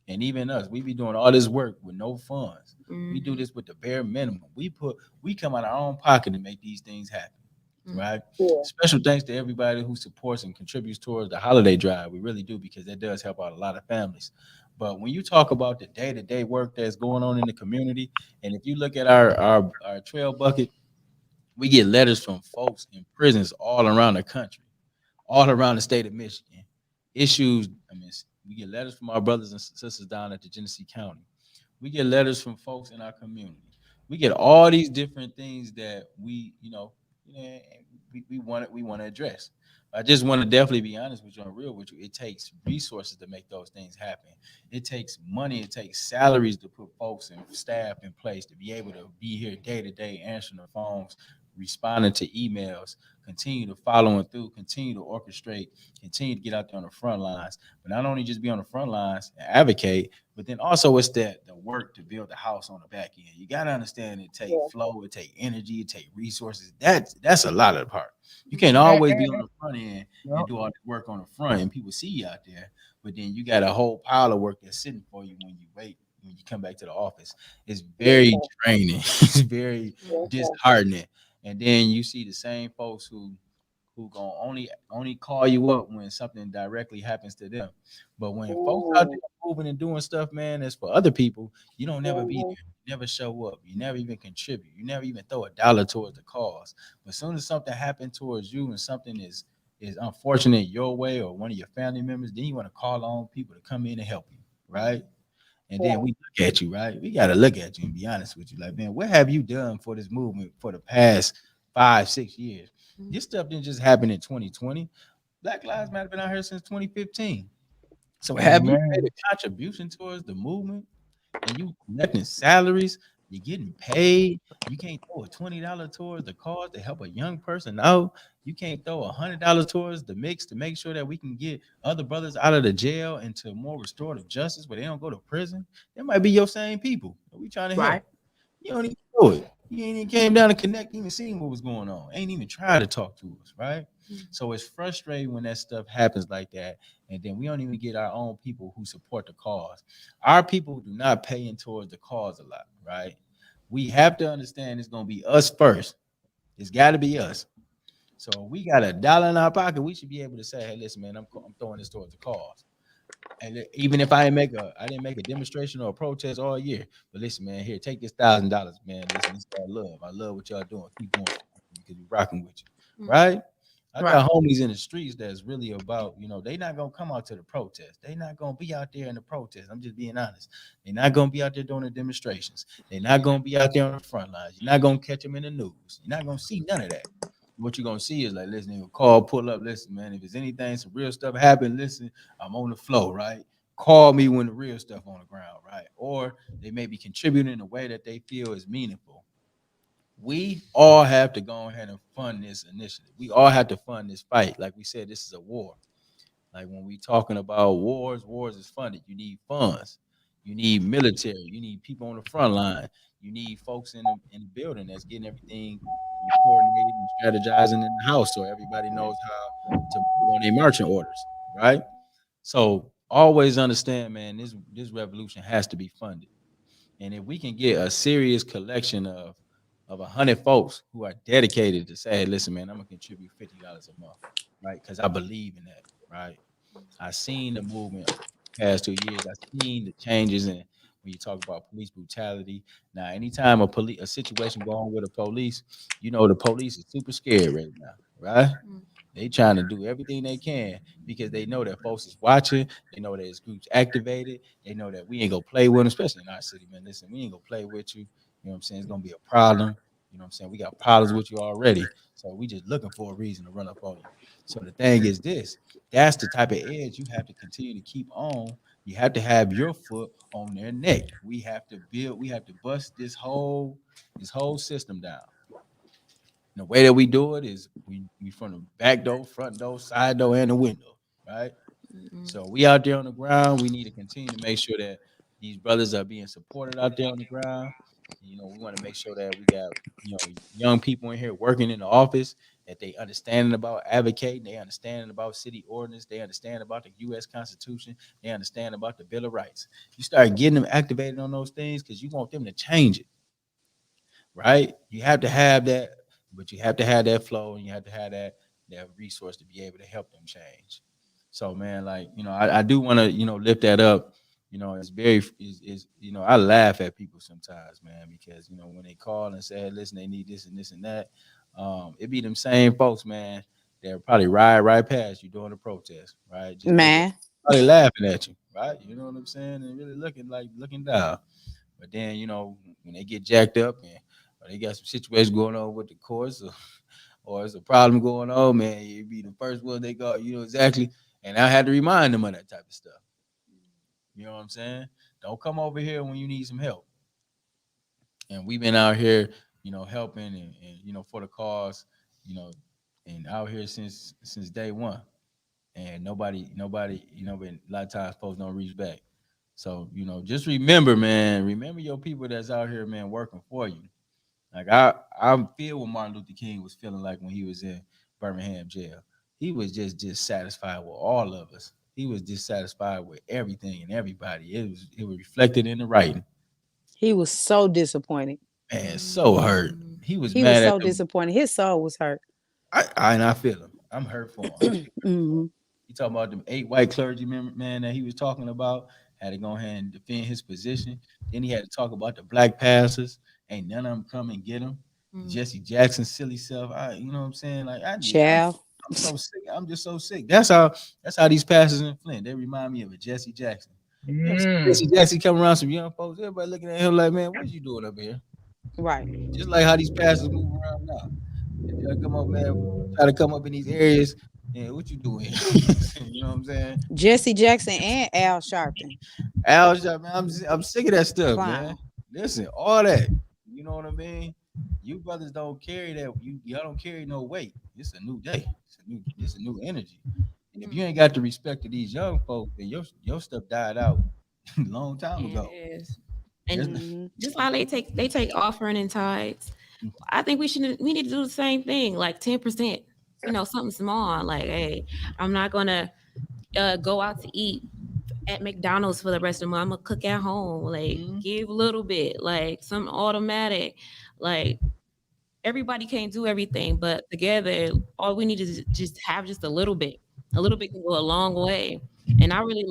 And even us, we be doing all this work with no funds. We do Mhm. this with the bare minimum. We come out our own pocket to make these things happen. Mhm. Right? Yeah. Special thanks to everybody who supports and contributes towards the holiday drive. We really do because that does help out a lot of families. But when you talk about the day-to-day work that's going on in the community, and if you look at our trail bucket, we get letters from folks in prisons all around the country, all around the state of Michigan. Issues, I mean, we get letters from our brothers and sisters down at the Genesee County. We get letters from folks in our community. We get all these different things that yeah, we want to address. I just want to definitely be honest with you and real with you. It takes resources to make those things happen. It takes money. It takes salaries to put folks and staff in place to be able to be here day to day, answering the phones, responding to emails, continue to following through, continue to orchestrate, continue to get out there on the front lines. But not only just be on the front lines and advocate, but then also it's that the work to build the house on the back end. You got to understand it take Yeah. flow, it take energy, it take resources. That's a lot of the part. You can't Mhm. always be on the front end Yep. and do all the work on the front and people see you out there, but then you got a whole pile of work that's sitting for you when you come back to the office. It's Yes, very sir. draining. It's very Yes, sir. disheartening. And then you see the same folks who gonna only call you up when something directly happens to them. But when folks out Mm-hmm. there moving and doing stuff, man, that's for other people, you don't never be Mm-hmm. there. You never show up. You never even contribute. You never even throw a dollar towards the cause. But as soon as something happened towards you and something is unfortunate your way or one of your family members, then you want to call on people to come in and help you, right? And then Right. we look at you, right? We got to look at you and be honest with you. Like, man, what have you done for this movement for the past 5, 6 years? Mhm. This stuff didn't just happen in 2020. Black Lives Matter been out here since 2015. So have you made Amen. a contribution towards the movement? And you collecting salaries, you're getting paid. You can't throw a $20 towards the cause to help a young person out. You can't throw $100 towards the mix to make sure that we can get other brothers out of the jail into more restorative justice where they don't go to prison. They might be your same people that we trying to Right. help. You don't even know it. You ain't even came down to connect, even seen what was going on. Ain't even tried to talk to us, right? Mhm. So it's frustrating when that stuff happens like that, and then we don't even get our own people who support the cause. Our people do not pay in towards the cause a lot, right? We have to understand it's gonna be us first. It's got to be us. So if we got a dollar in our pocket, we should be able to say, "Hey, listen, man, I'm throwing this towards the cause." And even if I didn't make a demonstration or a protest all year, but listen, man, here, take this $1,000, man. Listen, this is all love. I love what y'all doing. Keep going because we rocking with you, Mhm. right? I Right. got homies in the streets that's really about, they not gonna come out to the protest. They not gonna be out there in the protest. I'm just being honest. They're not gonna be out there doing the demonstrations. They're not gonna be out there on the front lines. You're not gonna catch them in the news. You're not gonna see none of that. What you're gonna see is like, listen, call, pull up, listen, man. If there's anything, some real stuff happen, listen, I'm on the flow, right? Call me when the real stuff on the ground, right? Or they may be contributing in a way that they feel is meaningful. We all have to go ahead and fund this initiative. We all have to fund this fight. Like we said, this is a war. Like when we talking about wars is funded. You need funds. You need military. You need people on the front line. You need folks in the building that's getting everything coordinated and strategizing in the house so everybody knows how to move on their marching orders, right? So always understand, man, this revolution has to be funded. And if we can get a serious collection of 100 folks who are dedicated to say, hey, listen, man, I'm gonna contribute $50 a month, right? Because I believe in that, right? I seen the movement past 2 years. I seen the changes in when you talk about police brutality. Now, anytime a situation going on with the police, the police is super scared right now, right? Mhm. They trying to do everything they can because they know that folks is watching. They know that it's groups activated. They know that we ain't gonna play with them, especially in our city, man. Listen, we ain't gonna play with you. You know what I'm saying? It's gonna be a problem. You know what I'm saying? We got problems with you already. So we just looking for a reason to run up on you. So the thing is this, that's the type of edge you have to continue to keep on. You have to have your foot on their neck. We have to bust this whole system down. And the way that we do it is we from the back door, front door, side door, and the window, right? Mhm. So we out there on the ground. We need to continue to make sure that these brothers are being supported out there on the ground. You know, we want to make sure that we got, young people in here working in the office, that they understanding about advocating, they understanding about city ordinance, they understand about the U.S. Constitution, they understand about the Bill of Rights. You start getting them activated on those things because you want them to change it, right? You have to have that, but you have to have that flow, and you have to have that resource to be able to help them change. So, man, like, I do want to, lift that up. It's very is I laugh at people sometimes, man, because when they call and say, hey, listen, they need this and this and that, it be them same folks, man, that probably ride right past you during the protest, right? Just Man, probably laughing at you, right? You know what I'm saying? And really looking down. But then, when they get jacked up and or they got some situation going on with the courts, or it's a problem going on, man, you be the first one they go, exactly. And I had to remind them of that type of stuff. You know what I'm saying? Don't come over here when you need some help. And we've been out here, helping and for the cause, you know, and out here since day one. And nobody, been a lot of times folks don't reach back. So, just remember, man, remember your people that's out here, man, working for you. Like I feel what Martin Luther King was feeling like when he was in Birmingham jail. He was just dissatisfied with all of us. He was dissatisfied with everything and everybody. It was reflected in the writing. he was so disappointed. Man, so hurt. He was He was mad at so them. disappointed. His soul was hurt. I feel him. I'm hurt for him. Hmm. You talking about them 8 white clergymen, man, that he was talking about, had to go ahead and defend his position. Then he had to talk about the black pastors. Ain't none of them come and get him. Jesse Jackson, silly self. You know what I'm saying? Like Child. I'm so sick. I'm just so sick. That's how these pastors in Flint. They remind me of a Jesse Jackson. Jesse Jackson coming around some young folks. Everybody looking at him like, man, what you doing up here? Right. Just like how these pastors move around now. They try to come up, man. Try to come up in these areas. Yeah, what you doing? You know what I'm saying? Jesse Jackson and Al Sharpton. Al, man, I'm sick of that stuff, man. Clown. Listen, all that. You know what I mean? You brothers don't carry that. Y'all don't carry no weight. It's a new day. It's a new energy. And if you ain't got the respect of these young folks, then your stuff died out a long time Yeah, ago. it is. And Hmm. just like they take offering and tithes. I think we need to do the same thing, like 10%. Something small. Like, hey, I'm not gonna go out to eat at McDonald's for the rest of the month. I'm gonna cook at home. Like, Mhm. give a little bit, like some automatic. Like, everybody can't do everything, but together, all we need is just have just a little bit. A little bit can go a long way. And I really,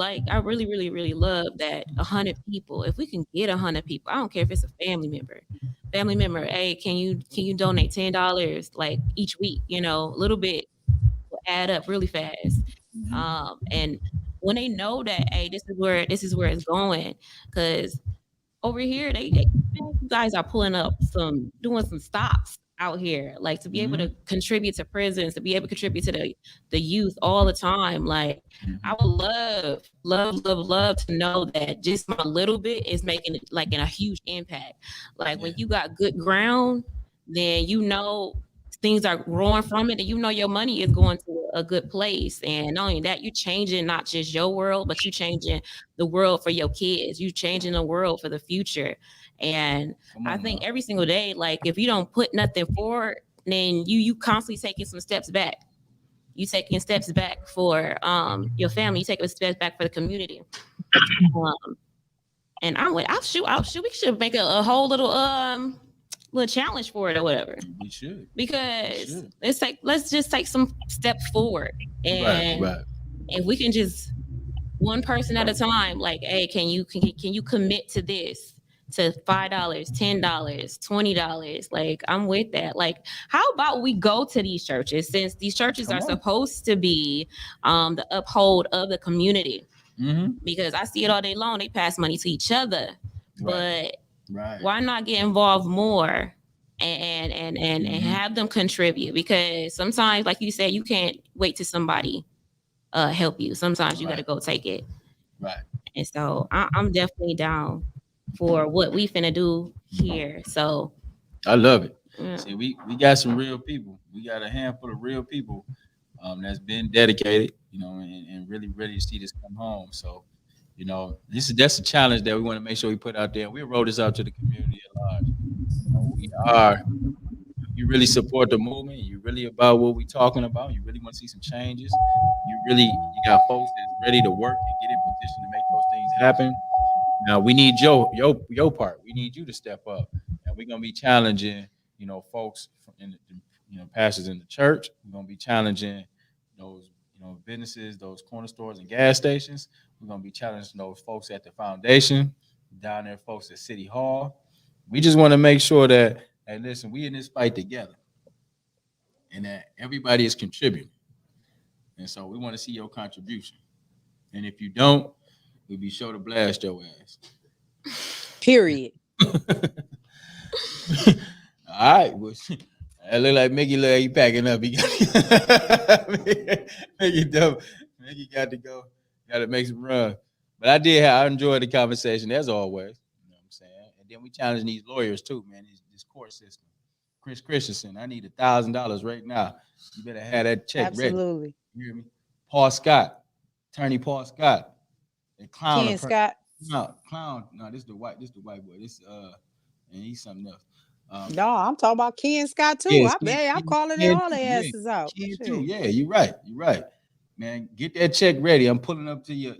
really, really love that 100 people. If we can get 100 people, I don't care if it's a family member. Family member, hey, can you donate $10 like each week? A little bit will add up really fast. And when they know that, hey, this is where it's going, because over here man, you guys are pulling up doing some stops out here, like to be able Mhm. to contribute to prisons, to be able to contribute to the youth all the time. Like, I Mhm. would love to know that just my little bit is making it like in a huge impact. Like, Yeah. when you got good ground, then things are growing from it, and your money is going to a good place. And not only that, you're changing not just your world, but you changing the world for your kids. You changing the world for the future. And Come I on think now. every single day, like, if you don't put nothing forward, then you constantly taking some steps back. You taking steps back for your family. You taking steps back for the community. Um, and we should make a whole little challenge for it or whatever, We should. We because should. let's just take some steps forward. Right. And Right. if we can just one person at a time, like, hey, can you commit to this, to $5, $10, $20? Like, I'm with that. Like, how about we go to these churches, since these churches Come are on. supposed to be the uphold of the community? Mm-hmm. Because I see it all day long, they pass money to each other. Right. But Right. why not get involved more and Mhm. have them contribute? Because sometimes, like you said, you can't wait till somebody help you. Sometimes you got to Right. go take it. Right. And so I'm definitely down for what we finna do here. So I love it. yeah. See, we got some real people. We got a handful of real people that's been dedicated, and really ready to see this come home. So, that's a challenge that we want to make sure we put out there. We roll this out to the community at large. we are. You really support the movement. You really about what we talking about. You really want to see some changes. You got folks that's ready to work and get in position to make those things happen. Now we need your part. We need you to step up, and we're gonna be challenging, folks pastors in the church. We're gonna be challenging those, businesses, those corner stores and gas stations. We're gonna be challenging those folks at the foundation, down there, folks at City Hall. We just want to make sure that, hey, listen, we in this fight together, and that everybody is contributing. And so we want to see your contribution. And if you don't, we'll be sure to blast your ass. Period. All right. Well, I look like Mickey look like he packing up. He got Mickey got to go. Got to make some run. But I enjoyed the conversation as always. You know what I'm saying? And then we challenging these lawyers too, man. This court system. Chris Christensen, I need $1,000 right now. You better have that check ready. Absolutely. You hear me? Paul Scott, attorney Paul Scott. And clown. Ken Scott. Clown. No, this is the white boy. This and he's something else. No, I'm talking about Ken Scott too. Yes, I'm calling their all their asses out. Ken too. Yeah, you're right. Man, get that check ready. I'm pulling up to your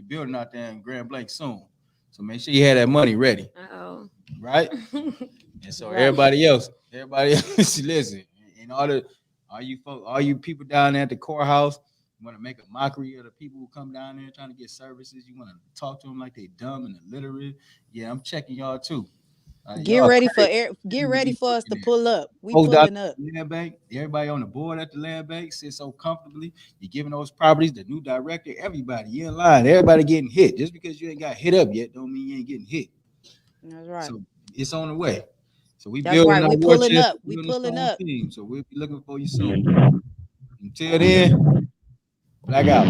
building out there in Grand Blanc soon. So make sure you have that money ready. Uh-oh. Right? And so everybody else, listen. And all you people down there at the courthouse, you want to make a mockery of the people who come down there trying to get services. You want to talk to them like they dumb and illiterate. Yeah, I'm checking y'all too. Get ready for us to pull up. We pulling up. Land bank. Everybody on the board at the land bank sits so comfortably. You're giving those properties, the new director, everybody, you're in line. Everybody getting hit. Just because you ain't got hit up yet don't mean you ain't getting hit. That's right. So it's on the way. So we That's building right. our We war pulling chest. up. We pulling up. Team. So we'll be looking for you soon. Until then, blackout.